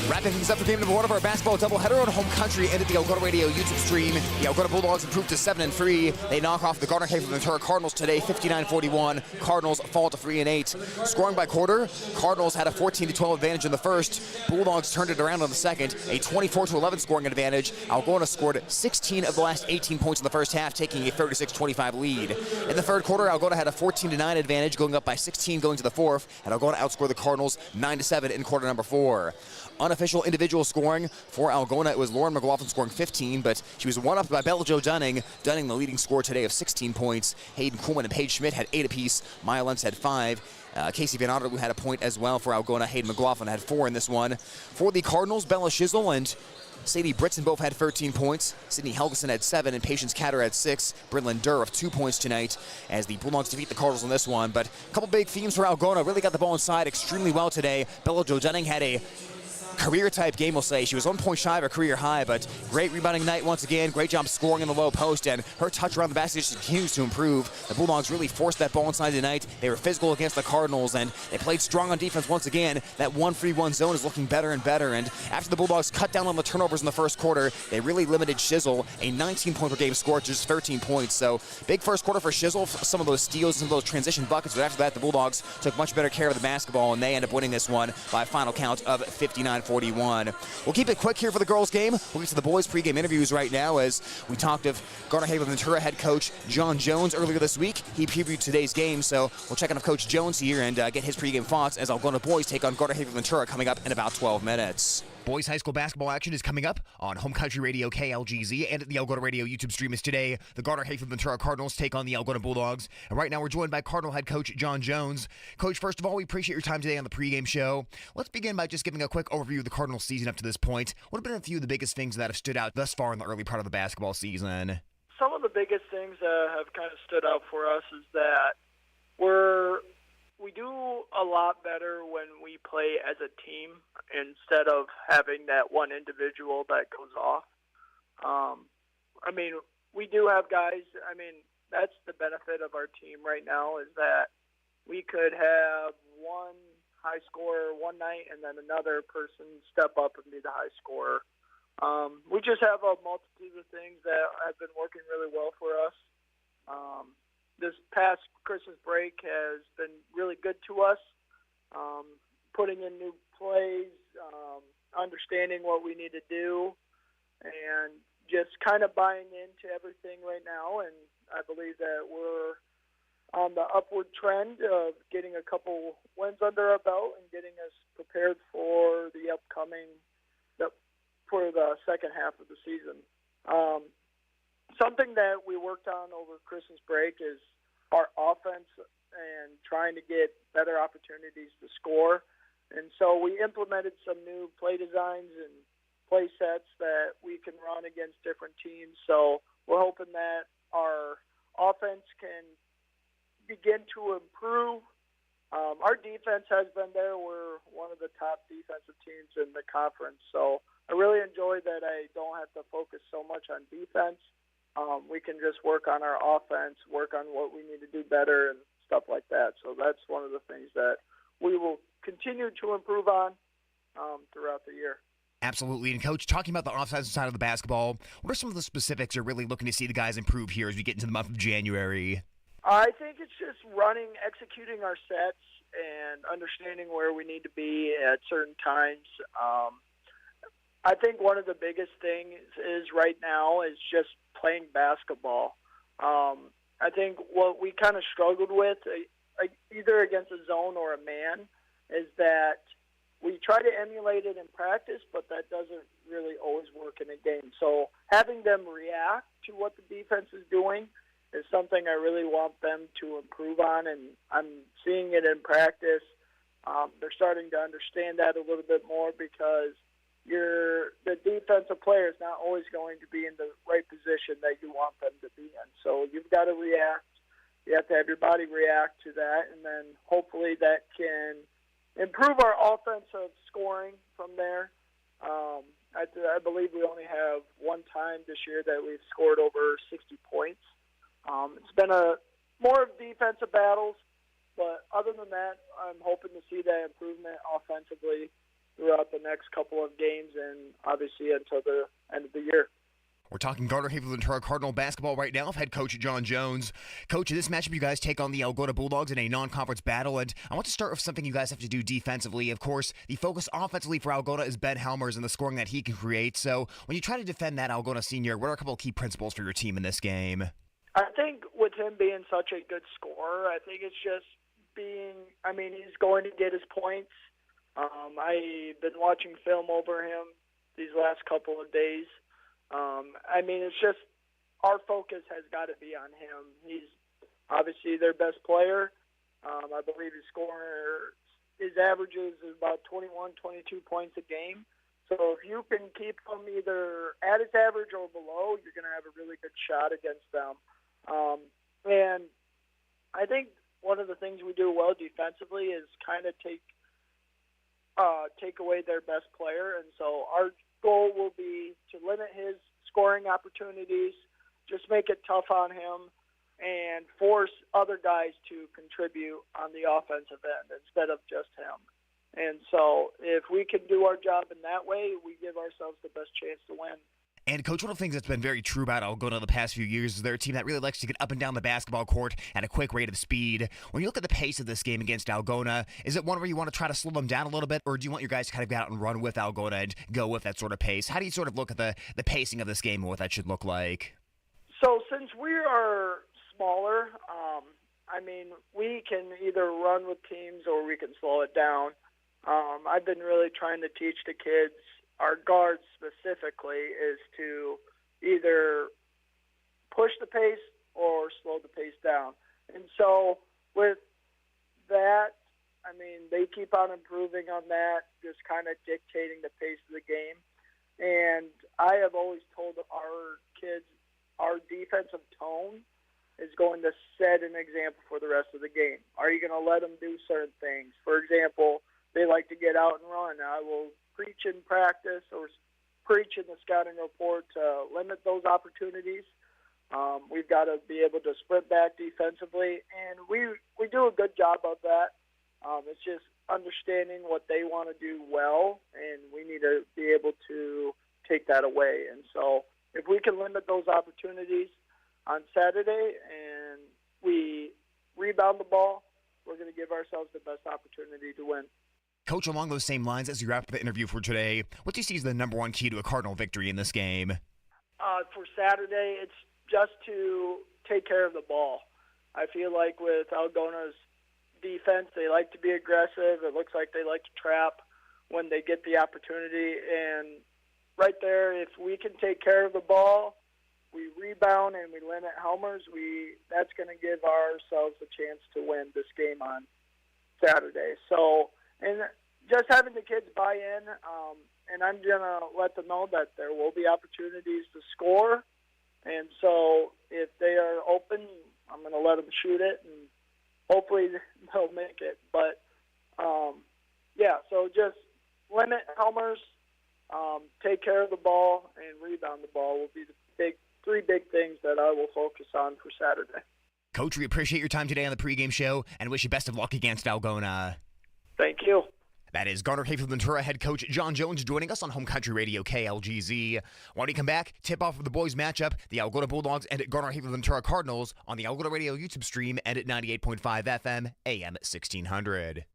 [SPEAKER 2] Wrapping things up for game number 1 of our basketball doubleheader on Home Country and at the Algona Radio YouTube stream. The Algona Bulldogs improved to 7-3. They knock off the Garner Hayfield Ventura Cardinals today, 59-41. Cardinals fall to 3-8. Scoring by quarter, Cardinals had a 14-12 advantage in the first. Bulldogs turned it around on the second, a 24-11 scoring advantage. Algona scored 16 of the last 18 points in the first half, taking a 36-25 lead. In the third quarter, Algona had a 14-9 advantage, going up by 16 going to the fourth, and Algona outscored the Cardinals 9-7 in quarter number 4. Unofficial individual scoring for Algona, it was Lauren McLaughlin scoring 15, but she was one-upped by Bella Jo Dunning. Dunning, the leading scorer today of 16 points. Hayden Kuhlman and Paige Schmidt had 8 apiece. Maya Lentz had 5. Casey Van Otter, who had a point as well for Algona. Hayden McLaughlin had 4 in this one. For the Cardinals, Bella Shizzle and Sadie Britson both had 13 points. Sydney Helgeson had 7, and Patience Catter had 6. Brinlyn Durr of 2 points tonight as the Bulldogs defeat the Cardinals in this one. But a couple big themes for Algona. Really got the ball inside extremely well today. Bella Jo Dunning had a career-type game, we'll say. She was 1 point shy of a career high, but great rebounding night once again. Great job scoring in the low post, and her touch around the basket just continues to improve. The Bulldogs really forced that ball inside tonight. They were physical against the Cardinals, and they played strong on defense once again. That 1-3-1 zone is looking better and better, and after the Bulldogs cut down on the turnovers in the first quarter, they really limited Shizzle, a 19-point-per-game score to just 13 points. So big first quarter for Shizzle, some of those steals, some of those transition buckets, but after that, the Bulldogs took much better care of the basketball, and they end up winning this one by a final count of 59-41. We'll keep it quick here for the girls' game. We'll get to the boys' pregame interviews right now as we talked of Garner Hayfield Ventura head coach John Jones earlier this week. He previewed today's game, so we'll check in with Coach Jones here and get his pregame thoughts as Algona boys take on Garner Hayfield Ventura coming up in about 12 minutes. Boys high school basketball action is coming up on Home Country Radio KLGZ and at the Algona Radio YouTube stream is today. The Garner Hayfield Ventura Cardinals take on the Algona Bulldogs. And right now we're joined by Cardinal head coach John Jones. Coach, first of all, we appreciate your time today on the pregame show. Let's begin by just giving a quick overview of the Cardinals season up to this point. What have been a few of the biggest things that have stood out thus far in the early part of the basketball season?
[SPEAKER 10] Some of the biggest things that have kind of stood out for us is that we do a lot better when we play as a team instead of having that one individual that goes off. We do have guys, that's the benefit of our team right now is that we could have one high scorer one night and then another person step up and be the high scorer. We just have a multitude of things that have been working really well for us. This past Christmas break has been really good to us, putting in new plays, understanding what we need to do, and just kind of buying into everything right now. And I believe that we're on the upward trend of getting a couple wins under our belt and getting us prepared for the for the second half of the season. Something that we worked on over Christmas break is our offense and trying to get better opportunities to score. And so we implemented some new play designs and play sets that we can run against different teams. So we're hoping that our offense can begin to improve. Our defense has been there. We're one of the top defensive teams in the conference. So I really enjoy that I don't have to focus so much on defense. We can just work on our offense, work on what we need to do better and stuff like that. So that's one of the things that we will continue to improve on throughout the year.
[SPEAKER 2] Absolutely. And Coach, talking about the offensive side of the basketball, what are some of the specifics you're really looking to see the guys improve here as we get into the month of January?
[SPEAKER 10] I think it's just executing our sets and understanding where we need to be at certain times. I think one of the biggest things is right now is just playing basketball. I think what we kind of struggled with, either against a zone or a man, is that we try to emulate it in practice, but that doesn't really always work in a game. So having them react to what the defense is doing is something I really want them to improve on, and I'm seeing it in practice. They're starting to understand that a little bit more because the defensive player is not always going to be in the right position that you want them to be in. So you've got to react. You have to have your body react to that, and then hopefully that can improve our offensive scoring from there. I believe we only have one time this year that we've scored over 60 points. It's been more of defensive battles, but other than that, I'm hoping to see that improvement offensively throughout the next couple of games and obviously until the end of the year.
[SPEAKER 2] We're talking Garner, Hayfield, Ventura Cardinal basketball right now with head coach John Jones. Coach, in this matchup, you guys take on the Algona Bulldogs in a non-conference battle, and I want to start with something you guys have to do defensively. Of course, the focus offensively for Algona is Ben Helmers and the scoring that he can create. So when you try to defend that Algona senior, what are a couple of key principles for your team in this game?
[SPEAKER 10] I think with him being such a good scorer, I think it's just he's going to get his points. I've been watching film over him these last couple of days. It's just our focus has got to be on him. He's obviously their best player. I believe his averages is about 21, 22 points a game. So if you can keep him either at his average or below, you're going to have a really good shot against them. And I think one of the things we do well defensively is kind of take away their best player. And so our goal will be to limit his scoring opportunities, just make it tough on him, and force other guys to contribute on the offensive end instead of just him. And so if we can do our job in that way, we give ourselves the best chance to win.
[SPEAKER 2] And, Coach, one of the things that's been very true about Algona the past few years is they're a team that really likes to get up and down the basketball court at a quick rate of speed. When you look at the pace of this game against Algona, is it one where you want to try to slow them down a little bit, or do you want your guys to kind of get out and run with Algona and go with that sort of pace? How do you sort of look at the pacing of this game and what that should look like?
[SPEAKER 10] So since we are smaller, we can either run with teams or we can slow it down. I've been really trying to teach the kids, our guards specifically, is to either push the pace or slow the pace down. And so with that, they keep on improving on that, just kind of dictating the pace of the game. And I have always told our kids our defensive tone is going to set an example for the rest of the game. Are you going to let them do certain things? For example, they like to get out and run. I will preach in practice or preach in the scouting report to limit those opportunities. We've got to be able to sprint back defensively, and we do a good job of that. It's just understanding what they want to do well, and we need to be able to take that away. And so if we can limit those opportunities on Saturday and we rebound the ball, we're going to give ourselves the best opportunity to win.
[SPEAKER 2] Coach, along those same lines, as you wrap up the interview for today, what do you see as the number one key to a Cardinal victory in this game?
[SPEAKER 10] For Saturday, it's just to take care of the ball. I feel like with Algona's defense, they like to be aggressive. It looks like they like to trap when they get the opportunity. And right there, if we can take care of the ball, we rebound and we limit Helmers, that's going to give ourselves a chance to win this game on Saturday. So, and just having the kids buy in, and I'm going to let them know that there will be opportunities to score. And so if they are open, I'm going to let them shoot it, and hopefully they'll make it. But, so just limit Helmers, take care of the ball, and rebound the ball will be the three big things that I will focus on for Saturday.
[SPEAKER 2] Coach, we appreciate your time today on the pregame show and wish you best of luck against Algona.
[SPEAKER 10] Thank you.
[SPEAKER 2] That is Garner Hayfield Ventura head coach John Jones joining us on Home Country Radio KLGZ. When we come back, tip-off of the boys matchup, the Algona Bulldogs and Garner Hayfield Ventura Cardinals on the Algona Radio YouTube stream and at 98.5 FM, AM 1600.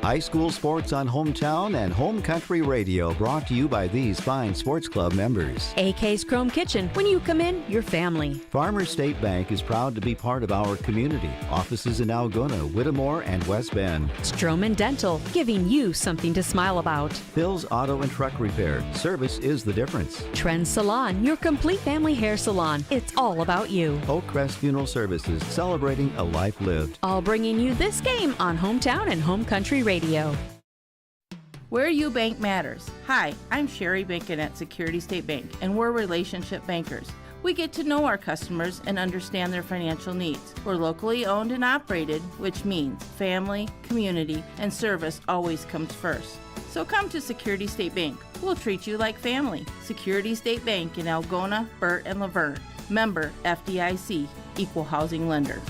[SPEAKER 3] High school sports on Hometown and Home Country Radio, brought to you by these fine sports club members.
[SPEAKER 4] AK's Chrome Kitchen. When you come in, your family.
[SPEAKER 3] Farmers State Bank is proud to be part of our community. Offices in Algona, Whittemore, and West Bend.
[SPEAKER 4] Stroman Dental, giving you something to smile about.
[SPEAKER 3] Phil's Auto and Truck Repair. Service is the difference.
[SPEAKER 4] Trend Salon, your complete family hair salon. It's all about you.
[SPEAKER 3] Oak Crest Funeral Services, celebrating a life lived.
[SPEAKER 4] All bringing you this game on Hometown and Home Country Radio.
[SPEAKER 8] Where you bank matters. Hi, I'm Sherry Bankin at Security State Bank, and we're relationship bankers. We get to know our customers and understand their financial needs. We're locally owned and operated, which means family, community, and service always comes first. So come to Security State Bank. We'll treat you like family. Security State Bank in Algona, Burt, and Laverne. Member FDIC, Equal Housing Lender.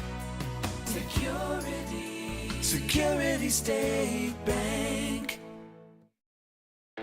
[SPEAKER 9] Security State Bank.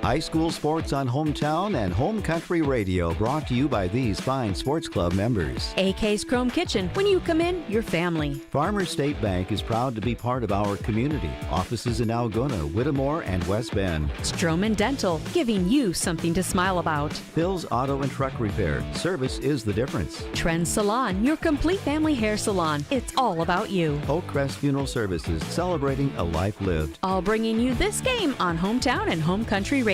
[SPEAKER 3] High school sports on Hometown and Home Country Radio, brought to you by these fine sports club members.
[SPEAKER 4] AK's Chrome Kitchen. When you come in, your family.
[SPEAKER 3] Farmers State Bank is proud to be part of our community. Offices in Algona, Whittemore, and West Bend.
[SPEAKER 4] Stroman Dental, giving you something to smile about.
[SPEAKER 3] Phil's Auto and Truck Repair. Service is the difference.
[SPEAKER 4] Trend Salon, your complete family hair salon. It's all about you.
[SPEAKER 3] Oak Crest Funeral Services, celebrating a life lived.
[SPEAKER 4] All bringing you this game on Hometown and Home Country Radio.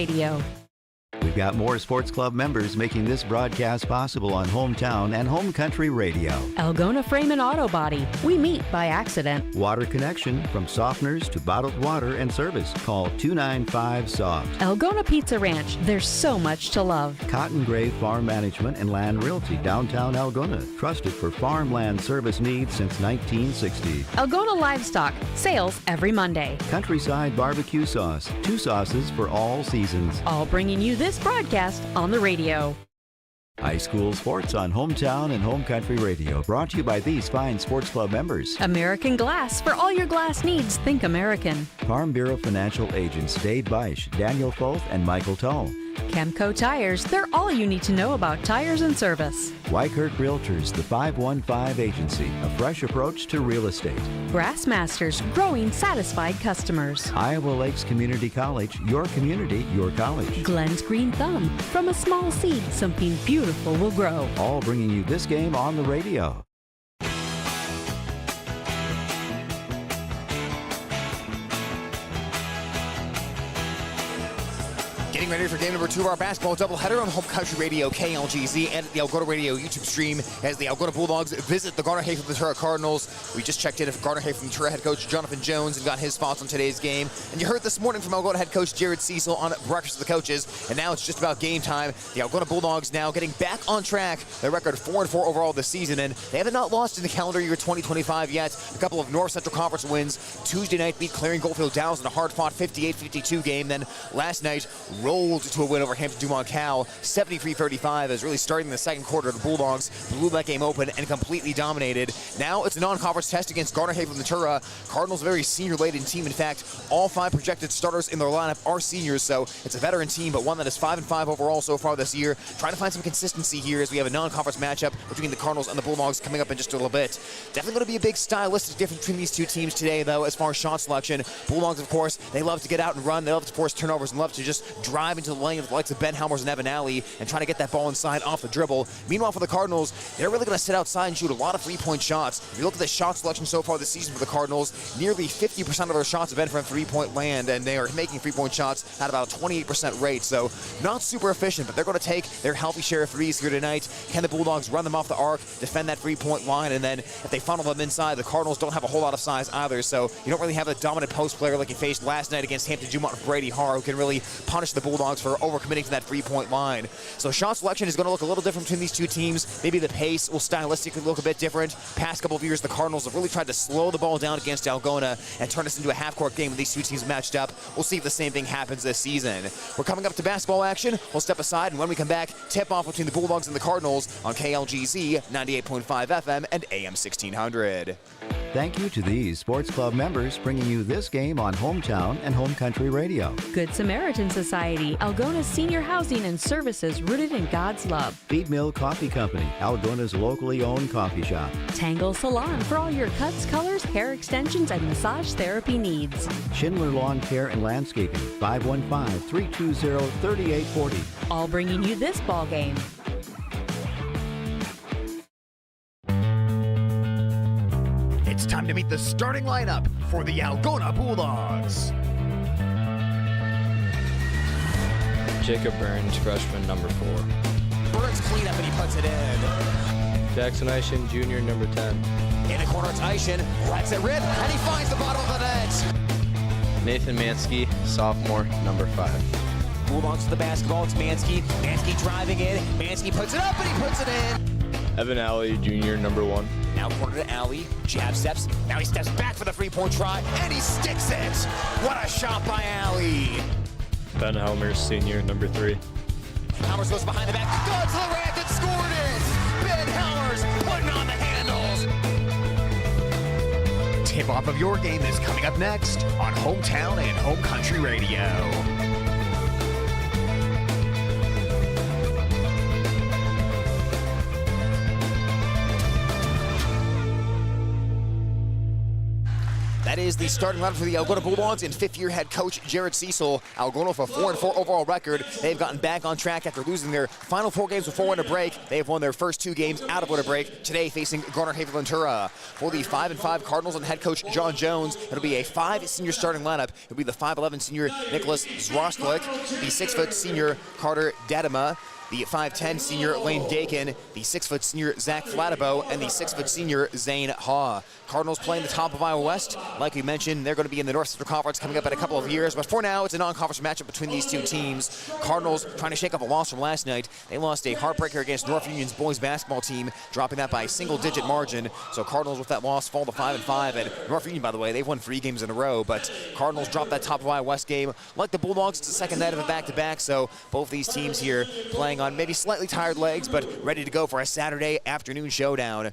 [SPEAKER 3] We've got more sports club members making this broadcast possible on Hometown and Home Country Radio.
[SPEAKER 4] Algona Frame and Auto Body. We meet by accident.
[SPEAKER 3] Water connection, from softeners to bottled water and service. Call 295-SOFT.
[SPEAKER 4] Algona Pizza Ranch. There's so much to love.
[SPEAKER 3] Cotton Grave Farm Management and Land Realty, downtown Algona. Trusted for farmland service needs since 1960.
[SPEAKER 4] Algona Livestock. Sales every Monday.
[SPEAKER 3] Countryside Barbecue Sauce. 2 sauces for all seasons.
[SPEAKER 4] All bringing you this broadcast on the radio.
[SPEAKER 3] High school sports on Hometown and Home Country Radio, brought to you by these fine sports club members.
[SPEAKER 4] American Glass. For all your glass needs, think American.
[SPEAKER 3] Farm Bureau Financial Agents Dave Beisch, Daniel Foth, and Michael Tull.
[SPEAKER 4] Chemco Tires. They're all you need to know about tires and service.
[SPEAKER 3] Wykirk Realtors, the 515 Agency, a fresh approach to real estate.
[SPEAKER 4] Grassmasters. Growing satisfied customers.
[SPEAKER 3] Iowa Lakes Community College, your community, your college.
[SPEAKER 4] Glenn's Green Thumb. From a small seed, something beautiful will grow.
[SPEAKER 3] All bringing you this game on the radio.
[SPEAKER 2] Getting ready for game number 2 of our basketball doubleheader on Home Country Radio KLGZ and the Algona Radio YouTube stream as the Algona Bulldogs visit the Garner Hayfield Ventura Cardinals. We just checked in with Garner Hayfield Ventura head coach Jonathan Jones and got his thoughts on today's game. And you heard this morning from Algona head coach Jared Cecil on Breakfast of the Coaches. And now it's just about game time. The Algona Bulldogs now getting back on track. Their record 4-4 overall this season, and they have not lost in the calendar year 2025 yet. A couple of North Central Conference wins. Tuesday night beat Clarion Goldfield Downs in a hard-fought 58-52 game. Then last night rolled to a win over Hampton Dumont Cal, 73-35, as really starting the second quarter, the Bulldogs blew that game open and completely dominated. Now it's a non-conference test against Garner Hayfield Ventura. Cardinals a very senior-laden team. In fact, all 5 projected starters in their lineup are seniors, so it's a veteran team, but one that is 5-5 overall so far this year. Trying to find some consistency here as we have a non-conference matchup between the Cardinals and the Bulldogs coming up in just a little bit. Definitely going to be a big stylistic difference between these two teams today, though, as far as shot selection. Bulldogs, of course, they love to get out and run. They love to force turnovers and love to just drive into the lane with the likes of Ben Helmers and Evan Alley and trying to get that ball inside off the dribble. Meanwhile, for the Cardinals, they're really going to sit outside and shoot a lot of three-point shots. If you look at the shot selection so far this season for the Cardinals, nearly 50% of their shots have been from three-point land, and they are making three-point shots at about a 28% rate. So not super efficient, but they're going to take their healthy share of threes here tonight. Can the Bulldogs run them off the arc, defend that three-point line, and then if they funnel them inside, the Cardinals don't have a whole lot of size either, so you don't really have a dominant post player like you faced last night against Hampton Dumont with Brady Harr, who can really punish the Bulldogs for overcommitting to that three-point line. So shot selection is going to look a little different between these two teams. Maybe the pace will stylistically look a bit different. Past couple of years, the Cardinals have really tried to slow the ball down against Algona and turn this into a half-court game when these two teams matched up. We'll see if the same thing happens this season. We're coming up to basketball action. We'll step aside, and when we come back, tip-off between the Bulldogs and the Cardinals on KLGZ 98.5 FM and AM 1600.
[SPEAKER 3] Thank you to these sports club members bringing you this game on Hometown and Home Country Radio.
[SPEAKER 4] Good Samaritan Society, Algona's senior housing and services rooted in God's love.
[SPEAKER 3] Feed Mill Coffee Company, Algona's locally owned coffee shop.
[SPEAKER 4] Tangle Salon for all your cuts, colors, hair extensions, and massage therapy needs.
[SPEAKER 3] Schindler Lawn Care and Landscaping, 515-320-3840.
[SPEAKER 4] All bringing you this ball game.
[SPEAKER 2] It's time to meet the starting lineup for the Algona Bulldogs.
[SPEAKER 11] Jacob Burns, freshman, number 4.
[SPEAKER 2] Burns clean up and he puts it in.
[SPEAKER 11] Jackson Eishin, junior, number 10.
[SPEAKER 2] In the corner, it's Eishin, lets it rip, and he finds the bottom of the net.
[SPEAKER 11] Nathan Mansky, sophomore, number 5.
[SPEAKER 2] Bulldogs to the basketball, it's Mansky. Mansky driving in, Mansky puts it up and he puts it in.
[SPEAKER 11] Evan Alley, junior, number 1.
[SPEAKER 2] Now corner to Alley, jab steps, now he steps back for the three-point try, and he sticks it! What a shot by Alley!
[SPEAKER 11] Ben Helmers, senior, number 3.
[SPEAKER 2] Helmers goes behind the back, goes to the rack and scored it! Ben Helmers putting on the handles! Tip-off of your game is coming up next on Hometown and Home Country Radio. That is the starting lineup for the Algona Bulldogs and fifth-year head coach Jared Cecil. Algona with a 4-4 overall record. They've gotten back on track after losing their final 4 games before winter break. They have won their first 2 games out of winter break, today facing Garner, Hayfield, Ventura. For the 5-5 Cardinals and head coach John Jones, it'll be a 5 senior starting lineup. It'll be the 5'11 senior Nicholas Zrostlik, the 6' senior Carter Dadema, the 5'10 senior Lane Dakin, the 6' senior Zach Flatabo, and the 6' senior Zane Haw. Cardinals playing the top of Iowa West. Like we mentioned, they're going to be in the North Central Conference coming up in a couple of years, but for now, it's a non-conference matchup between these two teams. Cardinals trying to shake up a loss from last night. They lost a heartbreaker against North Union's boys basketball team, dropping that by a single-digit margin. So Cardinals with that loss fall to 5-5, and North Union, by the way, they've won 3 games in a row, but Cardinals dropped that top of Iowa West game. Like the Bulldogs, it's the second night of a back-to-back, so both these teams here playing on maybe slightly tired legs, but ready to go for a Saturday afternoon showdown.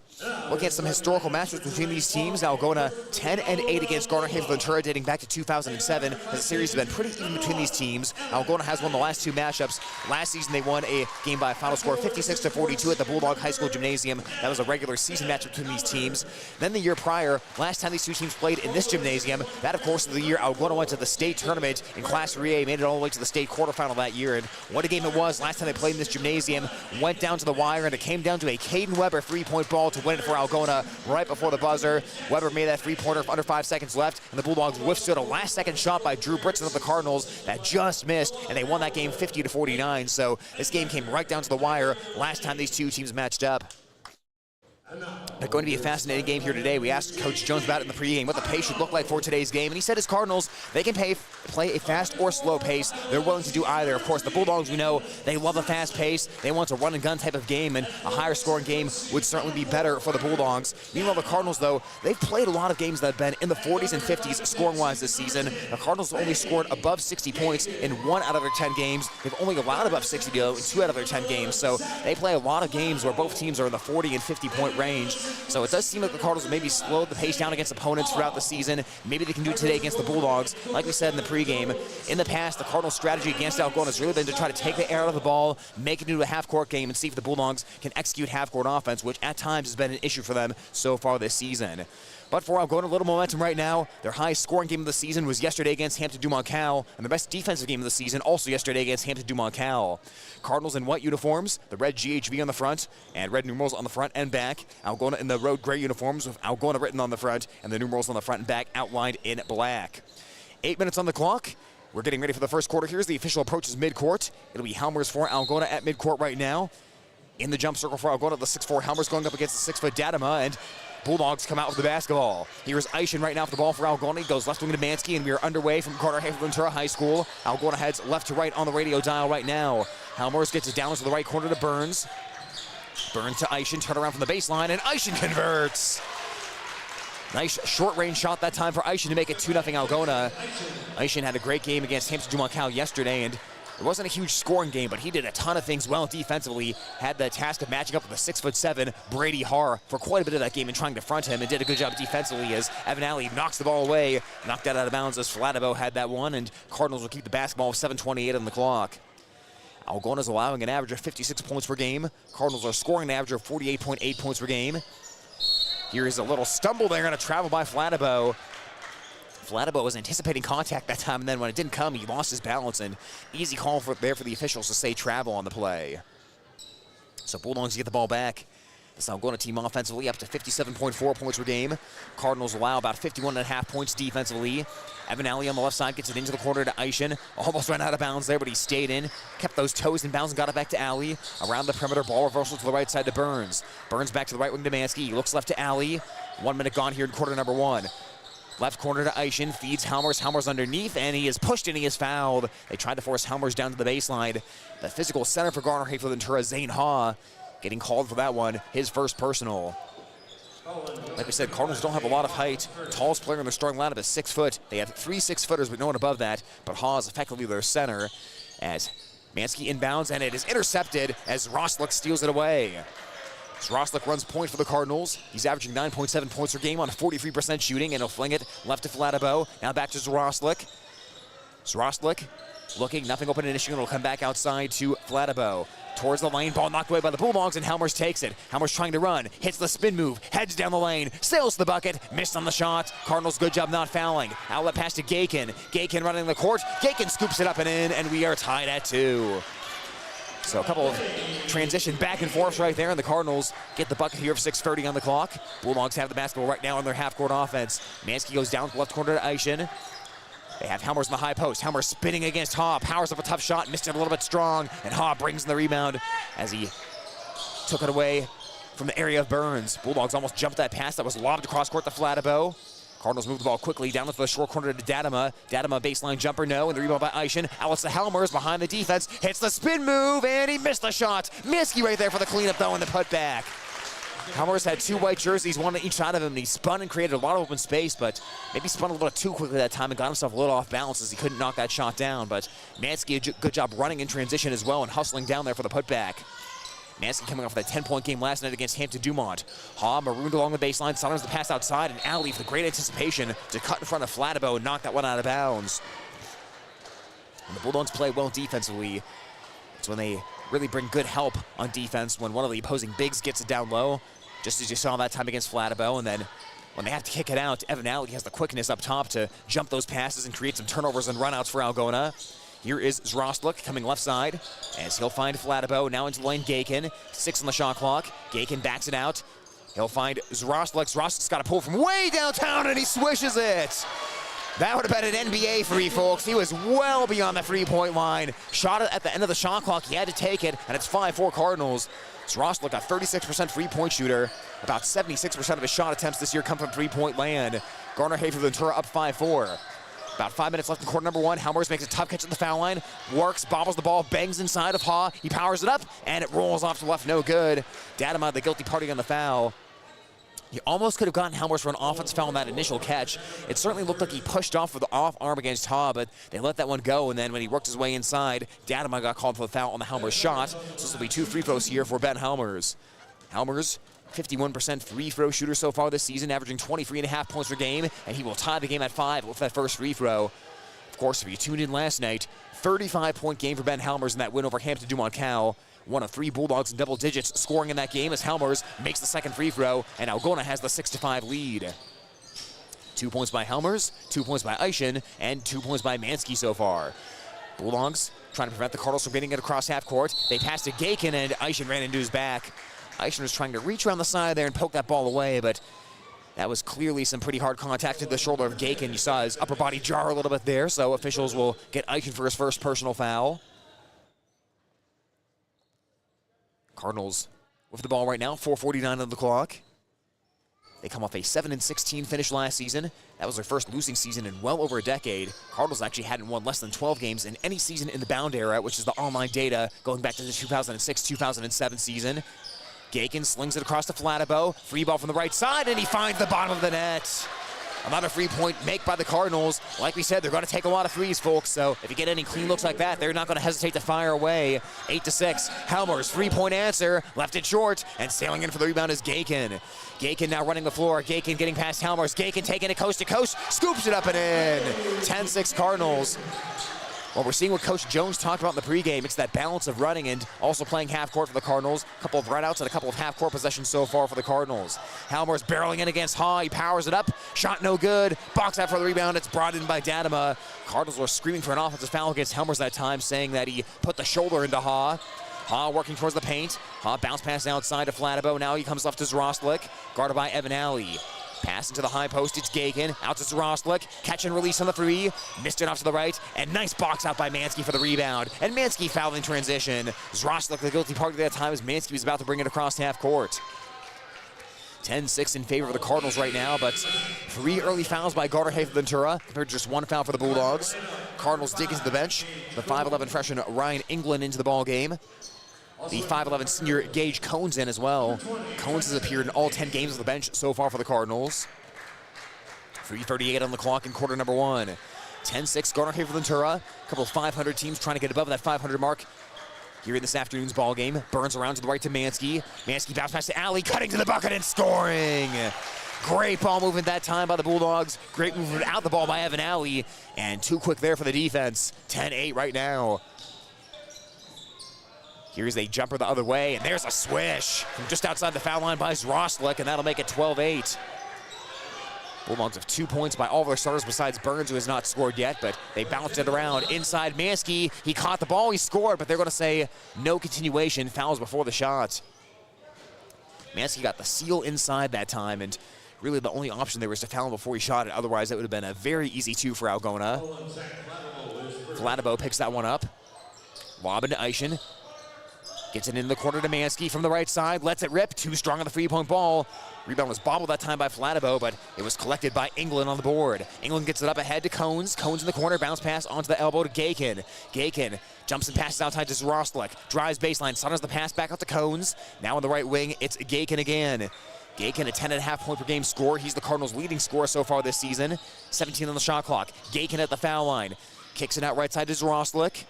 [SPEAKER 2] Looking at some historical matchups between these teams, Algona 10-8 against Garner, Hayfield, Ventura dating back to 2007. The series has been pretty even between these teams. Algona has won the last 2 matchups. Last season they won a game by a final score 56-42 at the Bulldog High School Gymnasium. That was a regular season matchup between these teams. Then the year prior, last time these two teams played in this gymnasium, that of course is the year Algona went to the state tournament in Class 3A, made it all the way to the state quarterfinal that year. And what a game it was last time they played in this gymnasium. Went down to the wire, and it came down to a Caden Weber 3-point ball to win it for Algona right before the buzzer. Weber made that 3-pointer under 5 seconds left, and the Bulldogs withstood a last-second shot by Drew Britson of the Cardinals that just missed, and they won that game 50-49. So this game came right down to the wire last time these two teams matched up. It's going to be a fascinating game here today. We asked Coach Jones about it in the pregame, what the pace should look like for today's game, and he said his Cardinals, they can play a fast or slow pace. They're willing to do either. Of course, the Bulldogs, we know, they love a fast pace. They want a run-and-gun type of game, and a higher-scoring game would certainly be better for the Bulldogs. Meanwhile, the Cardinals, though, they've played a lot of games that have been in the 40s and 50s scoring-wise this season. The Cardinals have only scored above 60 points in 1 out of their 10 games. They've only allowed above 60, though, in 2 out of their 10 games. So they play a lot of games where both teams are in the 40 and 50-point range. So it does seem like the Cardinals have maybe slowed the pace down against opponents throughout the season. Maybe they can do it today against the Bulldogs. Like we said in the pregame, in the past, the Cardinals' strategy against Algona has really been to try to take the air out of the ball, make it into a half-court game, and see if the Bulldogs can execute half-court offense, which at times has been an issue for them so far this season. But for Algona, a little momentum right now. Their highest scoring game of the season was yesterday against Hampton-Dumont-Cal, and their best defensive game of the season also yesterday against Hampton-Dumont-Cal. Cardinals in white uniforms, the red GHV on the front, and red numerals on the front and back. Algona in the road gray uniforms with Algona written on the front, and the numerals on the front and back outlined in black. 8 minutes on the clock. We're getting ready for the first quarter here as the official approaches midcourt. It'll be Helmers for Algona at midcourt right now. In the jump circle for Algona, the 6'4 Helmers going up against the 6' Dadema, and Bulldogs come out with the basketball. Here's Eishin right now for the ball for Algona. He goes left wing to Mansky, and we are underway from Garner, Hayfield, Ventura High School. Algona heads left to right on the radio dial right now. Helmers gets it down to the right corner to Burns. Burns to Eishin, turn around from the baseline, and Eishin converts. Nice short-range shot that time for Eishin to make it 2-0 Algona. Eishin had a great game against Hampton-Dumont-Cal yesterday, and It wasn't a huge scoring game, but he did a ton of things well defensively. Had the task of matching up with a 6'7" Brady Haar for quite a bit of that game and trying to front him, and did a good job defensively as Evan Alley knocks the ball away, knocked that out of bounds as Flatabo had that one, and Cardinals will keep the basketball with 7:28 on the clock. Algona's allowing an average of 56 points per game. Cardinals are scoring an average of 48.8 points per game. Here is a little stumble there, going to travel by Flatabo. Flatabo was anticipating contact that time, and then when it didn't come, he lost his balance, and easy call there for the officials to say travel on the play. So Bulldogs get the ball back. This Algona team offensively up to 57.4 points per game. Cardinals allow about 51.5 points defensively. Evan Alley on the left side gets it into the corner to Eishen. Almost ran out of bounds there, but he stayed in. Kept those toes in bounds and got it back to Alley. Around the perimeter, ball reversal to the right side to Burns. Burns back to the right wing to Mansky. He looks left to Alley. 1 minute gone here in quarter number 1. Left corner to Eishen, feeds Helmers. Helmers underneath, and he is pushed and he is fouled. They tried to force Helmers down to the baseline. The physical center for Garner, Hayfield, Ventura, Zane Haw, getting called for that one, his first personal. Like we said, Cardinals don't have a lot of height. Tallest player in their starting lineup is 6 foot. They have 3 6-footers, but no one above that. But Haw is effectively their center as Mansky inbounds, and it is intercepted as Roslick steals it away. Roslick runs point for the Cardinals. He's averaging 9.7 points per game on 43% shooting, and he'll fling it left to Flatabo. Now back to Roslick. Roslick looking, nothing open in Michigan. It'll come back outside to Flatabo. Towards the lane, ball knocked away by the Bulldogs, and Helmers takes it. Helmers trying to run, hits the spin move, heads down the lane, sails to the bucket, missed on the shot. Cardinals, good job not fouling. Outlet pass to Gakin. Gakin running the court. Gakin scoops it up and in, and we are tied at 2. So a couple of transition back and forth right there, and the Cardinals get the bucket here of 6:30 on the clock. Bulldogs have the basketball right now on their half-court offense. Mansky goes down to the left corner to Eishen. They have Helmers in the high post. Helmers spinning against Haw, powers up a tough shot, missed it a little bit strong, and Haw brings in the rebound as he took it away from the area of Burns. Bulldogs almost jumped that pass that was lobbed across court to Flatabo. Cardinals move the ball quickly down to the short corner to Dadema. Dadema baseline jumper, no, and the rebound by Eishen. Alex to Helmers behind the defense, hits the spin move, and he missed the shot. Minsky right there for the cleanup, though, and the putback. Helmers had 2 white jerseys, one on each side of him, and he spun and created a lot of open space, but maybe spun a little too quickly that time and got himself a little off balance as he couldn't knock that shot down. But Mansky, a good job running in transition as well and hustling down there for the putback. Mansky coming off that 10-point game last night against Hampton Dumont. Haw marooned along the baseline, Saunders the pass outside, and Alley with great anticipation to cut in front of Flatabo and knock that one out of bounds. And the Bulldogs play well defensively. It's when they really bring good help on defense when one of the opposing bigs gets it down low, just as you saw that time against Flatabo, and then when they have to kick it out, Evan Alley has the quickness up top to jump those passes and create some turnovers and runouts for Algona. Here is Zroslik coming left side as he'll find Flatabo. Now into the lane, Gakin. 6 on the shot clock. Gakin backs it out. He'll find Zroslik. Zroslik's got a pull from way downtown, and he swishes it. That would have been an NBA free, folks. He was well beyond the 3-point line. Shot it at the end of the shot clock. He had to take it, and it's 5-4 Cardinals. Zroslik, a 36% three-point shooter. About 76% of his shot attempts this year come from three-point land. Garner, Hayfield, Ventura up 5-4. About 5 minutes left in quarter number 1. Helmers makes a tough catch at the foul line. Works, bobbles the ball, bangs inside of Haw. He powers it up, and it rolls off to left, no good. Dadema, the guilty party on the foul. He almost could have gotten Helmers for an offense foul on that initial catch. It certainly looked like he pushed off with the off arm against Haw, but they let that one go, and then when he worked his way inside, Dadema got called for the foul on the Helmers shot. So this will be 2 free throws here for Ben Helmers. Helmers, 51% free throw shooter so far this season, averaging 23.5 points per game, and he will tie the game at 5 with that first free throw. Of course, if you tuned in last night, 35-point game for Ben Helmers in that win over Hampton Dumont Cal. One of 3 Bulldogs in double digits scoring in that game as Helmers makes the second free throw, and Algona has the 6-5 lead. 2 points by Helmers, 2 points by Eishen, and 2 points by Mansky so far. Bulldogs trying to prevent the Cardinals from getting it across half court. They passed to Gakin, and Eishen ran into his back. Eishen was trying to reach around the side there and poke that ball away, but that was clearly some pretty hard contact to the shoulder of Gakin. You saw his upper body jar a little bit there, so officials will get Eishen for his first personal foul. Cardinals with the ball right now, 4:49 on the clock. They come off a 7-16 finish last season. That was their first losing season in well over a decade. Cardinals actually hadn't won less than 12 games in any season in the Bound era, which is the online data going back to the 2006-2007 season. Gakin slings it across to Flatabo. Free ball from the right side, and he finds the bottom of the net. Another three-point make by the Cardinals. Like we said, they're going to take a lot of threes, folks, so if you get any clean looks like that, they're not going to hesitate to fire away. 8-6. Helmer's three-point answer, left it short, and sailing in for the rebound is Gakin. Gakin now running the floor. Gakin getting past Helmers. Gakin taking it coast to coast, scoops it up and in. 10-6 Cardinals. Well, we're seeing what Coach Jones talked about in the pregame. It's that balance of running and also playing half court for the Cardinals. A couple of runouts and a couple of half court possessions so far for the Cardinals. Helmer's barreling in against Ha. He powers it up. Shot no good. Box out for the rebound. It's brought in by Dadema. Cardinals were screaming for an offensive foul against Helmers that time, saying that he put the shoulder into Ha. Ha working towards the paint. Ha bounce pass outside to Flatabo. Now he comes left to Zroslik. Guarded by Evan Alley. Pass into the high post, it's Gagan, out to Zroslik, catch and release on the three, missed it off to the right, and nice box out by Mansky for the rebound, and Mansky fouled in transition. Zroslik the guilty party that time as Mansky was about to bring it across half court. 10-6 in favor of the Cardinals right now, but 3 early fouls by Garner, Hayfield, Ventura, compared to just 1 foul for the Bulldogs. Cardinals dig into the bench, the 5'11 freshman Ryan England into the ball game. The 5'11 senior Gage Cones in as well. Cones has appeared in all 10 games of the bench so far for the Cardinals. 3:38 on the clock in quarter number 1. 10-6 Garner, Hayfield, Ventura. A couple of 500 teams trying to get above that 500 mark here in this afternoon's ball game. Burns around to the right to Mansky. Mansky bounce pass to Alley, cutting to the bucket and scoring. Great ball movement that time by the Bulldogs. Great movement out the ball by Evan Alley. And too quick there for the defense. 10-8 right now. Here's a jumper the other way, and there's a swish from just outside the foul line by Zroslik, and that'll make it 12-8. Bulldogs have 2 points by all of their starters besides Burns, who has not scored yet, but they bounced it around. Inside Mansky, he caught the ball, he scored, but they're going to say no continuation, fouls before the shot. Mansky got the seal inside that time, and really the only option there was to foul him before he shot it. Otherwise, it would have been a very easy 2 for Algona. Flatabo picks that one up. Lob into Eischen. Gets it in the corner to Mansky from the right side, lets it rip, too strong on the three-point ball. Rebound was bobbled that time by Flatabo, but it was collected by England on the board. England gets it up ahead to Cones. Cones in the corner, bounce pass onto the elbow to Gakin. Gakin jumps and passes outside to Zroslik. Drives baseline, centers the pass back out to Cones. Now on the right wing, it's Gakin again. Gakin, a 10.5 point per game score. He's the Cardinals' leading scorer so far this season. 17 on the shot clock. Gakin at the foul line. Kicks it out right side to Zroslik.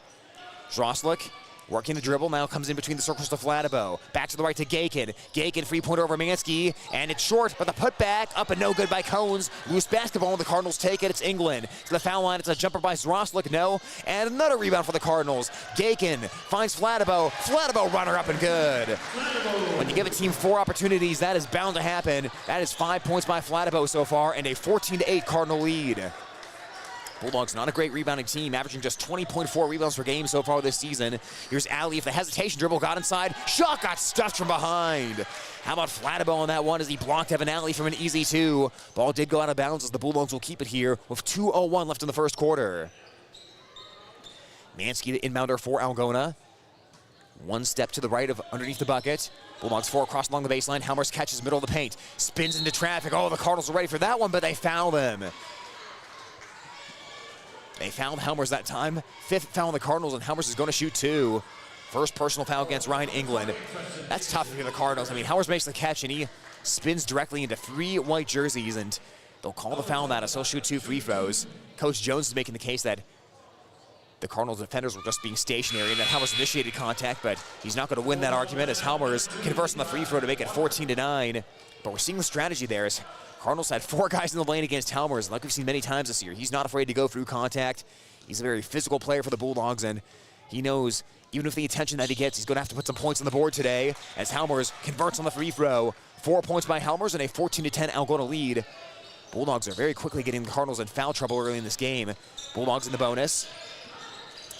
[SPEAKER 2] Zroslik working the dribble, now comes in between the circles to Flatabo. Back to the right to Gakin. Gakin, three-pointer over Mansky, and it's short, but the putback up and no good by Cones. Loose basketball, and the Cardinals take it. It's England. To the foul line, it's a jumper by Zroslik, no, and another rebound for the Cardinals. Gakin finds Flatabo. Flatabo runner up and good. When you give a team 4 opportunities, that is bound to happen. That is 5 points by Flatabo so far, and a 14-8 Cardinal lead. Bulldogs not a great rebounding team, averaging just 20.4 rebounds per game so far this season. Here's Alley. If the hesitation dribble got inside, shot got stuffed from behind. How about Flatabo on that one as he blocked Evan Alley from an easy 2. Ball did go out of bounds as the Bulldogs will keep it here with 2:01 left in the first quarter. Mansky, the inbounder for Algona. 1 step to the right of underneath the bucket. Bulldogs 4 across along the baseline. Helmers catches middle of the paint. Spins into traffic. Oh, the Cardinals are ready for that one, but they foul them. They fouled Helmers that time. 5th foul on the Cardinals, and Helmers is going to shoot 2. First personal foul against Ryan England. That's tough for the Cardinals. I mean, Helmers makes the catch, and he spins directly into 3 white jerseys, and they'll call the foul on that as he'll shoot 2 free throws. Coach Jones is making the case that the Cardinals defenders were just being stationary and that Helmers initiated contact, but he's not going to win that argument as Helmers converts on the free throw to make it 14-9. But we're seeing the strategy there as Cardinals had 4 guys in the lane against Helmers, like we've seen many times this year. He's not afraid to go through contact. He's a very physical player for the Bulldogs, and he knows even with the attention that he gets, he's going to have to put some points on the board today as Helmers converts on the free throw. 4 points by Helmers and a 14-10 Algona lead. Bulldogs are very quickly getting the Cardinals in foul trouble early in this game. Bulldogs in the bonus.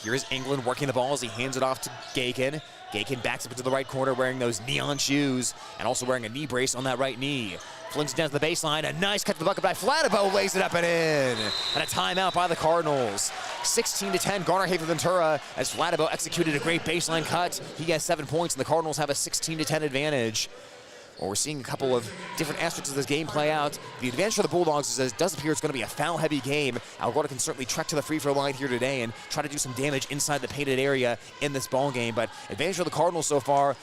[SPEAKER 2] Here's England working the ball as he hands it off to Gakin. Gakin backs up into the right corner wearing those neon shoes and also wearing a knee brace on that right knee. Flings it down to the baseline. A nice cut to the bucket by Flatabo. Lays it up and in. And a timeout by the Cardinals. 16-10 Garner, Hayfield, Ventura as Flatabo executed a great baseline cut. He has 7 points and the Cardinals have a 16-10 advantage. Well, we're seeing a couple of different aspects of this game play out. The advantage for the Bulldogs is that it does appear it's going to be a foul-heavy game. Algona can certainly trek to the free throw line here today and try to do some damage inside the painted area in this ball game. But advantage for the Cardinals so far,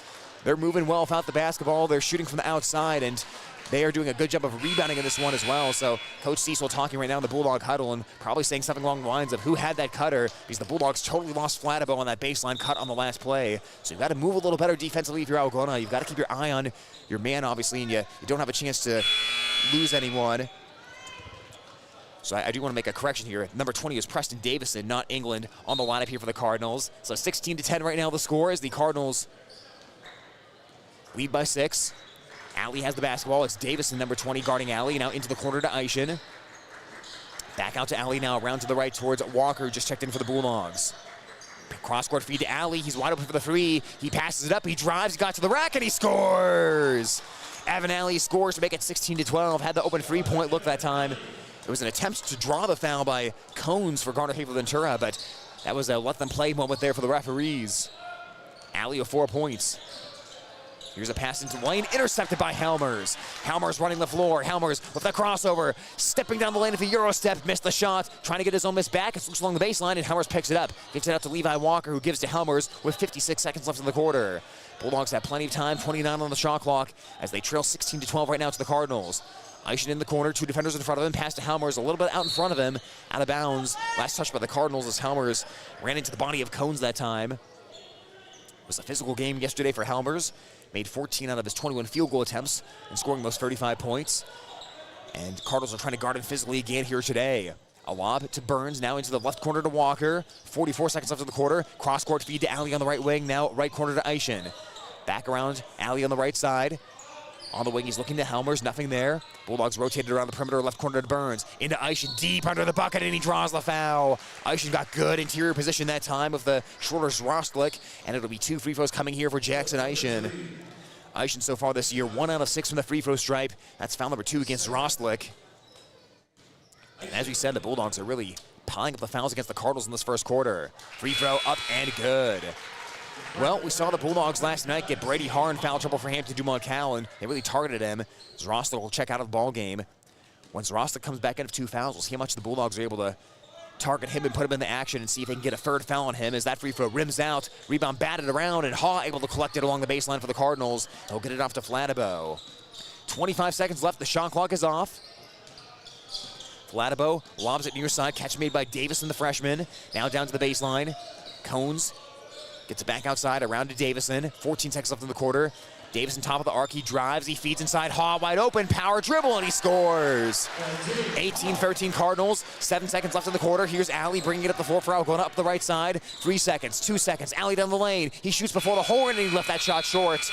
[SPEAKER 2] they're moving well without the basketball. They're shooting from the outside, and They are doing a good job of rebounding in this one as well. So Coach Cecil talking right now in the Bulldog huddle and probably saying something along the lines of who had that cutter, because the Bulldogs totally lost Flatabo on that baseline cut on the last play. So you've got to move a little better defensively if you're Algona. You've got to keep your eye on your man, obviously, and you don't have a chance to lose anyone. So I do want to make a correction here. Number 20 is Preston Davison, not England, on the lineup here for the Cardinals. So 16-10 right now the score as the Cardinals lead by 6. Alley has the basketball. It's Davison, number 20, guarding Alley. Now into the corner to Eishen. Back out to Alley now, around to the right towards Walker, just checked in for the Bulldogs. Cross-court feed to Alley. He's wide open for the 3. He passes it up. He drives. He got to the rack, and he scores. Evan Alley scores to make it 16-12. Had the open 3-point look that time. It was an attempt to draw the foul by Cones for Garner, Hayfield, Ventura, but that was a let-them-play moment there for the referees. Alley with 4 points. Here's a pass into lane, intercepted by Helmers. Helmers running the floor. Helmers with the crossover, stepping down the lane with a Euro step, missed the shot, trying to get his own miss back. It looks along the baseline, and Helmers picks it up. Gives it out to Levi Walker, who gives to Helmers with 56 seconds left in the quarter. Bulldogs have plenty of time, 29 on the shot clock, as they trail 16-12 right now to the Cardinals. Eishen in the corner, 2 defenders in front of him, pass to Helmers, a little bit out in front of him, out of bounds. Last touch by the Cardinals as Helmers ran into the body of Cones that time. It was a physical game yesterday for Helmers. Made 14 out of his 21 field goal attempts and scoring those 35 points. And Cardinals are trying to guard him physically again here today. A lob to Burns, now into the left corner to Walker. 44 seconds left in the quarter. Cross-court feed to Alley on the right wing, now right corner to Eishen. Back around, Alley on the right side. On the wing, he's looking to Helmers, nothing there. Bulldogs rotated around the perimeter, left corner to Burns. Into Eishen, deep under the bucket, and he draws the foul. Eishen got good interior position that time with the shorter Zrostlik, and it'll be 2 free throws coming here for Jackson Eishen. Eishen so far this year, 1 out of 6 from the free throw stripe. That's foul number 2 against Zrostlik. And as we said, the Bulldogs are really piling up the fouls against the Cardinals in this first quarter. Free throw up and good. Well, we saw the Bulldogs last night get Brady Harr in foul trouble for Hampton Dumont Cowan. They really targeted him. Zrostlik will check out of the ball game. When Zrostlik comes back in with 2 fouls, we'll see how much the Bulldogs are able to target him and put him in the action and see if they can get a 3rd foul on him as that free throw rims out. Rebound batted around, and Haw able to collect it along the baseline for the Cardinals. He'll get it off to Flatabo. 25 seconds left. The shot clock is off. Flatabo lobs it near side. Catch made by Davison, the freshman. Now down to the baseline. Cones gets it back outside, around to Davison. 14 seconds left in the quarter. Davison top of the arc, he drives, he feeds inside, Haw wide open, power dribble, and he scores. 18-13 Cardinals, 7 seconds left in the quarter. Here's Alley bringing it up the floor for Algona up the right side. 3 seconds, 2 seconds, Alley down the lane. He shoots before the horn, and he left that shot short.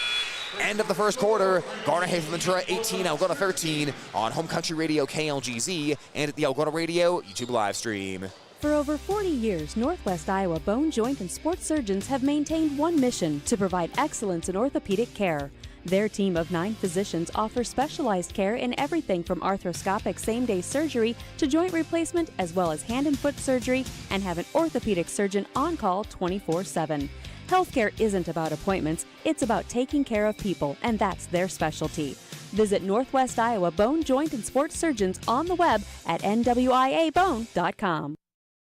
[SPEAKER 2] End of the first quarter. Garner, Hayfield, Ventura 18, Algona 13 on Home Country Radio KLGZ and at the Algona Radio YouTube live stream.
[SPEAKER 4] For over 40 years, Northwest Iowa Bone, Joint, and Sports surgeons have maintained one mission: to provide excellence in orthopedic care. Their team of 9 physicians offers specialized care in everything from arthroscopic same-day surgery to joint replacement, as well as hand and foot surgery, and have an orthopedic surgeon on call 24/7. Healthcare isn't about appointments, it's about taking care of people, and that's their specialty. Visit Northwest Iowa Bone, Joint, and Sports surgeons on the web at nwiabone.com.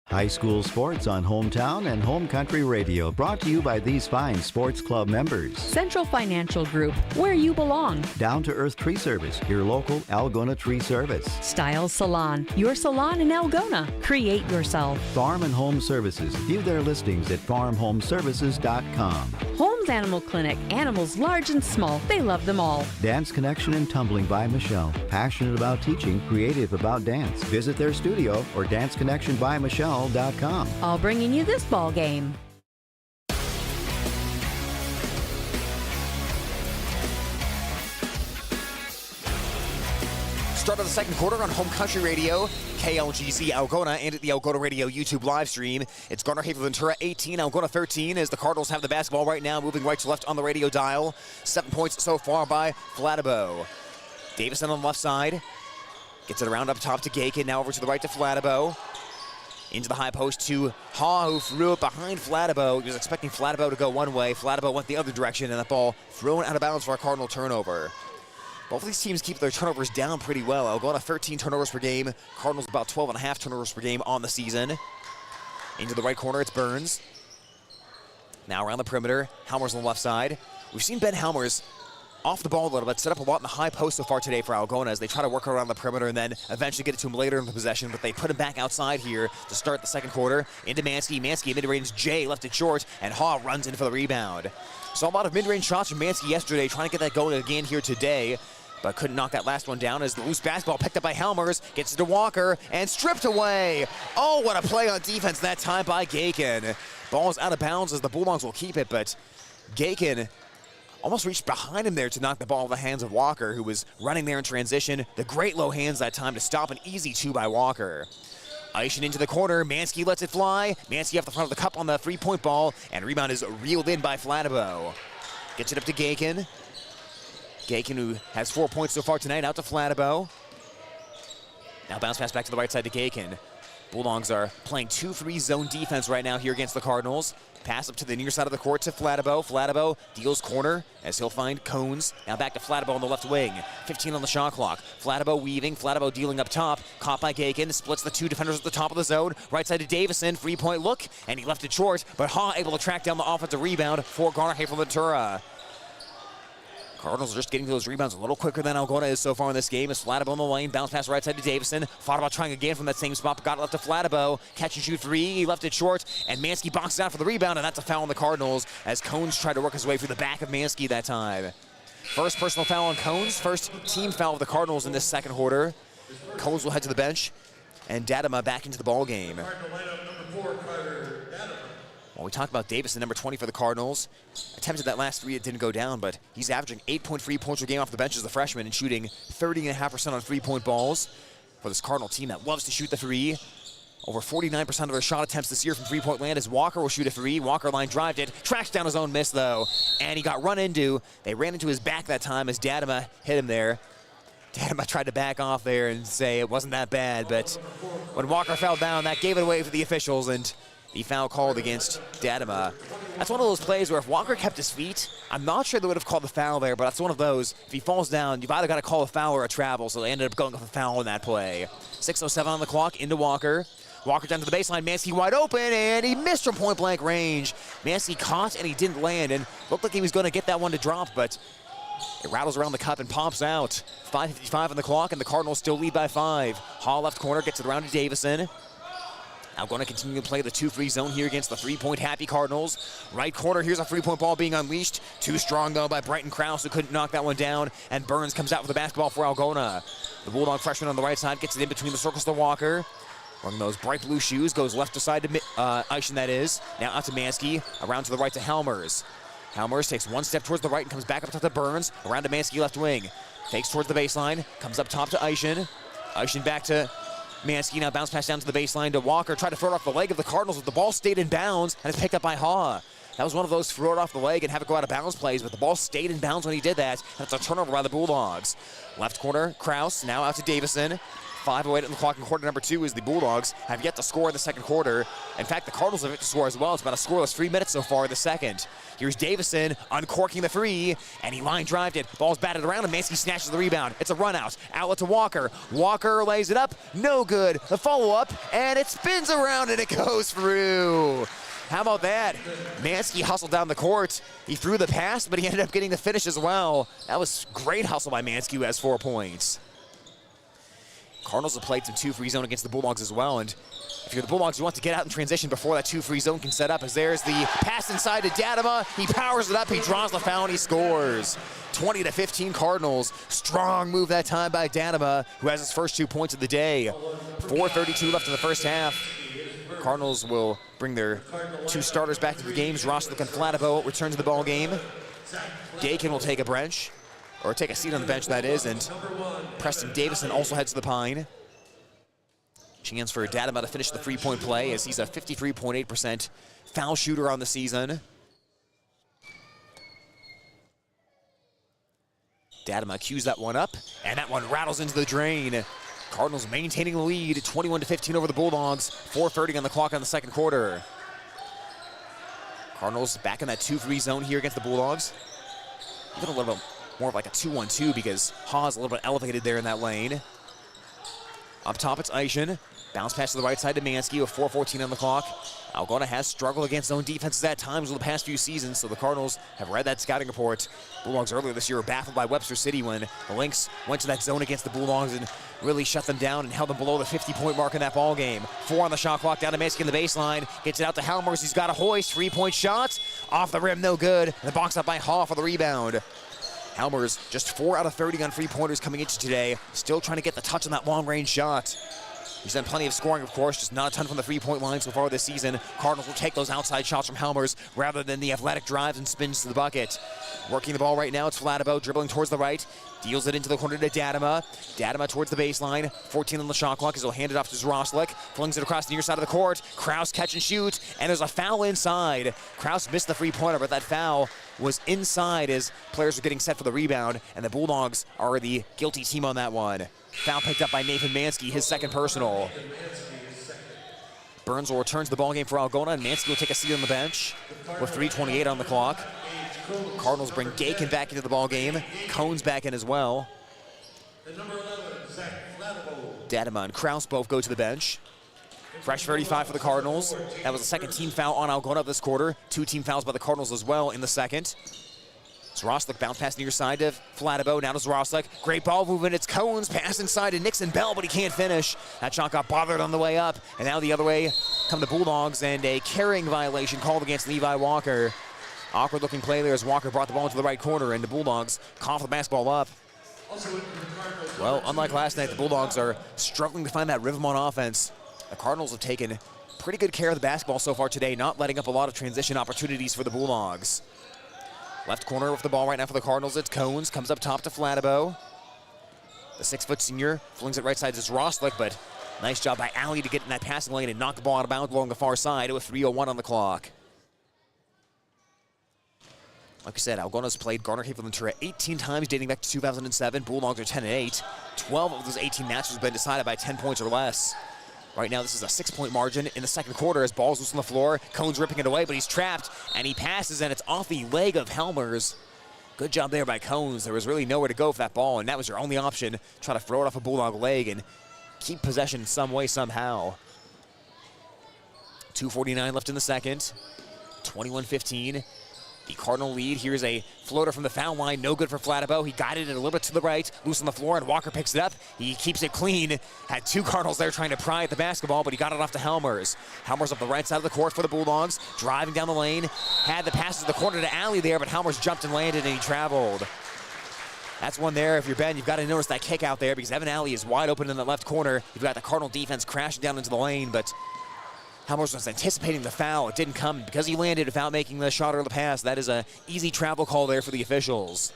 [SPEAKER 3] High school sports on Hometown and Home Country Radio, brought to you by these fine sports club members.
[SPEAKER 4] Central Financial Group, where you belong.
[SPEAKER 3] Down to Earth Tree Service, your local Algona Tree Service.
[SPEAKER 4] Styles Salon, your salon in Algona. Create yourself.
[SPEAKER 3] Farm and Home Services. View their listings at farmhomeservices.com.
[SPEAKER 4] Holmes Animal Clinic, animals large and small. They love them all.
[SPEAKER 3] Dance Connection and Tumbling by Michelle. Passionate about teaching, creative about dance. Visit their studio or danceconnectionbymichelle.com.
[SPEAKER 4] All bringing you this ball game.
[SPEAKER 2] Start of the second quarter on Home Country Radio, KLGZ Algona, and at the Algona Radio YouTube live stream. It's Garner, Hayfield, Ventura 18, Algona 13, as the Cardinals have the basketball right now, moving right to left on the radio dial. 7 points so far by Flatabo. Davison on the left side. Gets it around up top to Gakin, now over to the right to Flatabo. Into the high post to Haw, who threw it behind Flatabo. He was expecting Flatabo to go one way. Flatabo went the other direction, and that ball thrown out of bounds for a Cardinal turnover. Both of these teams keep their turnovers down pretty well. Algona 13 turnovers per game. Cardinals about 12.5 turnovers per game on the season. Into the right corner, it's Burns. Now around the perimeter, Helmers on the left side. We've seen Ben Helmers off the ball a little bit, set up a lot in the high post so far today for Algona as they try to work around the perimeter and then eventually get it to him later in the possession, but they put him back outside here to start the second quarter. Into Mansky. Mansky mid-range, Jay left it short, and Haw runs in for the rebound. Saw a lot of mid-range shots from Mansky yesterday, trying to get that going again here today, but couldn't knock that last one down as the loose basketball picked up by Helmers, gets it to Walker, and stripped away. Oh, what a play on defense that time by Gaken. Ball's out of bounds as the Bulldogs will keep it, but Gaken almost reached behind him there to knock the ball in the hands of Walker, who was running there in transition. The great low hands that time to stop an easy 2 by Walker. Icing into the corner, Mansky lets it fly. Mansky off the front of the cup on the three-point ball, and rebound is reeled in by Flatabo. Gets it up to Gaken. Gaken, who has 4 points so far tonight, out to Flatabo. Now bounce pass back to the right side to Gaken. Bulldogs are playing 2-3 zone defense right now here against the Cardinals. Pass up to the near side of the court to Flatabo. Flatabo deals corner as he'll find Cones. Now back to Flatabo on the left wing. 15 on the shot clock. Flatabo weaving. Flatabo dealing up top. Caught by Gaken. Splits the 2 defenders at the top of the zone. Right side to Davison. 3-point look. And he left it short. But Haw able to track down the offensive rebound for Garner, Hayfield, Ventura. Cardinals are just getting to those rebounds a little quicker than Algona is so far in this game. As Flatabo on the lane, bounce pass right side to Davison. Thought about trying again from that same spot, but got it left to Flatabo. Catch and shoot 3, he left it short, and Mansky boxes out for the rebound, and that's a foul on the Cardinals as Cones tried to work his way through the back of Mansky that time. First personal foul on Cones, first team foul of the Cardinals in this second quarter. Cones will head to the bench, and Dadema back into the ball game. Well, we talked about Davison, number 20 for the Cardinals. Attempted that last 3, it didn't go down, but he's averaging 8.3 points per game off the bench as a freshman and shooting 30.5% on 3-point balls for this Cardinal team that loves to shoot the 3. Over 49% of their shot attempts this year from 3-point land as Walker will shoot a 3. Walker line drived it, tracks down his own miss though, and he got run into. They ran into his back that time as Dadema hit him there. Dadema tried to back off there and say it wasn't that bad, but when Walker fell down, that gave it away for the officials, and the foul called against Dadema. That's one of those plays where if Walker kept his feet, I'm not sure they would have called the foul there, but that's one of those. If he falls down, you've either got to call a foul or a travel, so they ended up going with a foul in that play. 6:07 on the clock, into Walker. Walker down to the baseline, Mansky wide open, and he missed from point-blank range. Mansky caught, and he didn't land, and looked like he was going to get that one to drop, but it rattles around the cup and pops out. 5:55 on the clock, and the Cardinals still lead by 5. Hall left corner, gets it around to Davison. Now going to continue to play the 2-3 zone here against the 3-point happy Cardinals. Right corner, here's a 3-point ball being unleashed. Too strong though by Brighton Krause, who couldn't knock that one down. And Burns comes out with the basketball for Algona. The Bulldog freshman on the right side gets it in between the circles to Walker. Wearing those bright blue shoes, goes left to side to Eischen, that is. Now out to Mansky, around to the right to Helmers. Helmers takes one step towards the right and comes back up top to Burns. Around to Mansky left wing. Fakes towards the baseline, comes up top to Eischen. Eischen back to Mansky, now bounce pass down to the baseline to Walker. Tried to throw it off the leg of the Cardinals, but the ball stayed in bounds and it's picked up by Haw. That was one of those throw it off the leg and have it go out of bounds plays, but the ball stayed in bounds when he did that. That's a turnover by the Bulldogs. Left corner, Krause, now out to Davison. 5:08 on the clock in quarter number 2 as the Bulldogs have yet to score in the second quarter. In fact, the Cardinals have yet to score as well. It's about a scoreless 3 minutes so far in the second. Here's Davison uncorking the 3, and he line drived it. Ball's batted around, and Mansky snatches the rebound. It's a run out. Outlet to Walker. Walker lays it up. No good. The follow-up, and it spins around, and it goes through. How about that? Mansky hustled down the court. He threw the pass, but he ended up getting the finish as well. That was great hustle by Mansky, who has 4 points. Cardinals have played some 2-3 zone against the Bulldogs as well, and if you're the Bulldogs, you want to get out in transition before that 2-3 zone can set up, as there's the pass inside to Dadema. He powers it up, he draws the foul, and he scores. 20-15 Cardinals. Strong move that time by Dadema, who has his first 2 points of the day. 4:32 left in the first half. Cardinals will bring their 2 starters back to the games. Ross and Flatabo return to the ball game. Gaken will take a bench, or take a seat on the bench, that is, and Preston Davison also heads to the Pine. Chance for Dadema to finish the 3-point play, as he's a 53.8% foul shooter on the season. Dadema cues that one up, and that one rattles into the drain. Cardinals maintaining the lead, 21-15 over the Bulldogs. 4:30 on the clock on the second quarter. Cardinals back in that 2-3 zone here against the Bulldogs. Even a little bit more of like a 2-1-2 because Haw's a little bit elevated there in that lane. Up top, it's Eischen. Bounce pass to the right side to Mansky with 4:14 on the clock. Algona has struggled against zone defenses at times over the past few seasons, so the Cardinals have read that scouting report. Bulldogs earlier this year were baffled by Webster City when the Lynx went to that zone against the Bulldogs and really shut them down and held them below the 50-point mark in that ball game. 4 on the shot clock, down to Mansky in the baseline. Gets it out to Helmers. He's got a hoist. 3-point shot. Off the rim, no good. And the box up by Hall for the rebound. Helmers just 4 out of 30 on three-pointers coming into today. Still trying to get the touch on that long-range shot. He's done plenty of scoring, of course, just not a ton from the three-point line so far this season. Cardinals will take those outside shots from Helmers rather than the athletic drives and spins to the bucket. Working the ball right now, it's Flatabo dribbling towards the right. Deals it into the corner to Dadema. Dadema towards the baseline. 14 on the shot clock as he'll hand it off to Zroslik. Flings it across the near side of the court. Kraus catch and shoot, and there's a foul inside. Kraus missed the three-pointer, but that foul was inside as players are getting set for the rebound, and the Bulldogs are the guilty team on that one. Foul picked up by Nathan Mansky, his second personal. Burns will return to the ballgame for Algona, and Mansky will take a seat on the bench with 3:28 on the clock. Cardinals bring Gakin back into the ballgame. Cohn's back in as well. Dadema and Kraus both go to the bench. Fresh 35 for the Cardinals. That was the second team foul on Algona this quarter. 2 team fouls by the Cardinals as well in the second. Zroslik bounce pass near side to Flatabo. Now to Zroslik. Great ball movement. It's Cohn's pass inside to Nixon Bell, but he can't finish. That shot got bothered on the way up. And now the other way come the Bulldogs, and a carrying violation called against Levi Walker. Awkward looking play there as Walker brought the ball into the right corner, and the Bulldogs cough the basketball up. Well, unlike last night, the Bulldogs are struggling to find that rhythm on offense. The Cardinals have taken pretty good care of the basketball so far today, not letting up a lot of transition opportunities for the Bulldogs. Left corner with the ball right now for the Cardinals. It's Cohns, comes up top to Flatabo. The 6-foot senior flings it right side to Zroslik, but nice job by Alley to get in that passing lane and knock the ball out of bounds along the far side with 3:01 on the clock. Like I said, Algona's played Garner, Hayfield, Ventura 18 times dating back to 2007. Bulldogs are 10-8. 12 of those 18 matches have been decided by 10 points or less. Right now, this is a 6-point margin in the second quarter as ball's loose on the floor. Cohn's ripping it away, but he's trapped, and he passes, and it's off the leg of Helmers. Good job there by Cohns. There was really nowhere to go for that ball, and that was your only option. Try to throw it off a Bulldog leg and keep possession some way, somehow. 2:49 left in the second. 21-15. The Cardinal lead. Here's a floater from the foul line. No good for Flatabo. He guided it a little bit to the right. Loose on the floor, and Walker picks it up. He keeps it clean. Had 2 Cardinals there trying to pry at the basketball, but he got it off to Helmers. Helmers up the right side of the court for the Bulldogs. Driving down the lane. Had the passes to the corner to Alley there, but Helmers jumped and landed, and he traveled. That's one there. If you're Ben, you've got to notice that kick out there because Evan Alley is wide open in the left corner. You've got the Cardinal defense crashing down into the lane, but Helmers was anticipating the foul. It didn't come because he landed without making the shot or the pass. That is an easy travel call there for the officials.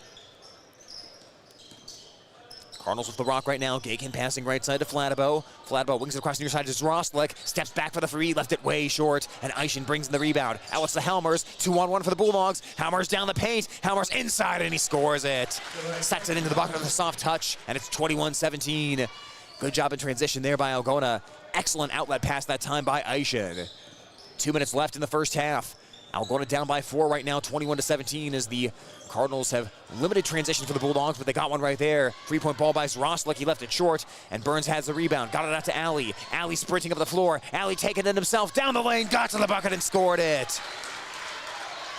[SPEAKER 2] Cardinals with the rock right now. Gakin passing right side to Flatabo. Flatabo wings it across the near side to Zroslik. Steps back for the 3, left it way short, and Eischen brings in the rebound. Out to Helmers. 2-on-1 for the Bulldogs. Helmers down the paint. Helmers inside, and he scores it. Sets it into the bucket with a soft touch, and it's 21-17. Good job in transition there by Algona. Excellent outlet pass that time by Eischen. 2 minutes left in the first half. Algona down by 4 right now, 21-17, as the Cardinals have limited transition for the Bulldogs, but they got one right there. 3-point ball by Zroslik. He left it short, and Burns has the rebound. Got it out to Alley. Alley sprinting up the floor. Alley taking it himself down the lane, got to the bucket and scored it.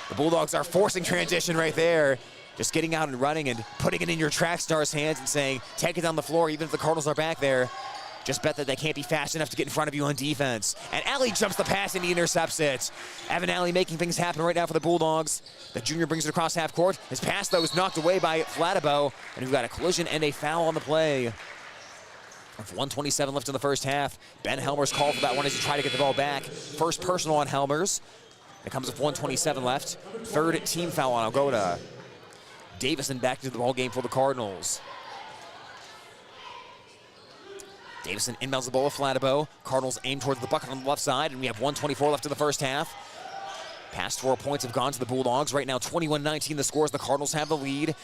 [SPEAKER 2] The Bulldogs are forcing transition right there. Just getting out and running and putting it in your track star's hands and saying, take it down the floor even if the Cardinals are back there. Just bet that they can't be fast enough to get in front of you on defense. And Alley jumps the pass and he intercepts it. Evan Alley making things happen right now for the Bulldogs. The junior brings it across half court. His pass, though, is knocked away by Flatabo. And we've got a collision and a foul on the play. With 1:27 left in the first half, Ben Helmers called for that one as he tried to get the ball back. First personal on Helmers. It comes with 1:27 left. Third team foul on Algona. Davison back into the ball game for the Cardinals. Davison inbounds the ball with Flatabo. Cardinals aim towards the bucket on the left side, and we have 1:24 left in the first half. Past 4 points have gone to the Bulldogs. Right now, 21-19 the scores. The Cardinals have the lead.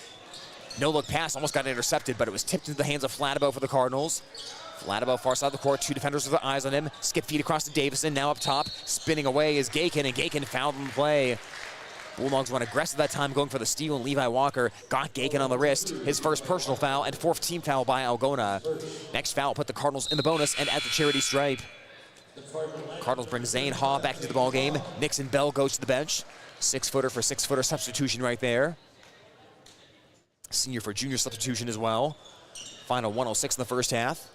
[SPEAKER 2] No-look pass almost got intercepted, but it was tipped into the hands of Flatabo for the Cardinals. Flatabo far side of the court, 2 defenders with their eyes on him. Skip feed across to Davison, now up top. Spinning away is Gakin, and Gakin fouled in the play. Bulldogs went aggressive that time, going for the steal, and Levi Walker got Gakin on the wrist. His first personal foul and 4th team foul by Algona. Next foul put the Cardinals in the bonus and at the charity stripe. Cardinals bring Zane Haw back into the ball game. Nixon Bell goes to the bench. 6-footer for 6-footer substitution right there. Senior for junior substitution as well. Final 1:06 in the first half.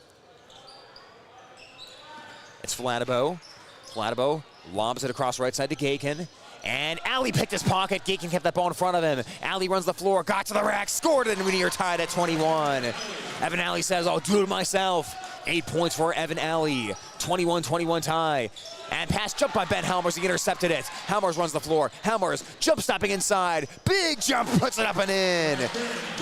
[SPEAKER 2] It's Flatabo. Flatabo lobs it across right side to Gakin. And Alley picked his pocket. Gakin kept that ball in front of him. Alley runs the floor, got to the rack, scored it, and we are tied at 21. Evan Alley says, I'll do it myself. 8 points for Evan Alley. 21-21 tie. And pass jump by Ben Helmers. He intercepted it. Helmers runs the floor. Helmers jump stopping inside. Big jump, puts it up and in.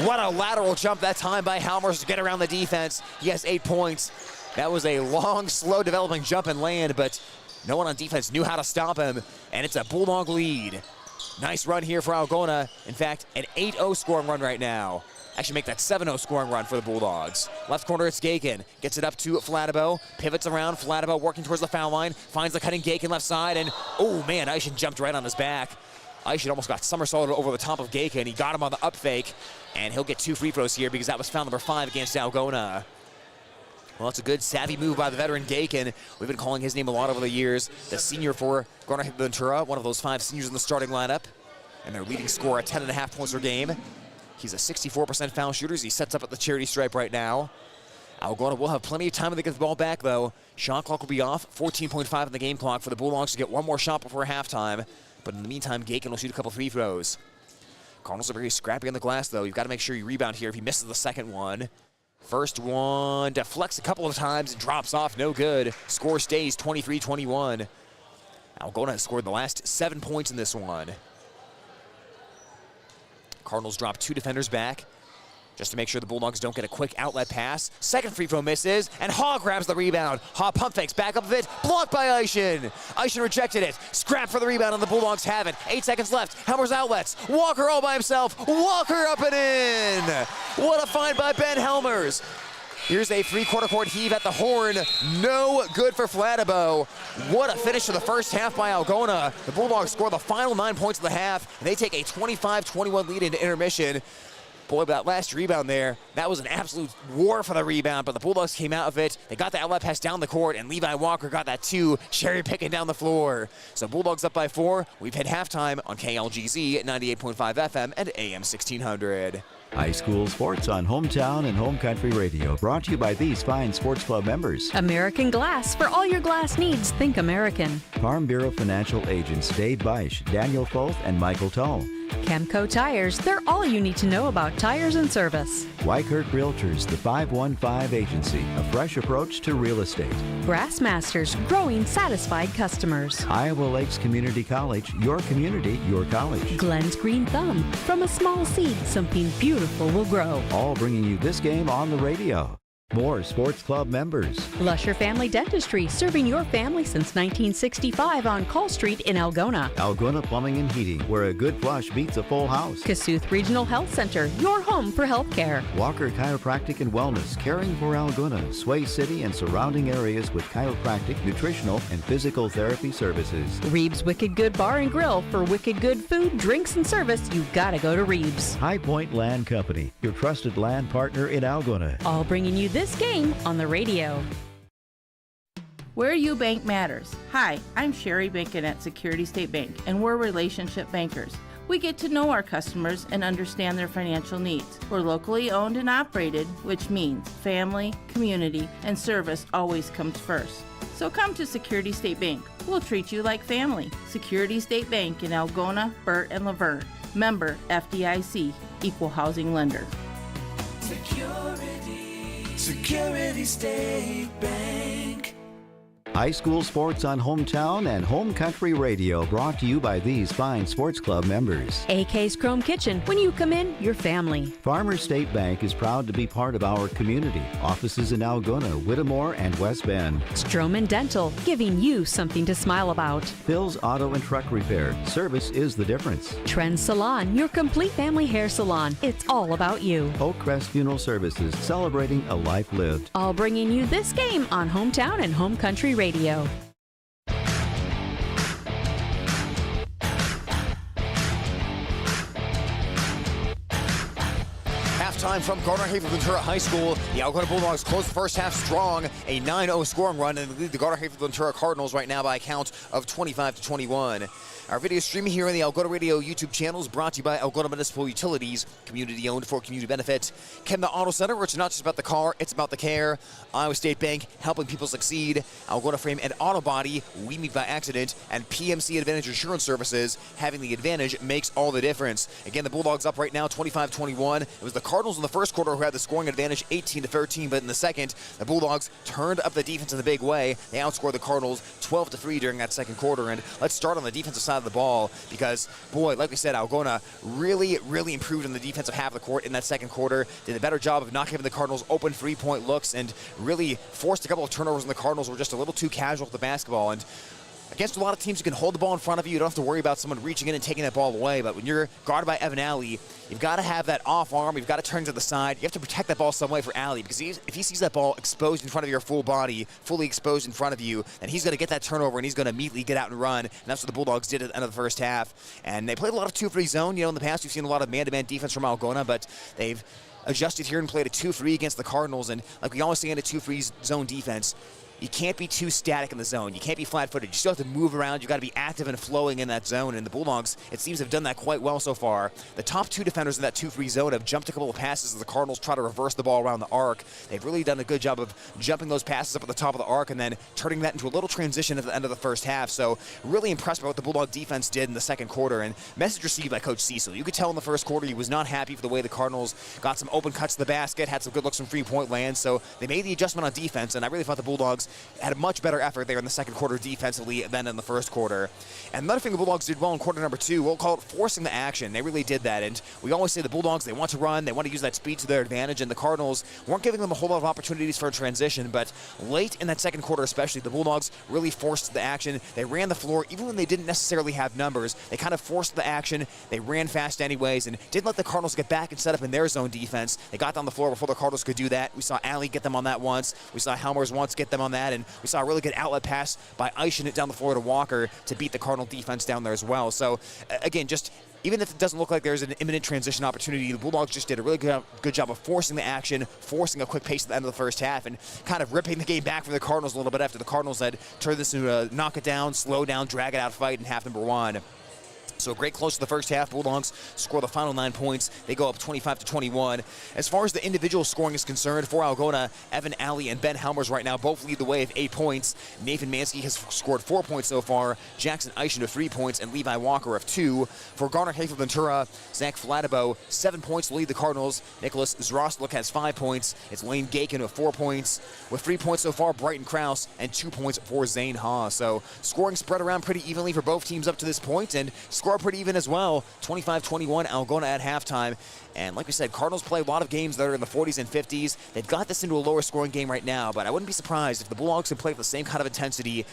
[SPEAKER 2] What a lateral jump that time by Helmers to get around the defense. He has 8 points. That was a long, slow developing jump and land, but no one on defense knew how to stop him, and it's a Bulldog lead. Nice run here for Algona. In fact, an 8-0 scoring run right now. Actually make that 7-0 scoring run for the Bulldogs. Left corner, it's Gakin. Gets it up to Flatabo. Pivots around. Flatabo working towards the foul line. Finds the cutting Gakin left side, and oh man, Aishin jumped right on his back. Aishin almost got somersaulted over the top of Gakin. He got him on the up fake, and he'll get 2 free throws here because that was foul number 5 against Algona. Well, it's a good, savvy move by the veteran Gakin. We've been calling his name a lot over the years. The senior for Garner Ventura, one of those 5 seniors in the starting lineup. And their leading scorer at 10.5 points per game. He's a 64% foul shooter. He sets up at the charity stripe right now. Algona will have plenty of time to get the ball back, though. Shot clock will be off. 14.5 in the game clock for the Bulldogs to get one more shot before halftime. But in the meantime, Gakin will shoot a couple free throws. Cardinals are very scrappy on the glass, though. You've got to make sure you rebound here if he misses the second one. First one deflects a couple of times and drops off, no good. Score stays 23-21. Algona has scored the last 7 points in this one. Cardinals drop 2 defenders back just to make sure the Bulldogs don't get a quick outlet pass. Second free throw misses, and Haw grabs the rebound. Haw pump fakes back up of it, blocked by Aishin. Aishin rejected it. Scrap for the rebound, and the Bulldogs have it. 8 seconds left. Helmers outlets. Walker all by himself. Walker up and in. What a find by Ben Helmers. Here's a 3/4 court heave at the horn. No good for Flatabo. What a finish to the first half by Algona. The Bulldogs score the final 9 points of the half, and they take a 25-21 lead into intermission. Boy, that last rebound there, that was an absolute war for the rebound, but the Bulldogs came out of it. They got the outlet pass down the court, and Levi Walker got that 2, cherry picking down the floor. So Bulldogs up by 4. We've hit halftime on KLGZ at 98.5 FM and AM 1600.
[SPEAKER 3] High school sports on Hometown and Home Country Radio, brought to you by these fine sports club members.
[SPEAKER 4] American Glass. For all your glass needs, think American.
[SPEAKER 3] Farm Bureau Financial Agents Dave Beisch, Daniel Foth, and Michael Tull.
[SPEAKER 4] Chemco Tires. They're all you need to know about tires and service.
[SPEAKER 3] Wykert Realtors, the 515 Agency, a fresh approach to real estate.
[SPEAKER 4] Grassmasters. Growing satisfied customers.
[SPEAKER 3] Iowa Lakes Community College, your community, your college.
[SPEAKER 4] Glenn's Green Thumb. From a small seed, something beautiful will grow.
[SPEAKER 3] All bringing you this game on the radio. More sports club members.
[SPEAKER 4] Lusher Family Dentistry, serving your family since 1965 on Call Street in Algona.
[SPEAKER 3] Algona Plumbing and Heating, where a good flush beats a full house.
[SPEAKER 4] Kasuth Regional Health Center, your home for health care.
[SPEAKER 3] Walker Chiropractic and Wellness, caring for Algona, Sway City, and surrounding areas with chiropractic, nutritional, and physical therapy services.
[SPEAKER 4] Reeves Wicked Good Bar and Grill, for wicked good food, drinks, and service, you gotta go to Reeves.
[SPEAKER 3] High Point Land Company, your trusted land partner in Algona.
[SPEAKER 4] All bringing you this game on the radio.
[SPEAKER 8] Where you bank matters. Hi, I'm Sherry Bankin at Security State Bank, and we're relationship bankers. We get to know our customers and understand their financial needs. We're locally owned and operated, which means family, community, and service always comes first. So come to Security State Bank. We'll treat you like family. Security State Bank in Algona, Burt, and Laverne. Member FDIC, Equal Housing Lender.
[SPEAKER 9] Security State Bank.
[SPEAKER 3] High school sports on Hometown and Home Country Radio, brought to you by these fine sports club members.
[SPEAKER 4] AK's Chrome Kitchen. When you come in, your family.
[SPEAKER 3] Farmers State Bank is proud to be part of our community. Offices in Algona, Whittemore, and West Bend.
[SPEAKER 4] Stroman Dental, giving you something to smile about.
[SPEAKER 3] Phil's Auto and Truck Repair. Service is the difference.
[SPEAKER 4] Trend Salon, your complete family hair salon. It's all about you.
[SPEAKER 3] Oak Crest Funeral Services, celebrating a life lived.
[SPEAKER 4] All bringing you this game on Hometown and Home Country Radio.
[SPEAKER 2] Halftime from Garner, Hayfield, Ventura High School. The Algona Bulldogs close the first half strong, a 9-0 scoring run, and lead the Garner, Hayfield, Ventura Cardinals right now by a count of 25-21. Our video streaming here on the Algona Radio YouTube channel is brought to you by Algona Municipal Utilities, community-owned for community benefit. Kemna Auto Center, where it's not just about the car, it's about the care. Iowa State Bank, helping people succeed. Algona Frame and Auto Body, we meet by accident. And PMC Advantage Insurance Services, having the advantage makes all the difference. Again, the Bulldogs up right now, 25-21. It was the Cardinals in the first quarter who had the scoring advantage, 18-13, but in the second, the Bulldogs turned up the defense in a big way. They outscored the Cardinals 12-3 during that second quarter. And let's start on the defensive side of the ball, because, boy, like we said, Algona really improved in the defensive half of the court in that second quarter. Did a better job of not giving the Cardinals open three-point looks and really forced a couple of turnovers, and the Cardinals were just a little too casual with the basketball. And against a lot of teams, you can hold the ball in front of you. You don't have to worry about someone reaching in and taking that ball away. But when you're guarded by Evan Alley, you've got to have that off arm. You've got to turn to the side. You have to protect that ball some way for Alley, because if he sees that ball exposed in front of your full body, fully exposed in front of you, then he's going to get that turnover, and he's going to immediately get out and run. And that's what the Bulldogs did at the end of the first half. And they played a lot of 2-3 zone. You know, in the past, we've seen a lot of man-to-man defense from Algona, but they've adjusted here and played a 2-3 against the Cardinals. And like we always say in a 2-3 zone defense, you can't be too static in the zone. You can't be flat-footed. You still have to move around. You've got to be active and flowing in that zone, and the Bulldogs, it seems, have done that quite well so far. The top two defenders in that 2-3 zone have jumped a couple of passes as the Cardinals try to reverse the ball around the arc. They've really done a good job of jumping those passes up at the top of the arc and then turning that into a little transition at the end of the first half. So really impressed by what the Bulldog defense did in the second quarter, and message received by Coach Cecil. You could tell in the first quarter he was not happy for the way the Cardinals got some open cuts to the basket, had some good looks from three-point land, so they made the adjustment on defense, and I really thought the Bulldogs had a much better effort there in the second quarter defensively than in the first quarter. And another thing the Bulldogs did well in quarter number two, we'll call it forcing the action. They really did that, and we always say the Bulldogs, they want to run, they want to use that speed to their advantage, and the Cardinals weren't giving them a whole lot of opportunities for a transition, but late in that second quarter especially, the Bulldogs really forced the action. They ran the floor even when they didn't necessarily have numbers. They kind of forced the action. They ran fast anyways and didn't let the Cardinals get back and set up in their zone defense. They got down the floor before the Cardinals could do that. We saw Alley get them on that once. We saw Helmers once get them on that, and we saw a really good outlet pass by Eischen it down the floor to Walker to beat the Cardinal defense down there as well. So again, just even if it doesn't look like there's an imminent transition opportunity, the Bulldogs just did a really good job of forcing the action, forcing a quick pace at the end of the first half, and kind of ripping the game back from the Cardinals a little bit after the Cardinals had turned this into a knock it down, slow down, drag it out fight in half number one. So a great close to the first half. Bulldogs score the final 9 points. They go up 25-21. As far as the individual scoring is concerned, for Algona, Evan Alley and Ben Helmers right now both lead the way with 8 points. Nathan Mansky has scored 4 points so far. Jackson Eischen of 3 points, and Levi Walker of 2. For Garner, Hayfield, Ventura, Zach Flatibo, 7 points to lead the Cardinals. Nicholas Zroslik has 5 points. It's Lane Gakin of 4 points. With 3 points so far, Brighton Krause, and 2 points for Zane Haw. So scoring spread around pretty evenly for both teams up to this point, and score pretty even as well. 25-21 Algona at halftime. And like we said, Cardinals play a lot of games that are in the 40s and 50s. They've got this into a lower scoring game right now, but I wouldn't be surprised if the Bulldogs could play with the same kind of intensity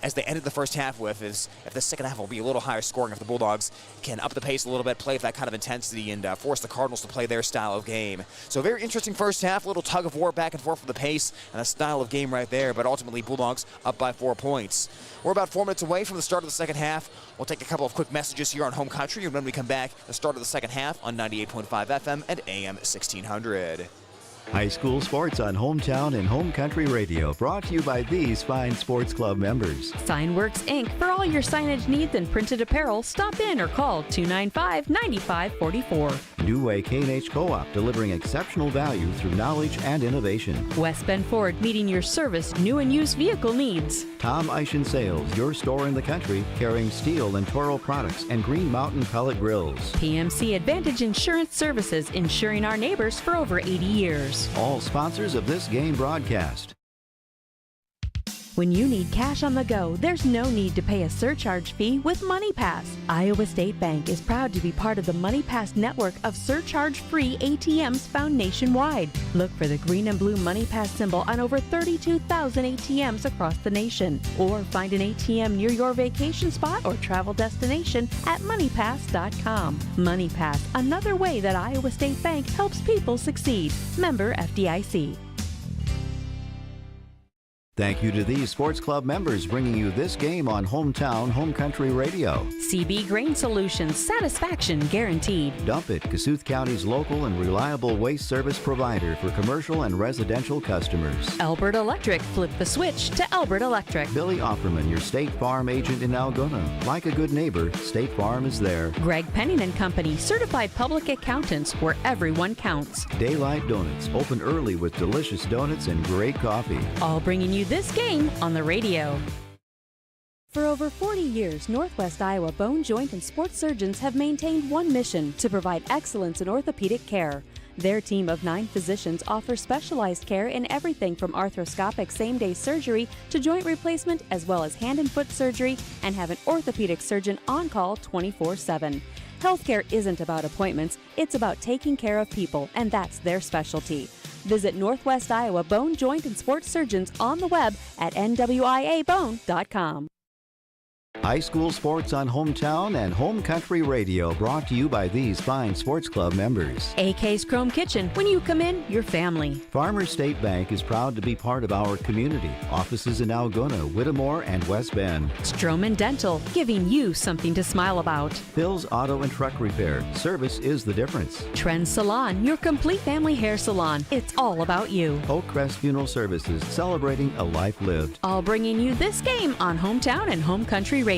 [SPEAKER 2] as they ended the first half with, is if the second half will be a little higher scoring, if the Bulldogs can up the pace a little bit, play with that kind of intensity, and force the Cardinals to play their style of game. So very interesting first half, a little tug of war back and forth for the pace and a style of game right there, but ultimately Bulldogs up by 4 points. We're about 4 minutes away from the start of the second half. We'll take a couple of quick messages here on Home Country, and when we come back, the start of the second half on 98.5 FM and AM 1600.
[SPEAKER 3] High school sports on Hometown and Home Country Radio, brought to you by these fine sports club members.
[SPEAKER 4] Signworks Inc. For all your signage needs and printed apparel, stop in or call 295-9544.
[SPEAKER 3] New Way K&H Co-op, delivering exceptional value through knowledge and innovation.
[SPEAKER 4] West Bend Ford, meeting your service, new and used vehicle needs.
[SPEAKER 3] Tom Eischen Sales, your store in the country, carrying Steel and Toro products and Green Mountain pellet grills.
[SPEAKER 4] PMC Advantage Insurance Services, insuring our neighbors for over 80 years.
[SPEAKER 3] All sponsors of this game broadcast.
[SPEAKER 4] When you need cash on the go, there's no need to pay a surcharge fee with MoneyPass. Iowa State Bank is proud to be part of the MoneyPass network of surcharge-free ATMs found nationwide. Look for the green and blue MoneyPass symbol on over 32,000 ATMs across the nation. Or find an ATM near your vacation spot or travel destination at MoneyPass.com. MoneyPass, another way that Iowa State Bank helps people succeed. Member FDIC.
[SPEAKER 3] Thank you to these sports club members bringing you this game on Hometown Home Country Radio.
[SPEAKER 4] CB Grain Solutions, satisfaction guaranteed.
[SPEAKER 3] Dump It, Kasuth County's local and reliable waste service provider for commercial and residential customers.
[SPEAKER 4] Albert Electric, flip the switch to Albert Electric.
[SPEAKER 3] Billy Offerman, your State Farm agent in Algona. Like a good neighbor, State Farm is there.
[SPEAKER 4] Greg Penning and Company, certified public accountants where everyone counts.
[SPEAKER 3] Daylight Donuts, open early with delicious donuts and great coffee.
[SPEAKER 4] All bringing you this game on the radio. For over 40 years, Northwest Iowa bone, joint, and sports surgeons have maintained one mission: to provide excellence in orthopedic care. Their team of 9 physicians offers specialized care in everything from arthroscopic same-day surgery to joint replacement, as well as hand and foot surgery, and have an orthopedic surgeon on call 24/7. Healthcare isn't about appointments, it's about taking care of people, and that's their specialty. Visit Northwest Iowa Bone, Joint, and Sports Surgeons on the web at nwiabone.com.
[SPEAKER 3] High school sports on Hometown and Home Country Radio, brought to you by these fine sports club members.
[SPEAKER 4] AK's Chrome Kitchen. When you come in, your family.
[SPEAKER 3] Farmers State Bank is proud to be part of our community. Offices in Algona, Whittemore, and West Bend.
[SPEAKER 4] Stroman Dental, giving you something to smile about.
[SPEAKER 3] Phil's Auto and Truck Repair. Service is the difference.
[SPEAKER 4] Trend Salon, your complete family hair salon. It's all about you.
[SPEAKER 3] Oak Crest Funeral Services, celebrating a life lived.
[SPEAKER 4] All bringing you this game on Hometown and Home Country Radio.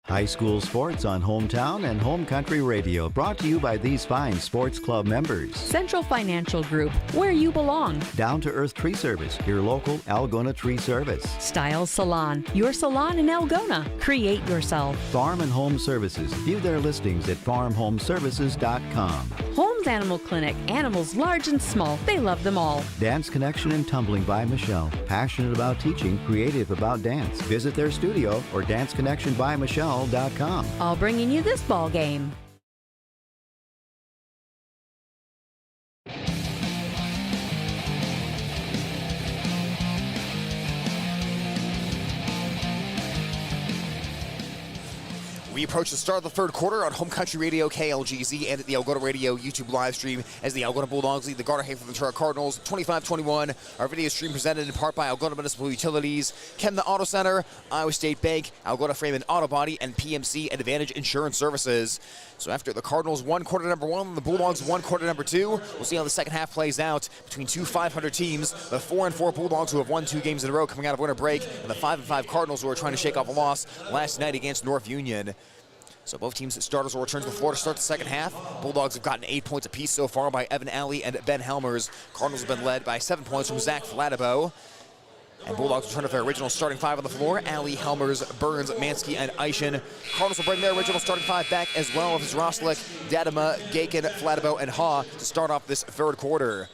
[SPEAKER 3] High school sports on Hometown and Home Country Radio, brought to you by these fine sports club members.
[SPEAKER 4] Central Financial Group, where you belong.
[SPEAKER 3] Down to Earth Tree Service, your local Algona tree service.
[SPEAKER 4] Styles Salon, your salon in Algona. Create yourself.
[SPEAKER 3] Farm and Home Services, view their listings at farmhomeservices.com.
[SPEAKER 4] Holmes Animal Clinic, animals large and small, they love them all.
[SPEAKER 3] Dance Connection and Tumbling by Michelle, passionate about teaching, creative about dance. Visit their studio or danceconnectionbymichelle.com.
[SPEAKER 4] All bringing you this ball game.
[SPEAKER 2] We approach the start of the third quarter on Home Country Radio, KLGZ, and at the Algona Radio YouTube live stream as the Algona Bulldogs lead the Garner Hayfield Ventura Cardinals 25-21. Our video stream presented in part by Algona Municipal Utilities, Chem the Auto Center, Iowa State Bank, Algona Frame and Auto Body, and PMC Advantage Insurance Services. So after the Cardinals won quarter number 1, the Bulldogs won quarter number 2. We'll see how the second half plays out between two 500 teams, the 4-4 Bulldogs who have won 2 games in a row coming out of winter break, and the 5-5 Cardinals who are trying to shake off a loss last night against North Union. So both teams' starters will return to the floor to start the second half. Bulldogs have gotten 8 points apiece so far by Evan Alley and Ben Helmers. Cardinals have been led by 7 points from Zach Flatibo. And Bulldogs return to their original starting 5 on the floor: Alley, Helmers, Burns, Mansky, and Eischen. Cardinals will bring their original starting 5 back as well as Roslick, Dadema, Gaken, Flatibo, and Ha to start off this third quarter.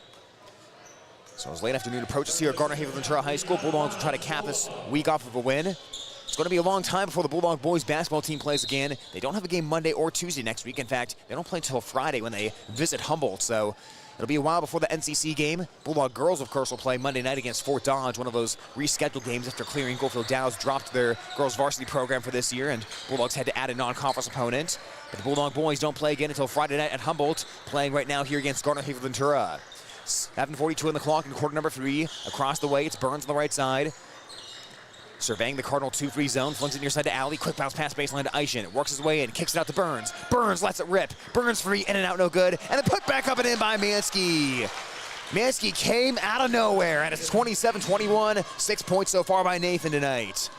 [SPEAKER 2] So as late afternoon approaches here at Garner Hayfield Ventura High School, Bulldogs will try to cap this week off of a win. It's going to be a long time before the Bulldog boys basketball team plays again. They don't have a game Monday or Tuesday next week. In fact, they don't play until Friday when they visit Humboldt. So it'll be a while before the NCC game. Bulldog girls, of course, will play Monday night against Fort Dodge, one of those rescheduled games after clearing Goldfield Dow's dropped their girls varsity program for this year, and Bulldogs had to add a non-conference opponent. But the Bulldog boys don't play again until Friday night at Humboldt, playing right now here against Garner Hayfield Ventura. 7:42 on the clock in quarter number 3. Across the way, it's Burns on the right side. Surveying the Cardinal 2-3 zone, flings it near side to Alley. Quick bounce pass baseline to Eischen. Works his way in, kicks it out to Burns. Burns lets it rip. Burns free, in and out, no good. And then put back up and in by Mansky. Mansky came out of nowhere, and it's 27-21. 6 points so far by Nathan tonight.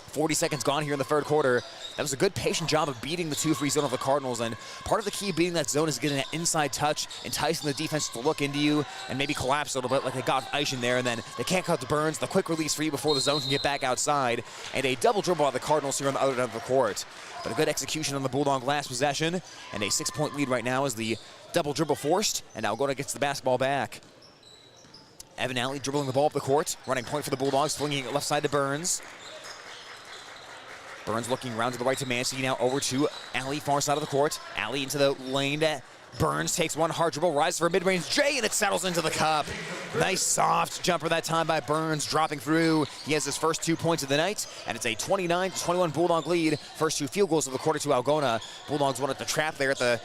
[SPEAKER 2] 40 seconds gone here in the third quarter. That was a good patient job of beating the 2-3 zone of the Cardinals, and part of the key of beating that zone is getting that inside touch, enticing the defense to look into you and maybe collapse a little bit like they got Eischen there, and then they can't cut to Burns. The quick release for you before the zone can get back outside, and a double dribble by the Cardinals here on the other end of the court. But a good execution on the Bulldog last possession, and a 6-point lead right now as the double dribble forced, and Algona gets the basketball back. Evan Alley dribbling the ball up the court, running point for the Bulldogs, flinging it left side to Burns. Burns looking around to the right to Mansky, now over to Alley, far side of the court. Alley into the lane to Burns, takes one hard dribble, rises for a mid-range J, and it settles into the cup. Nice soft jumper that time by Burns, dropping through. He has his first 2 points of the night, and it's a 29-21 Bulldog lead. First 2 field goals of the quarter to Algona. Bulldogs wanted the trap there at the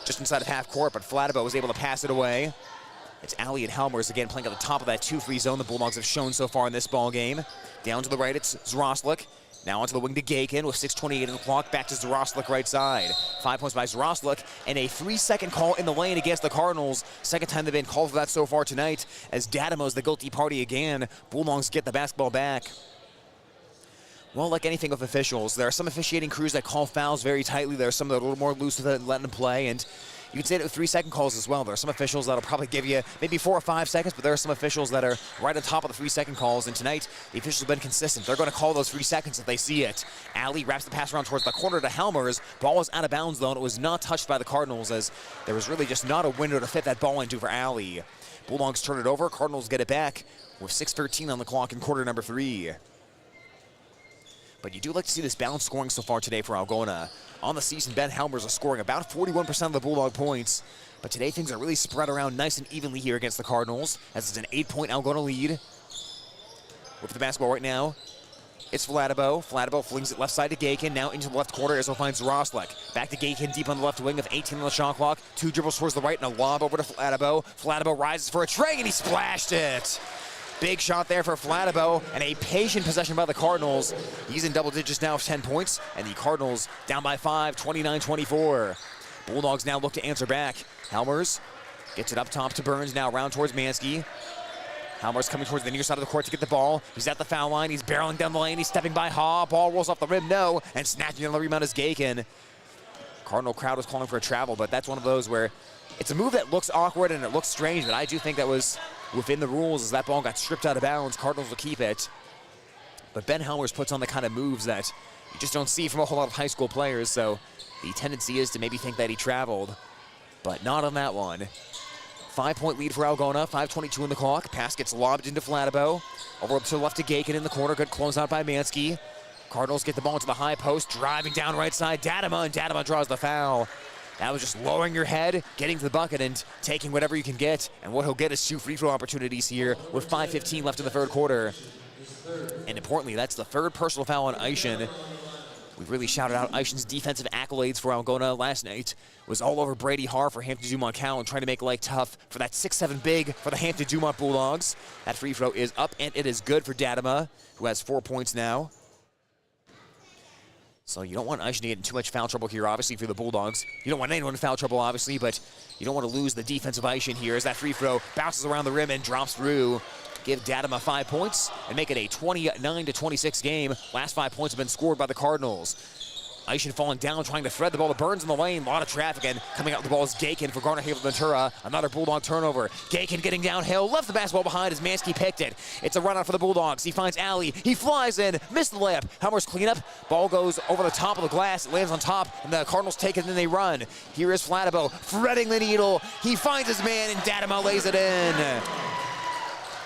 [SPEAKER 2] just inside of half court, but Flatibo was able to pass it away. It's Allie and Helmers again playing at the top of that 2-3 zone the Bulldogs have shown so far in this ball game. Down to the right, it's Zroslik. Now onto the wing to Gakin with 6:28 on the clock. Back to Zroslik right side. 5 points by Zroslik, and a 3-second call in the lane against the Cardinals. Second time they've been called for that so far tonight, as Dadamo's the guilty party again. Bulldogs get the basketball back. Well, like anything with officials, there are some officiating crews that call fouls very tightly. There are some that are a little more loose with it and letting them play, and you can say that with 3-second calls as well. There are some officials that'll probably give you maybe 4 or 5 seconds, but there are some officials that are right on top of the 3-second calls, and tonight the officials have been consistent. They're going to call those 3 seconds if they see it. Allie wraps the pass around towards the corner to Helmers. Ball was out of bounds, though, and it was not touched by the Cardinals, as there was really just not a window to fit that ball into for Allie. Bulldogs turn it over. Cardinals get it back with 6:13 on the clock in quarter number 3. But you do like to see this balanced scoring so far today for Algona. On the season, Ben Helmers is scoring about 41% of the Bulldog points. But today things are really spread around nice and evenly here against the Cardinals, as it's an 8-point Algona lead. With the basketball right now, it's Flatibo. Flatibo flings it left side to Gakin. Now into the left corner as he'll find Zroslik. Back to Gakin deep on the left wing with 18 on the shot clock. 2 dribbles towards the right and a lob over to Flatibo. Flatibo rises for a tray and he splashed it. Big shot there for Flatibo, and a patient possession by the Cardinals. He's in double digits now with 10 points, and the Cardinals down by 5, 29-24. Bulldogs now look to answer back. Helmers gets it up top to Burns, now around towards Mansky. Helmers coming towards the near side of the court to get the ball. He's at the foul line, he's barreling down the lane, he's stepping by Ha. Ball rolls off the rim, no, and snatching on the rebound is Gakin. Cardinal crowd was calling for a travel, but that's one of those where it's a move that looks awkward and it looks strange, but I do think that was within the rules as that ball got stripped out of bounds. Cardinals will keep it. But Ben Helmers puts on the kind of moves that you just don't see from a whole lot of high school players, so the tendency is to maybe think that he traveled, but not on that one. 5-point lead for Algona, 5:22 on the clock. Pass gets lobbed into Flatibo. Over to the left to Gakin in the corner. Good closeout by Mansky. Cardinals get the ball into the high post, driving down right side. Dadama, and Dadama draws the foul. That was just lowering your head, getting to the bucket, and taking whatever you can get. And what he'll get is 2 free throw opportunities here with 5:15 left in the third quarter. And importantly, that's the 3rd personal foul on Aishin. We really shouted out Aishin's defensive accolades for Algona last night. Was all over Brady Har for Hampton-Dumont Cowan, trying to make life tough for that 6'7" big for the Hampton-Dumont Bulldogs. That free throw is up, and it is good for Dadama, who has 4 points now. So you don't want Aishin to get in too much foul trouble here, obviously, for the Bulldogs. You don't want anyone in foul trouble, obviously, but you don't want to lose the defensive Aishin here as that free throw bounces around the rim and drops through. Give Dadama 5 points and make it a 29-26 game. Last 5 points have been scored by the Cardinals. Aishin falling down, trying to thread the ball to Burns in the lane. A lot of traffic, and coming out with the ball is Gakin for Garner, Hayfield, Ventura. Another Bulldog turnover. Gakin getting downhill, left the basketball behind as Mansky picked it. It's a run out for the Bulldogs. He finds Allie. He flies in, missed the layup. Helmers cleanup. Ball goes over the top of the glass. It lands on top, and the Cardinals take it, and then they run. Here is Flatibo threading the needle. He finds his man, and Dadama lays it in.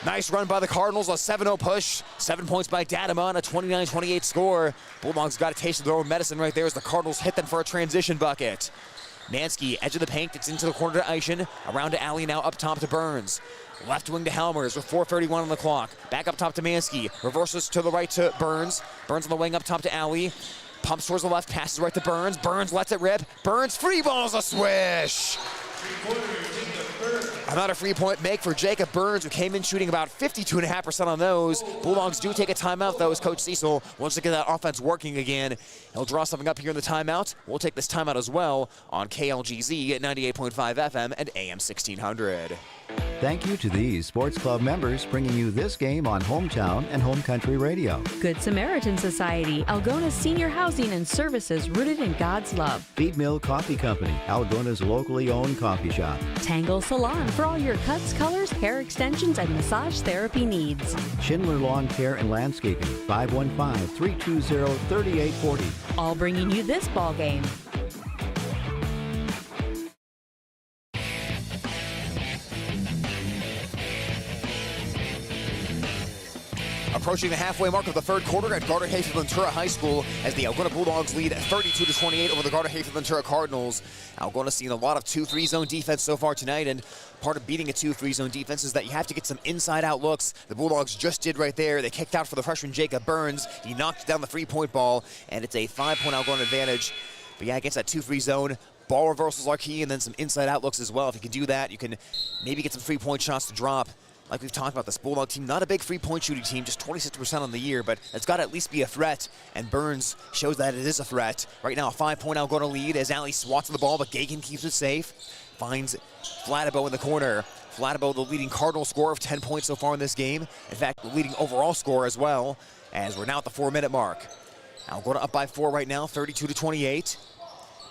[SPEAKER 2] Nice run by the Cardinals, a 7-0 push. 7 points by Dadama on a 29-28 score. Bulldogs got a taste of their own medicine right there as the Cardinals hit them for a transition bucket. Mansky, edge of the paint, gets into the corner to Aishin. Around to Allie, now up top to Burns. Left wing to Helmers with 4:31 on the clock. Back up top to Mansky. Reverses to the right to Burns. Burns on the wing up top to Allie. Pumps towards the left, passes right to Burns. Burns lets it rip. Burns free balls a swish. Another 3-point make for Jacob Burns, who came in shooting about 52.5% on those. Bulldogs do take a timeout, though, as Coach Cecil wants to get that offense working again. He'll draw something up here in the timeout. We'll take this timeout as well on KLGZ at 98.5 FM and AM 1600.
[SPEAKER 3] Thank you to these sports club members bringing you this game on Hometown and Home Country Radio.
[SPEAKER 4] Good Samaritan Society, Algona's senior housing and services rooted in God's love.
[SPEAKER 3] Feed Mill Coffee Company, Algona's locally owned coffee shop.
[SPEAKER 4] Tangle Salon for all your cuts, colors, hair extensions, and massage therapy needs.
[SPEAKER 3] Schindler Lawn Care and Landscaping, 515-320-3840.
[SPEAKER 4] All bringing you this ball game.
[SPEAKER 2] Approaching the halfway mark of the third quarter at Garner Hayfield Ventura High School as the Algona Bulldogs lead 32-28 over the Garner Hayfield Ventura Cardinals. Algona seeing a lot of 2-3 zone defense so far tonight, and part of beating a 2-3 zone defense is that you have to get some inside-out looks. The Bulldogs just did right there. They kicked out for the freshman Jacob Burns. He knocked down the 3-point ball, and it's a 5-point Algona advantage. But yeah, against that 2-3 zone, Ball reversals are key, and then some inside out looks as well. If you can do that, you can maybe get some free-point shots to drop. Like we've talked about, this Bulldog team, not a big free-point shooting team, just 26% on the year, but it's got to at least be a threat, and Burns shows that it is a threat. Right now, a 5-point Algona lead as Ali swats the ball, but Gagan keeps it safe. Finds Flatibo in the corner. Flatibo, the leading Cardinal scorer of 10 points so far in this game. In fact, the leading overall scorer as well, as we're now at the 4-minute mark. Algona up by 4 right now, 32-28.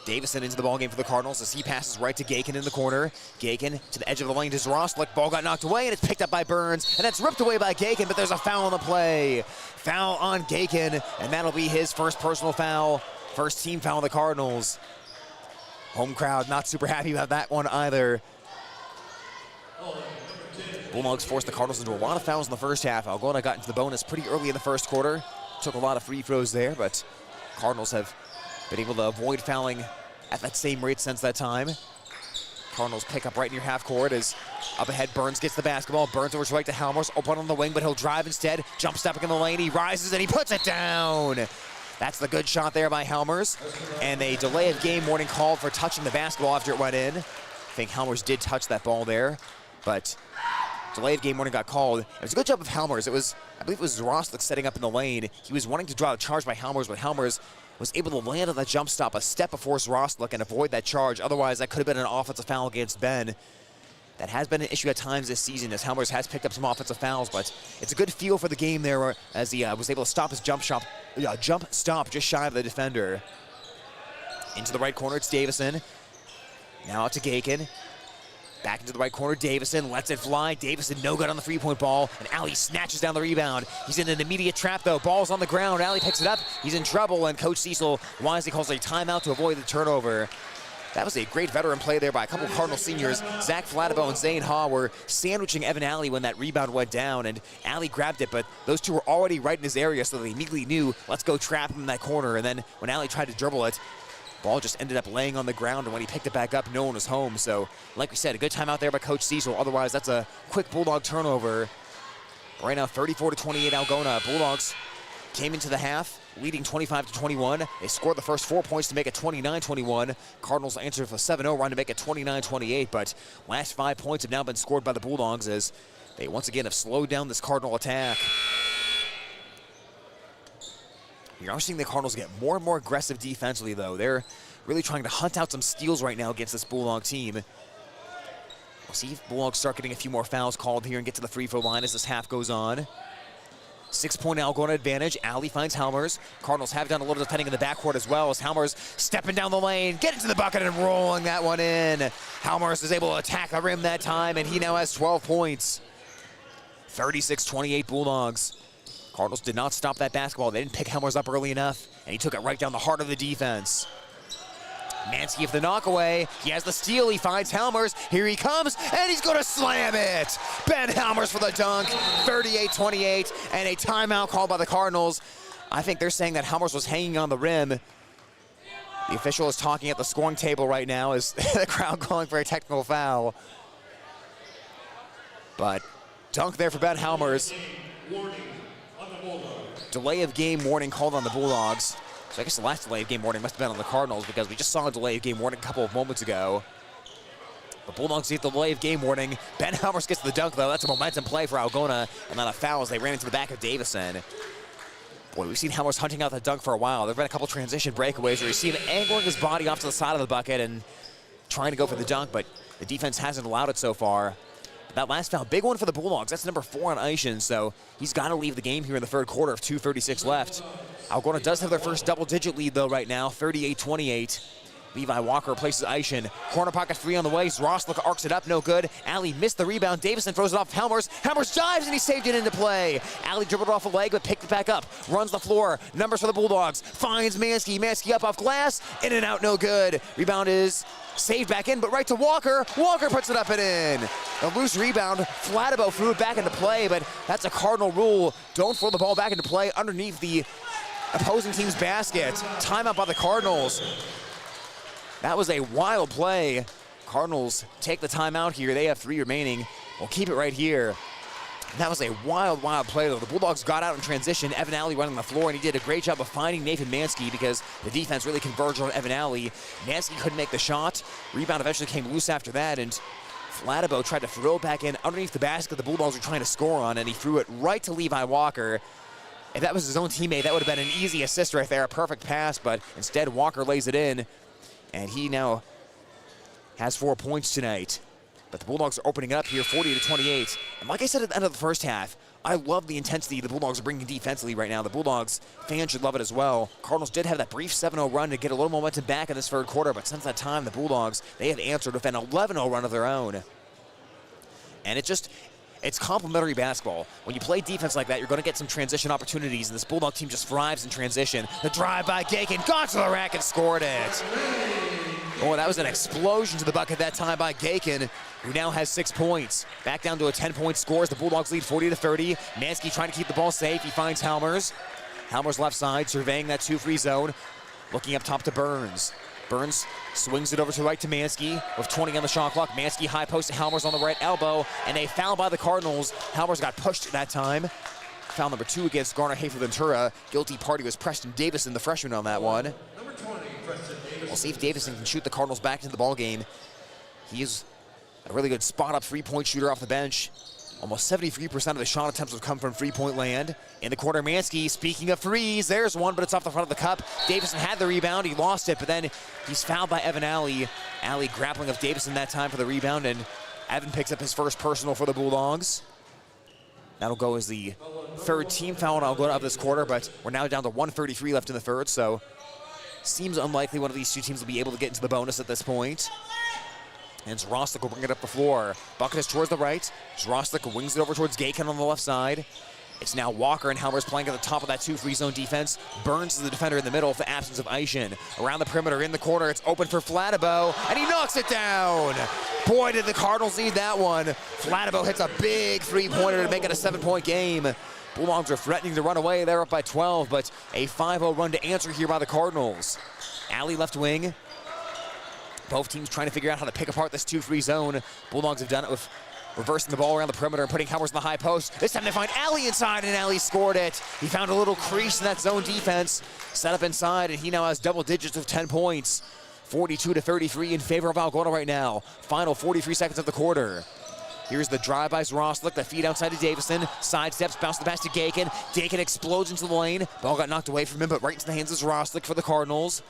[SPEAKER 2] Davison into the ballgame for the Cardinals as he passes right to Gagan in the corner. Gagan to the edge of the lane to Zroslik. Ball got knocked away, and it's picked up by Burns, and that's ripped away by Gagan, but there's a foul on the play. Foul on Gagan, and that'll be his first personal foul. First team foul on the Cardinals. Home crowd not super happy about that one either. Bulldogs forced the Cardinals into a lot of fouls in the first half. Algona got into the bonus pretty early in the first quarter. Took a lot of free throws there, but Cardinals have been able to avoid fouling at that same rate since that time. Cardinals pick up right near half court as up ahead Burns gets the basketball. Burns over to right to Helmers, open on the wing, but he'll drive instead. Jump stepping in the lane, he rises and he puts it down. That's the good shot there by Helmers. And a delay of game warning called for touching the basketball after it went in. I think Helmers did touch that ball there, but delay of game warning got called. It was a good job of Helmers. I believe it was Zroslik setting up in the lane. He was wanting to draw the charge by Helmers, but Helmers was able to land on that jump stop a step before Zroslik and avoid that charge. Otherwise, that could have been an offensive foul against Ben. That has been an issue at times this season as Helmers has picked up some offensive fouls, but it's a good feel for the game there as he was able to stop his jump stop just shy of the defender. Into the right corner, it's Davison. Now out to Gagan. Back into the right corner, Davison lets it fly. Davison no good on the three-point ball, and Ali snatches down the rebound. He's in an immediate trap, though. Ball's on the ground. Ali picks it up. He's in trouble, and Coach Cecil wisely calls a timeout to avoid the turnover. That was a great veteran play there by a couple of Cardinal seniors. Zach Flatibo and Zane Haw were sandwiching Evan Ali when that rebound went down, and Ali grabbed it, but those two were already right in his area, so they immediately knew, let's go trap him in that corner. And then when Ali tried to dribble it, ball just ended up laying on the ground, and when he picked it back up, no one was home. So, like we said, a good timeout there by Coach Cecil. Otherwise, that's a quick Bulldog turnover. Right now, 34-28 Algona. Bulldogs came into the half leading 25-21. They scored the first 4 points to make it 29-21. Cardinals answered for a 7-0 run to make it 29-28, but last 5 points have now been scored by the Bulldogs as they once again have slowed down this Cardinal attack. You're now seeing the Cardinals get more and more aggressive defensively, though. They're really trying to hunt out some steals right now against this Bulldog team. We'll see if Bulldogs start getting a few more fouls called here and get to the free throw line as this half goes on. 6-point Algona advantage. Ali finds Helmers. Cardinals have done a little defending in the backcourt as well as Helmers stepping down the lane, getting to the bucket and rolling that one in. Helmers is able to attack the rim that time, and he now has 12 points. 36-28 Bulldogs. Cardinals did not stop that basketball. They didn't pick Helmers up early enough, and he took it right down the heart of the defense. Mansky for the knockaway. He has the steal. He finds Helmers. Here he comes, and he's going to slam it. Ben Helmers for the dunk. 38-28, and a timeout called by the Cardinals. I think they're saying that Helmers was hanging on the rim. The official is talking at the scoring table right now as the crowd calling for a technical foul. But dunk there for Ben Helmers. Delay of game warning called on the Bulldogs. So I guess the last delay of game warning must have been on the Cardinals because we just saw a delay of game warning a couple of moments ago. The Bulldogs get the delay of game warning. Ben Helmers gets the dunk, though. That's a momentum play for Algona, and not a foul as they ran into the back of Davison. Boy, we've seen Helmers hunting out the dunk for a while. There have been a couple transition breakaways where you see him angling his body off to the side of the bucket and trying to go for the dunk, but the defense hasn't allowed it so far. That last foul, big one for the Bulldogs. That's number 4 on Eischen, so he's got to leave the game here in the third quarter of 2:36 left. Algona does have their first double-digit lead, though, right now, 38-28. Levi Walker replaces Eischen. Corner pocket 3 on the way. Zroslik arcs it up, no good. Ali missed the rebound. Davison throws it off Helmers. Helmers dives, and he saved it into play. Ali dribbled off a leg, but picked it back up. Runs the floor. Numbers for the Bulldogs. Finds Mansky. Mansky up off glass. In and out, no good. Rebound is saved back in, but right to Walker. Walker puts it up and in. A loose rebound. Flatibo threw it back into play, but that's a Cardinal rule. Don't throw the ball back into play underneath the opposing team's basket. Timeout by the Cardinals. That was a wild play. Cardinals take the timeout here. They have 3 remaining. We'll keep it right here. That was a wild, wild play, though. The Bulldogs got out in transition. Evan Alley running the floor, and he did a great job of finding Nathan Mansky because the defense really converged on Evan Alley. Mansky couldn't make the shot. Rebound eventually came loose after that, and Flatibo tried to throw it back in underneath the basket the Bulldogs were trying to score on, and he threw it right to Levi Walker. If that was his own teammate, that would have been an easy assist right there, a perfect pass, but instead Walker lays it in, and he now has 4 points tonight. But the Bulldogs are opening up here 40-28. And like I said at the end of the first half, I love the intensity the Bulldogs are bringing defensively right now. The Bulldogs fans should love it as well. Cardinals did have that brief 7-0 run to get a little momentum back in this third quarter, but since that time, the Bulldogs, they have answered with an 11-0 run of their own. And it's complementary basketball. When you play defense like that, you're going to get some transition opportunities, and this Bulldog team just thrives in transition. The drive by Gakin, got to the rack and scored it. Oh, that was an explosion to the bucket that time by Gakin, who now has 6 points. Back down to a 10-point score as the Bulldogs lead 40-30. Mansky trying to keep the ball safe. He finds Halmers. Halmers left side, surveying that 2-free zone. Looking up top to Burns. Burns swings it over to the right to Mansky with 20 on the shot clock. Mansky high post to Halmers on the right elbow, and a foul by the Cardinals. Halmers got pushed that time. Foul number 2 against Garner, Hayfield, Ventura. Guilty party was Preston Davison, the freshman, on that one. We'll see if Davison can shoot the Cardinals back into the ball game. He is a really good spot-up three-point shooter off the bench. Almost 73% of the shot attempts have come from three-point land. In the corner, Mansky, speaking of threes, there's one, but it's off the front of the cup. Davison had the rebound, he lost it, but then he's fouled by Evan Alley. Alley grappling with Davison that time for the rebound, and Evan picks up his first personal for the Bulldogs. That'll go as the third team foul, and I'll go up this quarter, but we're now down to 1:33 left in the third, so seems unlikely one of these two teams will be able to get into the bonus at this point. And Zroslik will bring it up the floor. Bucket is towards the right. Zroslik wings it over towards Gakin on the left side. It's now Walker and Halmers playing at the top of that 2-free zone defense. Burns is the defender in the middle with the absence of Eishen. Around the perimeter in the corner, it's open for Flatibo, and he knocks it down. Boy, did the Cardinals need that one. Flatibo hits a big three-pointer to make it a 7-point game. Bulldogs are threatening to run away. They're up by 12, but a 5-0 run to answer here by the Cardinals. Alley left wing. Both teams trying to figure out how to pick apart this 2-free zone. Bulldogs have done it with reversing the ball around the perimeter and putting Halmers in the high post. This time they find Alley inside, and Alley scored it. He found a little crease in that zone defense. Set up inside, and he now has double digits of 10 points. 42-33 in favor of Algona right now. Final 43 seconds of the quarter. Here's the drive by Zroslik, the feed outside to Davison. Sidesteps, bounce the pass to Gakin. Gakin explodes into the lane. Ball got knocked away from him, but right into the hands of Zroslik for the Cardinals.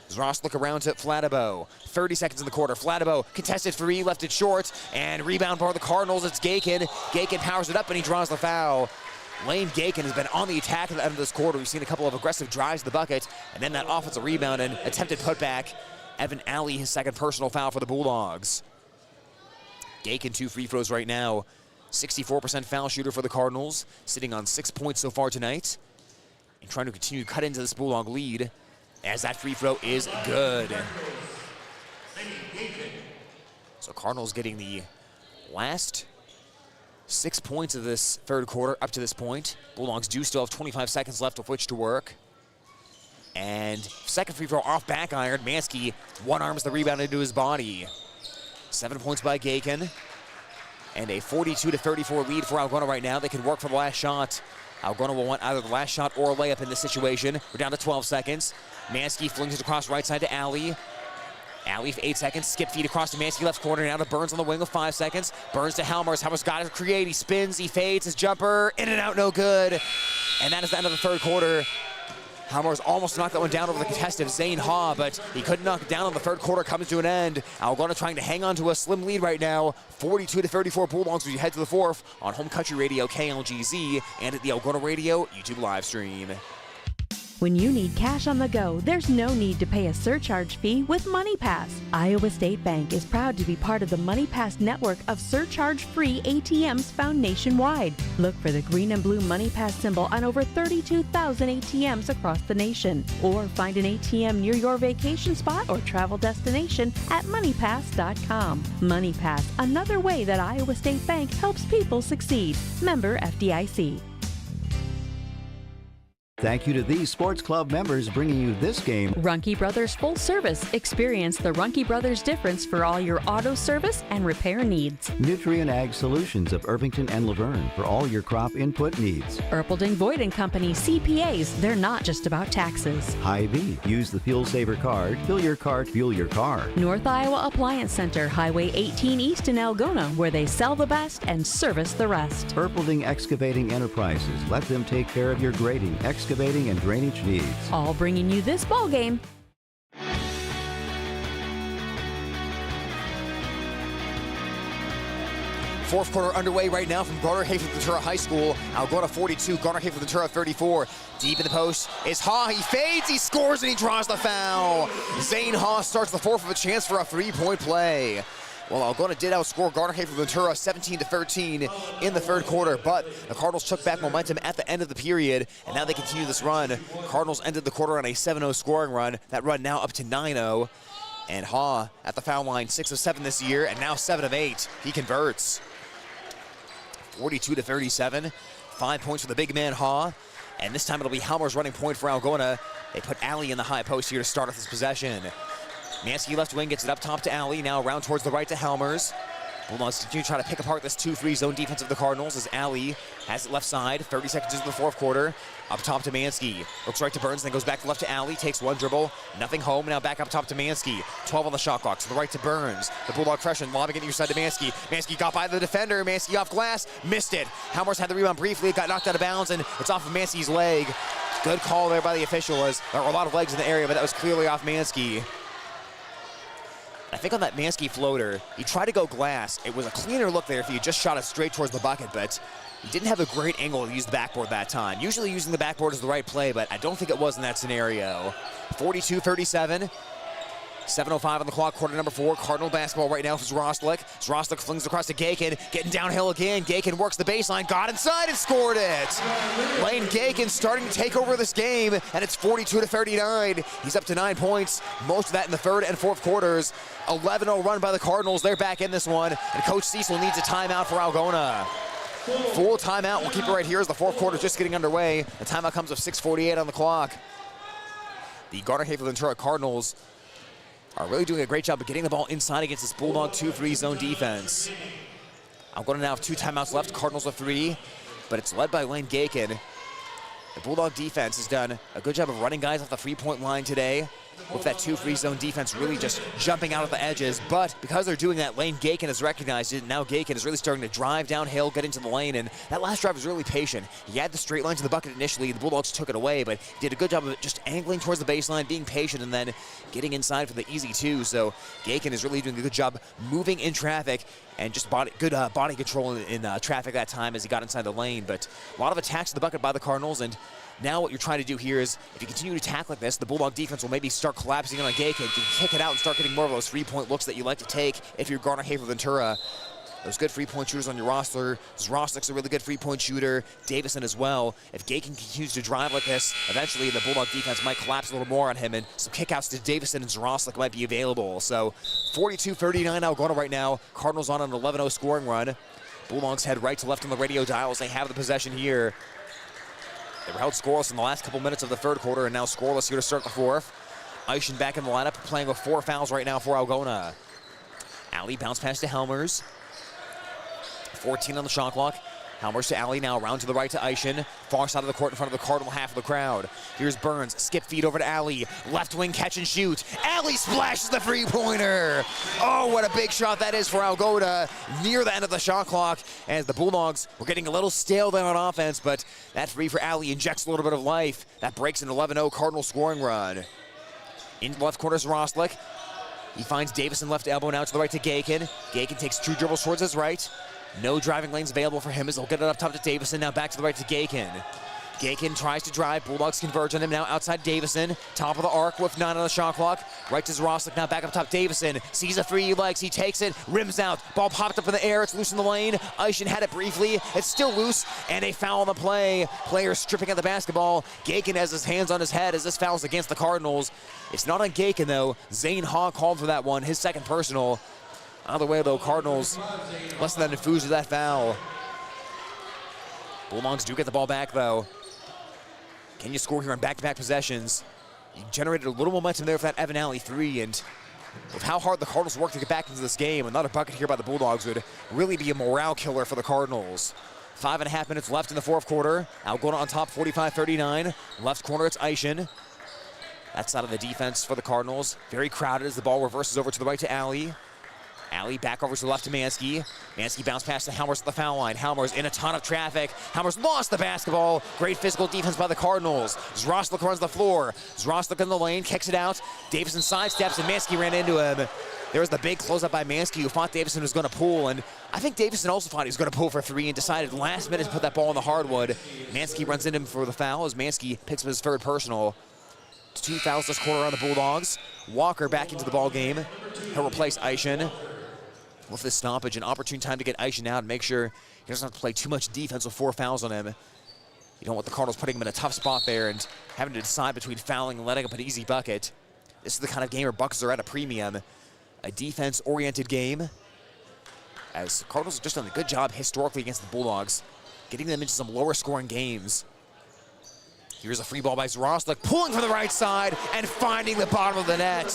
[SPEAKER 2] Zroslik around to Flatibo. 30 seconds in the quarter. Flatibo contested three, left it short, and rebound for the Cardinals. It's Gakin. Gakin powers it up, and he draws the foul. Lane Gakin has been on the attack at the end of this quarter. We've seen a couple of aggressive drives to the bucket, and then that offensive rebound and attempted putback. Evan Alley, his second personal foul for the Bulldogs. Gakin 2 free throws right now. 64% foul shooter for the Cardinals, sitting on 6 points so far tonight, and trying to continue to cut into this Bulldog lead, as that free throw is good. So Cardinals getting the last 6 points of this third quarter up to this point. Bulldogs do still have 25 seconds left with which to work. And second free throw off back iron. Mansky one arms the rebound into his body. 7 points by Gakin. And a 42-34 lead for Algona right now. They can work for the last shot. Algona will want either the last shot or a layup in this situation. We're down to 12 seconds. Mansky flings it across right side to Alley. Alley for 8 seconds. Skip feed across to Mansky left corner. Now to Burns on the wing with 5 seconds. Burns to Halmers. Halmers got to create. He spins. He fades. His jumper. In and out. No good. And that is the end of the third quarter. Halmers almost knocked that one down over the contest of Zane Haw, but he couldn't knock it down. On the third quarter comes to an end. Algona trying to hang on to a slim lead right now. 42-34 Bulldogs as you head to the fourth on Home Country Radio KLGZ and at the Algona Radio YouTube live stream.
[SPEAKER 4] When you need cash on the go, there's no need to pay a surcharge fee with MoneyPass. Iowa State Bank is proud to be part of the MoneyPass network of surcharge-free ATMs found nationwide. Look for the green and blue MoneyPass symbol on over 32,000 ATMs across the nation. Or find an ATM near your vacation spot or travel destination at MoneyPass.com. MoneyPass, another way that Iowa State Bank helps people succeed. Member FDIC.
[SPEAKER 3] Thank you to these sports club members bringing you this game.
[SPEAKER 4] Runkey Brothers Full Service. Experience the Runkey Brothers difference for all your auto service and repair needs.
[SPEAKER 3] Nutrient Ag Solutions of Irvington and Laverne for all your crop input needs.
[SPEAKER 4] Erpelding Voigt & Company CPAs. They're not just about taxes.
[SPEAKER 3] Hy-Vee. Use the Fuel Saver card. Fill your cart, fuel your car.
[SPEAKER 4] North Iowa Appliance Center, Highway 18 East in Algona, where they sell the best and service the rest.
[SPEAKER 3] Erpelding Excavating Enterprises. Let them take care of your grading, excavating, and drainage needs.
[SPEAKER 4] All bringing you this ball game.
[SPEAKER 2] Fourth quarter underway right now from Garner Hayfield Ventura High School. Algona 42, Garner Hayfield Ventura 34. Deep in the post is Ha. He fades, he scores, and he draws the foul. Zane Ha starts the fourth with a chance for a three-point play. Well, Algona did outscore Garner Hayfield Ventura 17-13 in the third quarter, but the Cardinals took back momentum at the end of the period, and now they continue this run. Cardinals ended the quarter on a 7-0 scoring run. That run now up to 9-0. And Ha at the foul line, 6 of 7 this year, and now 7 of 8. He converts. 42-37. 5 points for the big man, Ha. And this time it'll be Helmer's running point for Algona. They put Alley in the high post here to start off this possession. Mansky left wing gets it up top to Alley. Now around towards the right to Helmers. Bulldogs continue to try to pick apart this 2-3 zone defense of the Cardinals as Alley has it left side. 30 seconds into the fourth quarter. Up top to Mansky. Looks right to Burns, then goes back left to Alley. Takes one dribble. Nothing home. Now back up top to Mansky. 12 on the shot clock. To the right to Burns. The Bulldog freshman lobbing it near side to Mansky. Mansky got by the defender. Mansky off glass. Missed it. Helmers had the rebound briefly. It got knocked out of bounds, and it's off of Mansky's leg. Good call there by the official, as there were a lot of legs in the area, but that was clearly off Mansky. I think on that Mansky floater, he tried to go glass. It was a cleaner look there if he had just shot it straight towards the bucket, but he didn't have a great angle to use the backboard that time. Usually using the backboard is the right play, but I don't think it was in that scenario. 42-37. 7:05 on the clock, quarter number 4. Cardinal basketball right now for Zroslik. Zroslik flings across to Gakin, getting downhill again. Gakin works the baseline, got inside and scored it. Lane Gakin starting to take over this game, and it's 42-39. He's up to 9 points, most of that in the third and fourth quarters. 11-0 run by the Cardinals. They're back in this one, and Coach Cecil needs a timeout for Algona. Full timeout. We'll keep it right here as the fourth quarter is just getting underway. The timeout comes with 6:48 on the clock. The Garner Hayfield Ventura Cardinals are really doing a great job of getting the ball inside against this Bulldog 2-3 zone defense. Algona now have 2 timeouts left. Cardinals with 3, but it's led by Lane Gakin. The Bulldog defense has done a good job of running guys off the 3-point line today, with that 2-3 zone defense really just jumping out at the edges. But because they're doing that, Lane Gakin has recognized it. Now Gakin is really starting to drive downhill, get into the lane, and that last drive was really patient. He had the straight line to the bucket initially. The Bulldogs took it away, but he did a good job of just angling towards the baseline, being patient, and then getting inside for the easy 2. So Gakin is really doing a good job moving in traffic and just good body control in traffic that time as he got inside the lane. But a lot of attacks to the bucket by the Cardinals, and now what you're trying to do here is, if you continue to attack like this, the Bulldog defense will maybe start collapsing on Gakin. You can kick it out and start getting more of those 3-point looks that you like to take if you're Garner Hayfield Ventura. Those good 3-point shooters on your roster. Zroslik's a really good 3-point shooter. Davison as well. If Gakin continues to drive like this, eventually the Bulldog defense might collapse a little more on him, and some kickouts to Davison and Zroslik might be available. So 42-39 Algona right now. Cardinals on an 11-0 scoring run. Bulldogs head right to left on the radio dials. They have the possession here. They were held scoreless in the last couple minutes of the third quarter, and now scoreless here to start the fourth. Eischen back in the lineup, playing with 4 fouls right now for Algona. Alley bounce pass to Helmers. 14 on the shot clock. Helmers to Alley now, around to the right to Eischen. Far side of the court in front of the Cardinal half of the crowd. Here's Burns, skip feed over to Alley. Left wing catch and shoot. Alley splashes the three-pointer. Oh, what a big shot that is for Algona near the end of the shot clock, as the Bulldogs were getting a little stale there on offense, but that free for Alley injects a little bit of life. That breaks an 11-0 Cardinal scoring run. In the left corner is Zroslik. He finds Davison left elbow now to the right to Gakin. Gakin takes 2 dribbles towards his right. No driving lanes available for him as they'll get it up top to Davison. Now back to the right to Gakin. Gakin tries to drive. Bulldogs converge on him now outside Davison. Top of the arc with 9 on the shot clock. Right to Zroslik, now back up top Davison. Sees a 3 he likes. He takes it. Rims out. Ball popped up in the air. It's loose in the lane. Eischen had it briefly. It's still loose. And a foul on the play. Player stripping at the basketball. Gakin has his hands on his head as this foul's against the Cardinals. It's not on Gakin though. Zane Ha called for that one. His second personal. Either way though, Cardinals less than enthused with that foul. Bulldogs do get the ball back though. Can you score here on back-to-back possessions? You generated a little momentum there for that Evan Alley 3, and with how hard the Cardinals work to get back into this game, another bucket here by the Bulldogs would really be a morale killer for the Cardinals. 5.5 minutes left in the fourth quarter. Algona on top, 45-39. Left corner, it's Eischen. That side of the defense for the Cardinals. Very crowded as the ball reverses over to the right to Alley. Alley back over to the left to Mansky. Mansky bounced past to Helmers at the foul line. Helmers in a ton of traffic. Helmers lost the basketball. Great physical defense by the Cardinals. Zroslik runs the floor. Zroslik in the lane, kicks it out. Davison sidesteps, and Mansky ran into him. There was the big closeout by Mansky, who thought Davison was going to pull, and I think Davison also thought he was going to pull for three and decided last minute to put that ball on the hardwood. Mansky runs into him for the foul as Mansky picks up his third personal. 2 fouls this quarter on the Bulldogs. Walker back into the ball game. He'll replace Eischen. With this stoppage, an opportune time to get Eischen out and make sure he doesn't have to play too much defense with 4 fouls on him. You don't want the Cardinals putting him in a tough spot there and having to decide between fouling and letting up an easy bucket. This is the kind of game where buckets are at a premium. A defense-oriented game, as the Cardinals have just done a good job historically against the Bulldogs, getting them into some lower-scoring games. Here's a free ball by Zroslik, pulling from the right side and finding the bottom of the net.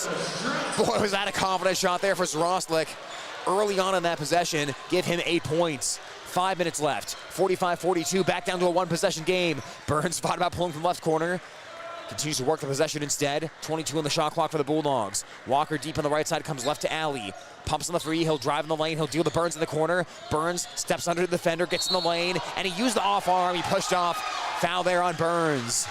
[SPEAKER 2] Boy, was that a confident shot there for Zroslik. Early on in that possession, give him 8 points. 5 minutes left, 45-42, back down to a one-possession game. Burns thought about pulling from left corner. Continues to work the possession instead. 22 on the shot clock for the Bulldogs. Walker deep on the right side, comes left to Alley. Pumps on the free, he'll drive in the lane, he'll deal to Burns in the corner. Burns steps under the defender, gets in the lane, and he used the off arm, he pushed off. Foul there on Burns.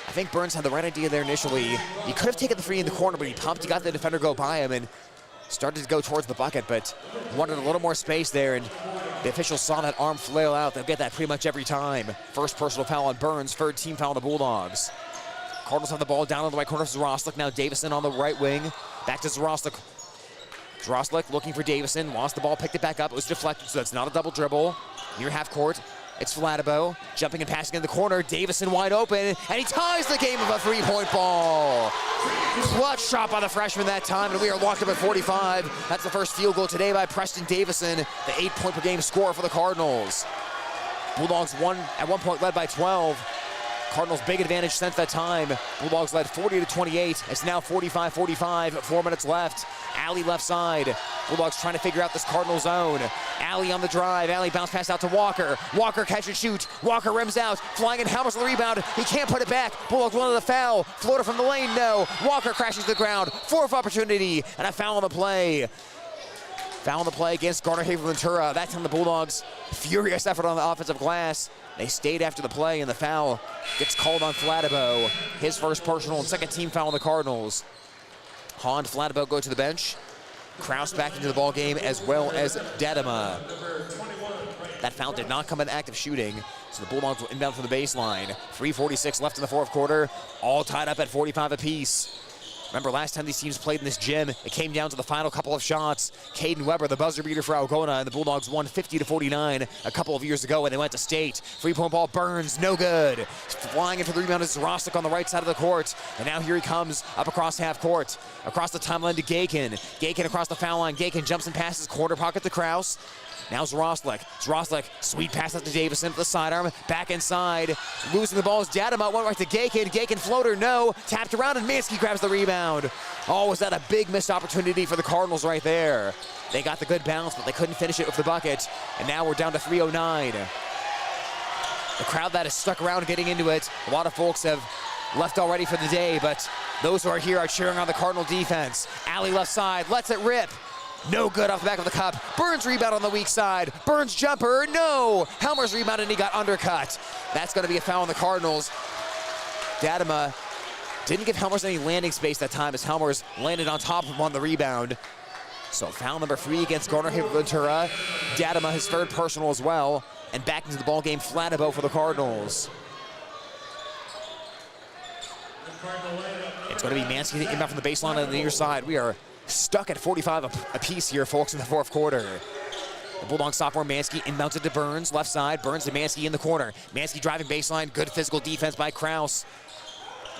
[SPEAKER 2] I think Burns had the right idea there initially. He could have taken the free in the corner, but he pumped, he got the defender go by him, and started to go towards the bucket, but wanted a little more space there, and the officials saw that arm flail out. They'll get that pretty much every time. First personal foul on Burns, third team foul on the Bulldogs. Cardinals have the ball down in the right corner for Zroslik. Now Davison on the right wing. Back to Zroslik. Zroslik looking for Davison. Lost the ball, picked it back up. It was deflected, so that's not a double dribble. Near half court. It's Flatibo jumping and passing in the corner. Davison wide open, and he ties the game with a three-point ball. Clutch shot by the freshman that time, and we are locked up at 45. That's the first field goal today by Preston Davison, the 8-point per game scorer for the Cardinals. Bulldogs at one point led by 12. Cardinals big advantage since that time. Bulldogs led 40-28. It's now 45-45, 4 minutes left. Alley left side. Bulldogs trying to figure out this Cardinal zone. Alley on the drive. Alley bounce pass out to Walker. Walker catch and shoot. Walker rims out. Flying in Helmers on the rebound. He can't put it back. Bulldogs wanted the foul. Floater from the lane, no. Walker crashes to the ground. Fourth opportunity, and a foul on the play. Foul on the play against Garner, Hayfield, Ventura. That time the Bulldogs, furious effort on the offensive glass. They stayed after the play, and the foul gets called on Flatibo. His first personal and second team foul on the Cardinals. Hahn and Flatibo go to the bench. Kraus back into the ball game, as well as Dedema. That foul did not come in active shooting, so the Bulldogs will inbound from the baseline. 3:46 left in the fourth quarter, all tied up at 45 apiece. Remember, last time these teams played in this gym, it came down to the final couple of shots. Caden Weber, the buzzer beater for Algona, and the Bulldogs won 50-49 a couple of years ago when they went to state. Three-point ball, Burns, no good. Flying into the rebound is Zroslik on the right side of the court, and now here he comes up across half court. Across the timeline to Gakin. Gakin across the foul line. Gakin jumps and passes, corner pocket to Kraus. Now Zroslik. Zroslik, sweet pass out to Davison for the sidearm. Back inside. Losing the ball is Dedema. Went right to Gakin. Gakin floater, no. Tapped around, and Mansky grabs the rebound. Oh, was that a big missed opportunity for the Cardinals right there. They got the good bounce, but they couldn't finish it with the bucket. And now we're down to 3:09. The crowd that has stuck around getting into it. A lot of folks have left already for the day, but those who are here are cheering on the Cardinal defense. Alley left side, lets it rip. No good off the back of the cup. Burns rebound on the weak side. Burns jumper, no. Helmers rebound, and he got undercut. That's going to be a foul on the Cardinals. Dedema didn't give Helmers any landing space that time as Helmers landed on top of him on the rebound. So foul number 3 against Garner, Hayfield, Ventura. Dedema, his third personal as well. And back into the ball game, Flatibo for the Cardinals. It's going to be Mansky inbound from the baseline on the near side. We are stuck at 45 apiece here, folks, in the fourth quarter. The Bulldog sophomore Mansky inbounds it to Burns, left side. Burns to Mansky in the corner. Mansky driving baseline, good physical defense by Kraus.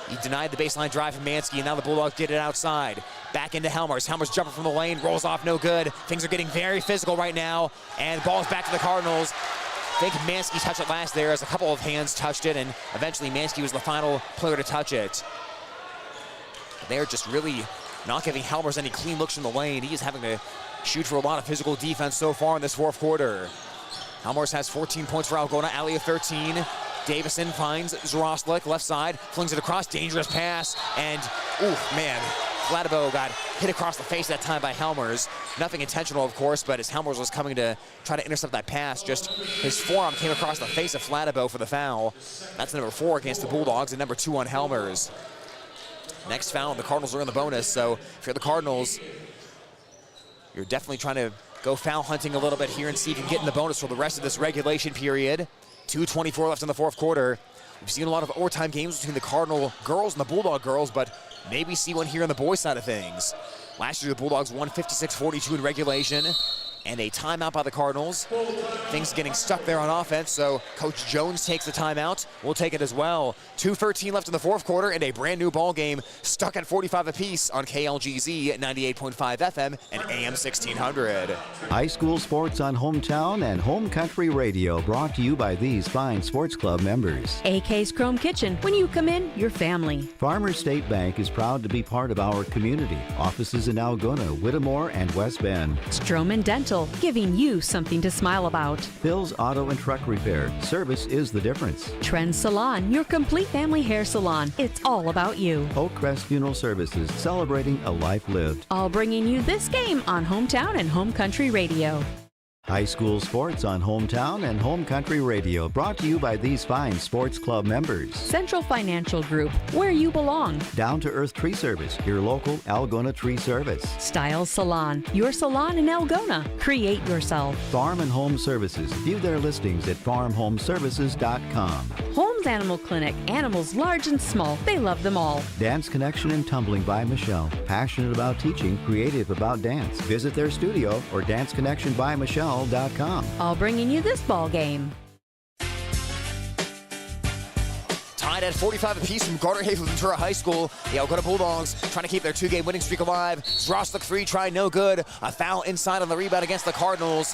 [SPEAKER 2] He denied the baseline drive from Mansky, and now the Bulldogs get it outside. Back into Helmers. Helmers jumping from the lane, rolls off, no good. Things are getting very physical right now, and the ball's back to the Cardinals. think Mansky touched it last there as a couple of hands touched it, and eventually Mansky was the final player to touch it. They're just really not giving Helmers any clean looks from the lane. He is having to shoot for a lot of physical defense so far in this fourth quarter. Helmers has 14 points for Algona, Alley of 13. Davison finds Zroslik, left side, flings it across, dangerous pass, and, man, Flatabo got hit across the face that time by Helmers. Nothing intentional, of course, but as Helmers was coming to try to intercept that pass, just his forearm came across the face of Flatabo for the foul. That's number 4 against the Bulldogs and number 2 on Helmers. Next foul, the Cardinals are in the bonus, so if you're the Cardinals, you're definitely trying to go foul hunting a little bit here and see if you can get in the bonus for the rest of this regulation period. 2:24 left in the fourth quarter. We've seen a lot of overtime games between the Cardinal girls and the Bulldog girls, but maybe see one here on the boys' side of things. Last year, the Bulldogs won 56-42 in regulation, and a timeout by the Cardinals. Things getting stuck there on offense, so Coach Jones takes the timeout. We'll take it as well. 2:13 left in the fourth quarter, and a brand new ball game stuck at 45 apiece on KLGZ at 98.5 FM and AM 1600.
[SPEAKER 3] High school sports on Hometown and Home Country Radio, brought to you by these fine sports club members.
[SPEAKER 4] AK's Chrome Kitchen. When you come in, your family.
[SPEAKER 3] Farmers State Bank is proud to be part of our community. Offices in Algona, Whittemore, and West Bend.
[SPEAKER 4] Stroman Dental, giving you something to smile about.
[SPEAKER 3] Phil's Auto and Truck Repair. Service is the difference.
[SPEAKER 4] Trend Salon, your complete family hair salon. It's all about you.
[SPEAKER 3] Oak Crest Funeral Services, celebrating a life lived.
[SPEAKER 4] All bringing you this game on Hometown and Home Country Radio.
[SPEAKER 3] High school sports on Hometown and Home Country Radio, brought to you by these fine sports club members.
[SPEAKER 4] Central Financial Group, where you belong.
[SPEAKER 3] Down to Earth Tree Service, your local Algona tree service.
[SPEAKER 4] Styles Salon, your salon in Algona. Create yourself.
[SPEAKER 3] Farm and Home Services, view their listings at farmhomeservices.com.
[SPEAKER 4] Holmes Animal Clinic, animals large and small, they love them all.
[SPEAKER 3] Dance Connection and Tumbling by Michelle, passionate about teaching, creative about dance. Visit their studio or danceconnectionbymichelle.com.
[SPEAKER 4] All bringing you this ball game.
[SPEAKER 2] Tied at 45 apiece from Garner, Hayfield, Ventura High School. The Algona Bulldogs trying to keep their 2-game winning streak alive. Zroslik free try, no good. A foul inside on the rebound against the Cardinals.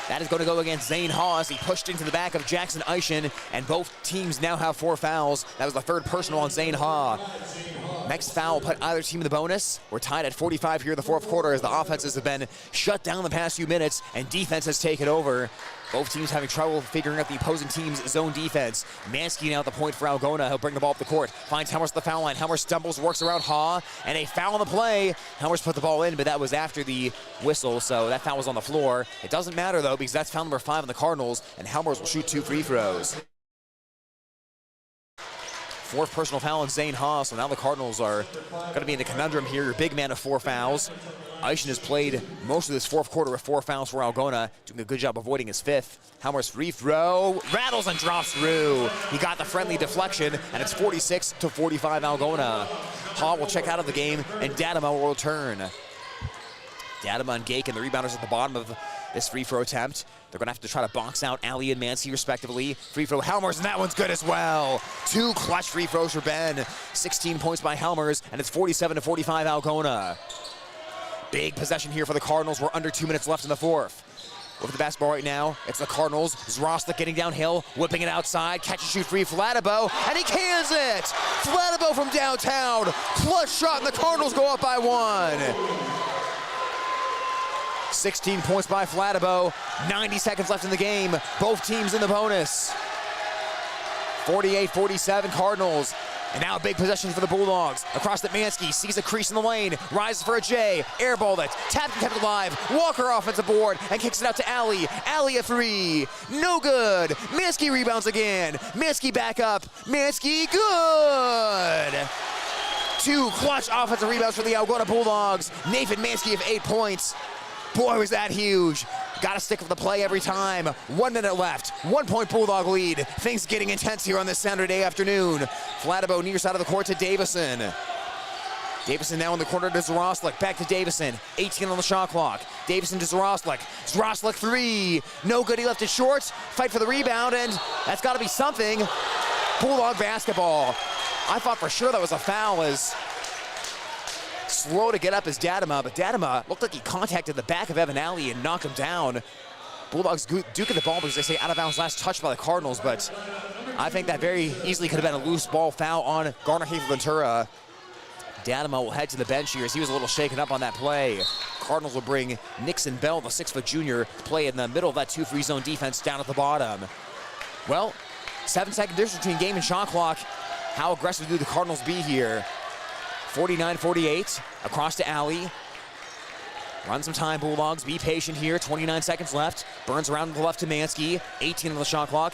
[SPEAKER 2] That is going to go against Zane Haas. He pushed into the back of Jackson Eischen, and both teams now have 4 fouls. That was the third personal on Zane Haas. Next foul put either team in the bonus. We're tied at 45 here in the fourth quarter as the offenses have been shut down the past few minutes and defense has taken over. Both teams having trouble figuring out the opposing team's zone defense. Mansky now at the point for Algona. He'll bring the ball up the court. Finds Helmers at the foul line. Helmers stumbles, works around Ha, and a foul on the play. Helmers put the ball in, but that was after the whistle, so that foul was on the floor. It doesn't matter, though, because that's foul number 5 on the Cardinals, and Helmers will shoot 2 free throws. Fourth personal foul on Zane Haas, so now the Cardinals are going to be in the conundrum here. Your big man of 4 fouls. Eischen has played most of this fourth quarter with 4 fouls for Algona, doing a good job avoiding his 5th. Helmers free throw, rattles and drops through. He got the friendly deflection, and it's 46-45 Algona. Ha will check out of the game, and Dadema will return. Dadema and Gake and the rebounders at the bottom of this free throw attempt. They're going to have to try to box out Ali and Mansky respectively. Free throw Helmers, and that one's good as well. 2 clutch free throws for Ben. 16 points by Helmers, and it's 47-45 Algona. Big possession here for the Cardinals. We're under 2 minutes left in the fourth. With the basketball right now, it's the Cardinals. Zroslik getting downhill, whipping it outside. Catch and shoot free, Flatabo, and he cans it! Flatabo from downtown. Clutch shot, and the Cardinals go up by 1. 16 points by Flatabo. 90 seconds left in the game. Both teams in the bonus. 48-47 Cardinals. And now a big possession for the Bulldogs. Across the Mansky, sees a crease in the lane, rises for a J, airball it, tapped and kept alive. Walker offensive board and kicks it out to Ali. Ali a 3, no good. Mansky rebounds again. Mansky back up. Mansky good. 2 clutch offensive rebounds for the Algona Bulldogs. Nathan Mansky of 8 points. Boy, was that huge. Got to stick with the play every time. 1 minute left. 1-point Bulldog lead. Things getting intense here on this Saturday afternoon. Flatabo near side of the court to Davison. Davison now in the corner to Zroslik. Back to Davison. 18 on the shot clock. Davison to Zroslik. Zroslik 3. No good. He left it short. Fight for the rebound, and that's got to be something. Bulldog basketball. I thought for sure that was a foul as slow to get up as Dadema, but Dadema looked like he contacted the back of Evan Alley and knocked him down. Bulldogs do get the ball because they say out of bounds last touch by the Cardinals, but I think that very easily could have been a loose ball foul on Garner Hayfield Ventura. Danimo will head to the bench here as he was a little shaken up on that play. Cardinals will bring Nixon Bell, the 6-foot junior, to play in the middle of that 2-free zone defense down at the bottom. Well, 7-second difference between game and shot clock. How aggressive do the Cardinals be here? 49-48, across to Alley. Run some time, Bulldogs. Be patient here. 29 seconds left. Burns around to the left to Mansky. 18 on the shot clock.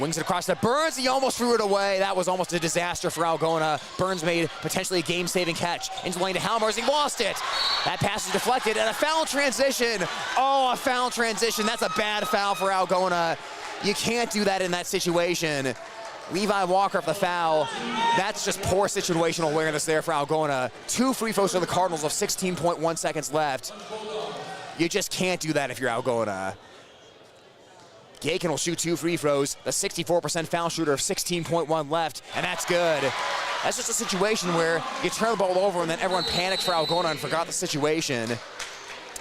[SPEAKER 2] Wings it across to Burns. He almost threw it away. That was almost a disaster for Algona. Burns made potentially a game-saving catch. Into the lane to Halmers. He lost it. That pass is deflected. And a foul transition. Oh, a foul transition. That's a bad foul for Algona. You can't do that in that situation. Levi Walker for the foul. That's just poor situational awareness there for Algona. 2 free throws for the Cardinals of 16.1 seconds left. You just can't do that if you're Algona. Gakin will shoot 2 free throws, the 64% foul shooter of 16.1 left, and that's good. That's just a situation where you turn the ball over and then everyone panicked for Algona and forgot the situation.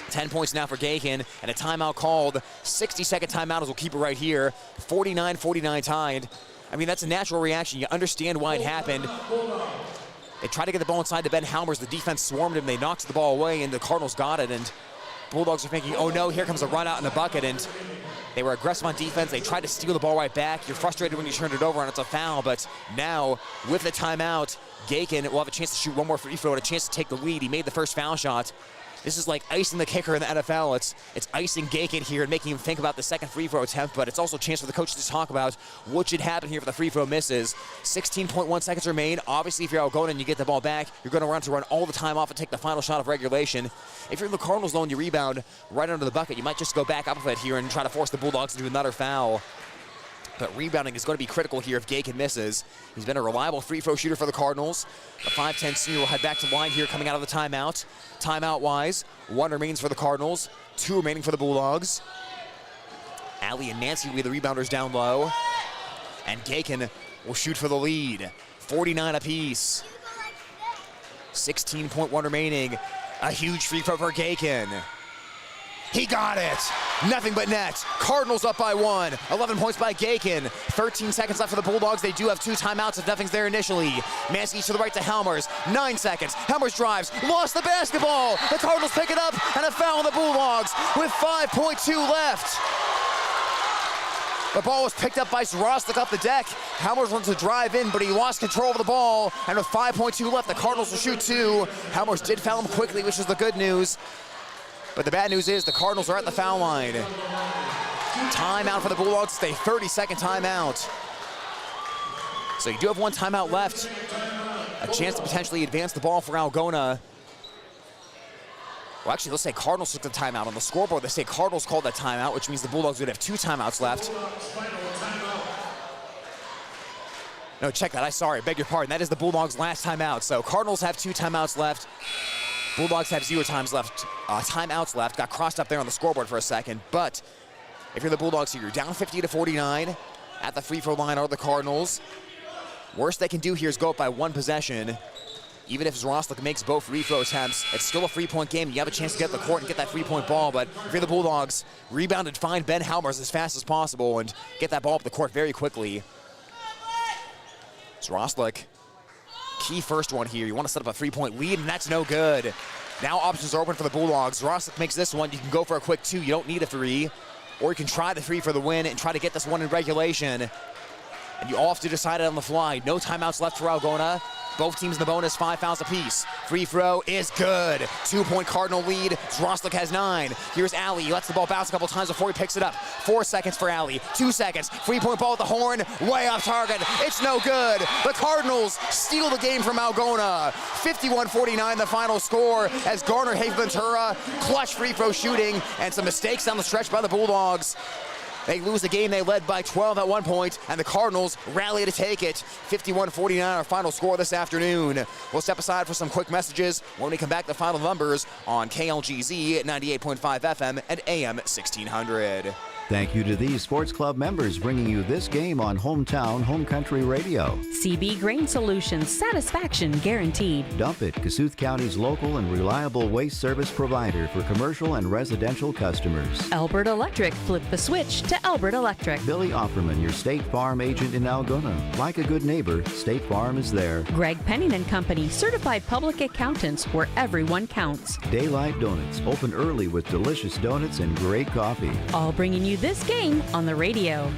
[SPEAKER 2] 10 points now for Gakin, and a timeout called. 60-second timeout as we'll keep it right here. 49-49 tied. I mean, that's a natural reaction. You understand why it happened. They tried to get the ball inside to Ben Halmers. The defense swarmed him. They knocked the ball away, and the Cardinals got it. And Bulldogs are thinking, oh no, here comes a run out in the bucket. And they were aggressive on defense. They tried to steal the ball right back. You're frustrated when you turned it over and it's a foul. But now, with the timeout, Gakin will have a chance to shoot one more free throw and a chance to take the lead. He made the first foul shot. This is like icing the kicker in the NFL. It's icing Gakin here and making him think about the second free throw attempt, but it's also a chance for the coach to talk about what should happen here if the free throw misses. 16.1 seconds remain. Obviously, if you're Algona and you get the ball back, you're going to run all the time off and take the final shot of regulation. If you're in the Cardinals, though, and you rebound right under the bucket, you might just go back up a bit here and try to force the Bulldogs to do another foul. But rebounding is going to be critical here if Gakin misses. He's been a reliable free throw shooter for the Cardinals. The 5'10 senior will head back to the line here coming out of the timeout. Timeout-wise, 1 remains for the Cardinals, 2 remaining for the Bulldogs. Allie and Nancy will be the rebounders down low. And Gakin will shoot for the lead. 49 apiece. 16.1 remaining. A huge free throw for Gakin. He got it. Nothing but net. Cardinals up by 1. 11 points by Gakin. 13 seconds left for the Bulldogs. They do have 2 timeouts if nothing's there initially. Mansky to the right to Halmers. 9 seconds. Halmers drives. Lost the basketball. The Cardinals pick it up and a foul on the Bulldogs with 5.2 left. The ball was picked up by Zroslik off the deck. Halmers wants to drive in, but he lost control of the ball. And with 5.2 left, the Cardinals will shoot 2. Halmers did foul him quickly, which is the good news. But the bad news is the Cardinals are at the foul line. Timeout for the Bulldogs. It's a 30-second timeout. So you do have 1 timeout left. A chance to potentially advance the ball for Algona. Well, actually, let's say Cardinals took the timeout. On the scoreboard, they say Cardinals called that timeout, which means the Bulldogs would have 2 timeouts left. No, check that. I beg your pardon. That is the Bulldogs' last timeout. So Cardinals have 2 timeouts left. Bulldogs have 0 timeouts left. Got crossed up there on the scoreboard for a second. But if you're the Bulldogs here, you're down 50-49. At the free throw line are the Cardinals. Worst they can do here is go up by 1 possession. Even if Zroslik makes both free throw attempts, it's still a 3-point game. You have a chance to get the court and get that 3-point ball. But if you're the Bulldogs, rebound and find Ben Halmers as fast as possible and get that ball up the court very quickly. Zroslik. Key first one here. You want to set up a 3-point lead, and that's no good. Now options are open for the Bulldogs. Zroslik makes this one. You can go for a quick 2. You don't need a 3. Or you can try the 3 for the win and try to get this one in regulation. And you all have to decide it on the fly. No timeouts left for Algona. Both teams in the bonus, 5 fouls apiece. Free throw is good. 2-point Cardinal lead. Zroslik has 9. Here's Alley. He lets the ball bounce a couple times before he picks it up. 4 seconds for Alley. 2 seconds. 3-point ball at the horn. Way off target. It's no good. The Cardinals steal the game from Algona. 51-49 the final score as Garner Hayfield Ventura. Clutch free throw shooting and some mistakes down the stretch by the Bulldogs. They lose the game. They led by 12 at one point, and the Cardinals rally to take it. 51-49 our final score this afternoon. We'll step aside for some quick messages when we come back. The final numbers on KLGZ at 98.5 FM and AM 1600.
[SPEAKER 3] Thank you to these sports club members bringing you this game on Hometown Home Country Radio.
[SPEAKER 4] CB Grain Solutions, satisfaction guaranteed.
[SPEAKER 3] Dump It, Kasuth County's local and reliable waste service provider for commercial and residential customers.
[SPEAKER 4] Albert Electric, flip the switch to Albert Electric.
[SPEAKER 3] Billy Offerman, your State Farm agent in Algona. Like a good neighbor, State Farm is there.
[SPEAKER 4] Greg Penning and Company, certified public accountants where everyone counts.
[SPEAKER 3] Daylight Donuts, open early with delicious donuts and great coffee.
[SPEAKER 4] All bringing you this game on the radio.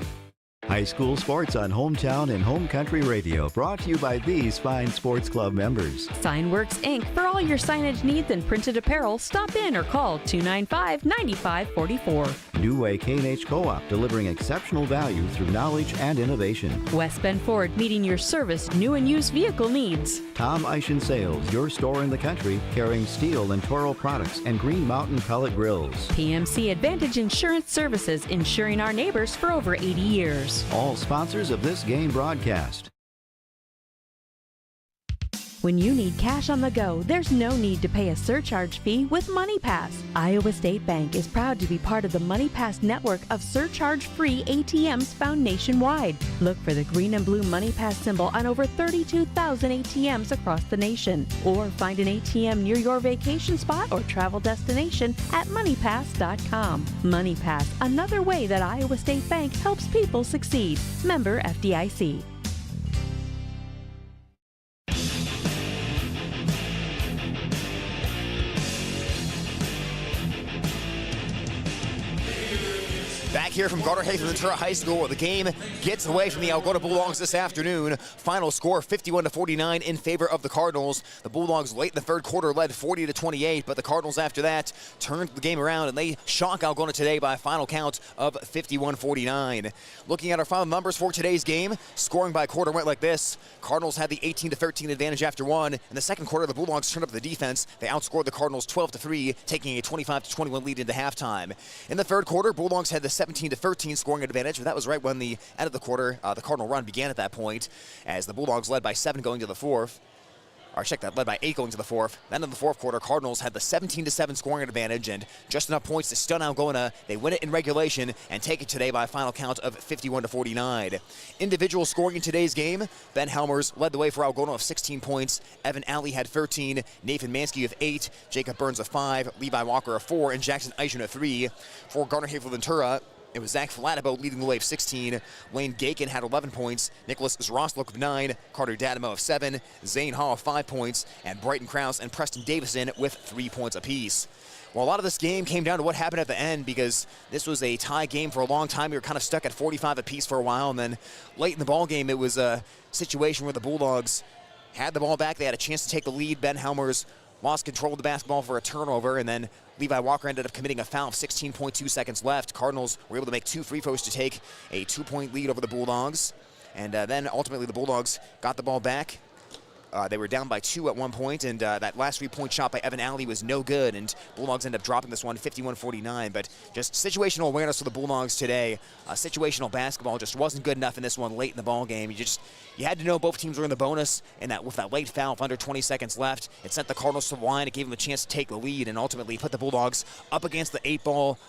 [SPEAKER 3] High school sports on Hometown and Home Country Radio, brought to you by these fine sports club members.
[SPEAKER 4] Signworks Inc. For all your signage needs and printed apparel, stop in or call 295-9544.
[SPEAKER 3] New Way K&H Co-op, delivering exceptional value through knowledge and innovation.
[SPEAKER 4] West Bend Ford, meeting your service, new and used vehicle needs.
[SPEAKER 3] Tom Eischen Sales, your store in the country, carrying steel and Toro products and Green Mountain pellet grills.
[SPEAKER 4] PMC Advantage Insurance Services, insuring our neighbors for over 80 years.
[SPEAKER 3] All sponsors of this game broadcast.
[SPEAKER 4] When you need cash on the go, there's no need to pay a surcharge fee with MoneyPass. Iowa State Bank is proud to be part of the MoneyPass network of surcharge-free ATMs found nationwide. Look for the green and blue MoneyPass symbol on over 32,000 ATMs across the nation. Or find an ATM near your vacation spot or travel destination at MoneyPass.com. MoneyPass, another way that Iowa State Bank helps people succeed. Member FDIC.
[SPEAKER 2] Back here from Garner, Hayfield, Ventura High School, where the game gets away from the Algona Bulldogs this afternoon. Final score 51-49 in favor of the Cardinals. The Bulldogs late in the third quarter led 40-28, but the Cardinals after that turned the game around and they shock Algona today by a final count of 51-49. Looking at our final numbers for today's game, scoring by quarter went like this. Cardinals had the 18-13 advantage after one. In the second quarter, the Bulldogs turned up the defense. They outscored the Cardinals 12-3, taking a 25-21 lead into halftime. In the third quarter, Bulldogs had the 17-13 scoring advantage, but that was right when the end of the quarter, the Cardinal run began at that point, as the Bulldogs led by 7 going to the fourth. Or check that, led by 8 going to the fourth. Then in the fourth quarter, Cardinals had the 17-7 scoring advantage and just enough points to stun Algona. They win it in regulation and take it today by a final count of 51-49. Individual scoring in today's game, Ben Helmers led the way for Algona with 16 points. Evan Alley had 13, Nathan Mansky with 8, Jacob Burns with 5, Levi Walker with 4, and Jackson Eischen with 3. For Garner Hayfield Ventura, it was Zach Flatabo leading the way of 16. Wayne Gakin had 11 points. Nicholas Zrosluk with 9. Carter Dadamo of 7. Zane Hall of 5 points. And Brighton Krause and Preston Davison with 3 points apiece. Well, a lot of this game came down to what happened at the end, because this was a tie game for a long time. We were kind of stuck at 45 apiece for a while. And then late in the ball game, it was a situation where the Bulldogs had the ball back. They had a chance to take the lead. Ben Helmers lost control of the basketball for a turnover, and then Levi Walker ended up committing a foul of 16.2 seconds left. Cardinals were able to make 2 free throws to take a 2-point lead over the Bulldogs. And then ultimately the Bulldogs got the ball back. They were down by 2 at one point, and that last 3-point shot by Evan Alley was no good, and Bulldogs ended up dropping this one 51-49. But just situational awareness for the Bulldogs today. Situational basketball just wasn't good enough in this one late in the ball game. You had to know both teams were in the bonus, and that with that late foul of under 20 seconds left, it sent the Cardinals to the line. It gave them a chance to take the lead, and ultimately put the Bulldogs up against the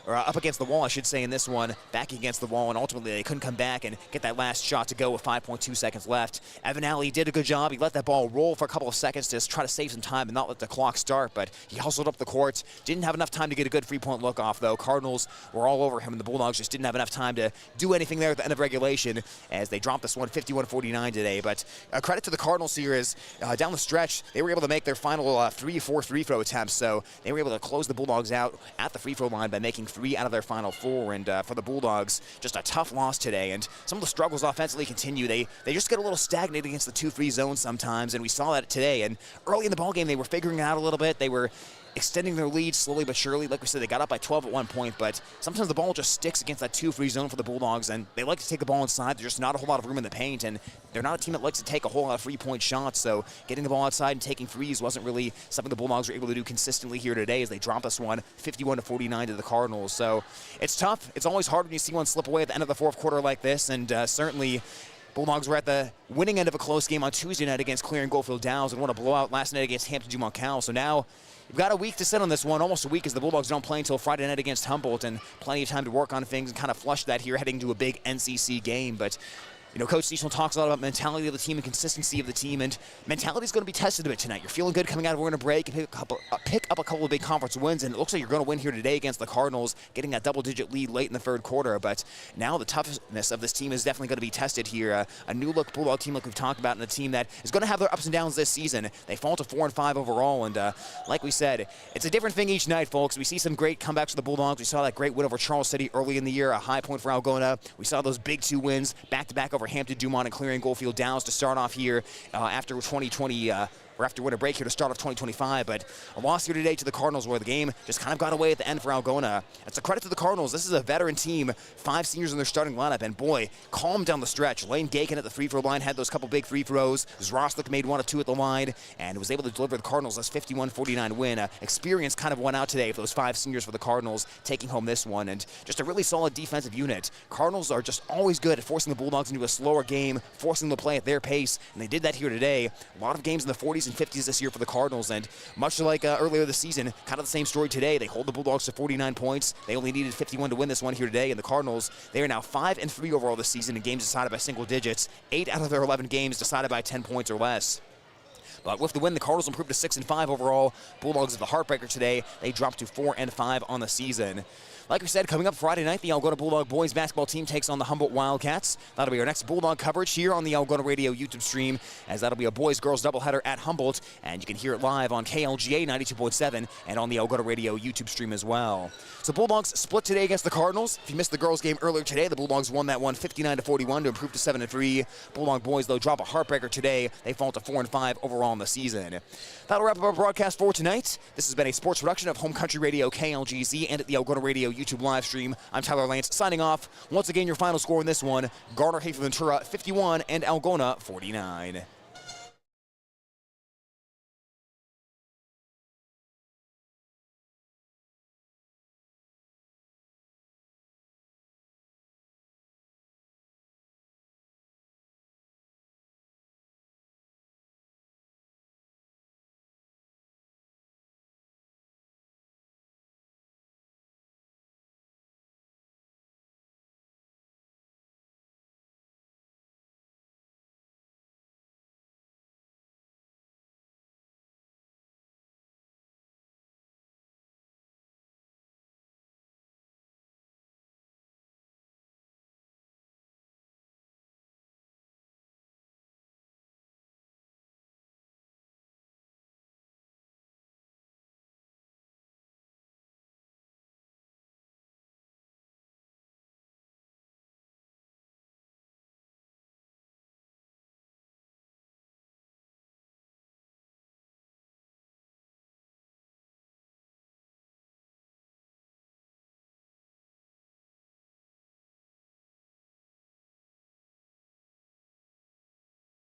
[SPEAKER 2] up against the wall, I should say, in this one, back against the wall, and ultimately they couldn't come back and get that last shot to go with 5.2 seconds left. Evan Alley did a good job. He let that ball roll for a couple of seconds to just try to save some time and not let the clock start, but he hustled up the court. Didn't have enough time to get a good 3-point look off, though. Cardinals were all over him, and the Bulldogs just didn't have enough time to do anything there at the end of regulation, as they dropped this one 51-49 today. But credit to the Cardinals here is down the stretch, they were able to make their final 3 free throw attempts, so they were able to close the Bulldogs out at the free throw line by making 3 out of their final 4. And for the Bulldogs, just a tough loss today, and some of the struggles offensively continue. They just get a little stagnated against the 2-3 zone sometimes, and we saw that today. And early in the ballgame, they were figuring it out a little bit. They were extending their lead slowly but surely. Like we said, they got up by 12 at one point, but sometimes the ball just sticks against that 2-3 zone for the Bulldogs, and they like to take the ball inside. There's just not a whole lot of room in the paint, and they're not a team that likes to take a whole lot of 3-point shots, so getting the ball outside and taking threes wasn't really something the Bulldogs were able to do consistently here today, as they dropped this one 51-49 to the Cardinals. So it's tough. It's always hard when you see one slip away at the end of the fourth quarter like this, and certainly Bulldogs were at the winning end of a close game on Tuesday night against Clear and Goldfield Downs and won a blowout last night against Hampton Dumont Cal. So now We've got a week to sit on this one, almost a week, as the Bulldogs don't play until Friday night against Humboldt, and plenty of time to work on things and kind of flush that here heading to a big NCC game. But you know, Coach Cecil talks a lot about mentality of the team and consistency of the team, and mentality is going to be tested a bit tonight. You're feeling good coming out of we're going to break and pick up a couple of big conference wins, and it looks like you're going to win here today against the Cardinals, getting that double-digit lead late in the third quarter. But now the toughness of this team is definitely going to be tested here. A new-look Bulldog team like we've talked about, and a team that is going to have their ups and downs this season. They fall to 4-5 overall, and like we said, it's a different thing each night, folks. We see some great comebacks for the Bulldogs. We saw that great win over Charles City early in the year, a high point for Algona. We saw those big 2 wins back-to-back over Hampton, Dumont, and Clearing Goldfield Downs to start off here after 2020. Or after winter break here to start off 2025, but a loss here today to the Cardinals where the game just kind of got away at the end for Algona. It's a credit to the Cardinals. This is a veteran team, 5 seniors in their starting lineup, and boy, calm down the stretch. Lane Gagan at the free throw line had those couple big free throws. Zroslik made 1 of 2 at the line and was able to deliver the Cardinals this 51-49 win. Experience kind of won out today for those 5 seniors for the Cardinals, taking home this one, and just a really solid defensive unit. Cardinals are just always good at forcing the Bulldogs into a slower game, forcing them to play at their pace, and they did that here today. A lot of games in the 40s and 50s this year for the Cardinals, and much like earlier this season, kind of the same story today. They hold the Bulldogs to 49 points. They only needed 51 to win this one here today, and the Cardinals, they are now 5-3 overall this season in games decided by single digits. 8 out of their 11 games decided by 10 points or less. But with the win, the Cardinals improved to 6-5 overall. Bulldogs of the heartbreaker today. They dropped to 4-5 on the season. Like we said, coming up Friday night, the Algona Bulldog boys basketball team takes on the Humboldt Wildcats. That'll be our next Bulldog coverage here on the Algona Radio YouTube stream, as that'll be a boys-girls doubleheader at Humboldt, and you can hear it live on KLGA 92.7 and on the Algona Radio YouTube stream as well. So Bulldogs split today against the Cardinals. If you missed the girls' game earlier today, the Bulldogs won that one 59-41 to improve to 7-3. Bulldog boys, though, drop a heartbreaker today. They fall to 4-5 overall in the season. That'll wrap up our broadcast for tonight. This has been a sports production of Home Country Radio KLGZ and at the Algona Radio YouTube live stream. I'm Tyler Lance signing off. Once again, your final score in this one, Garner Hayfield Ventura 51 and Algona 49.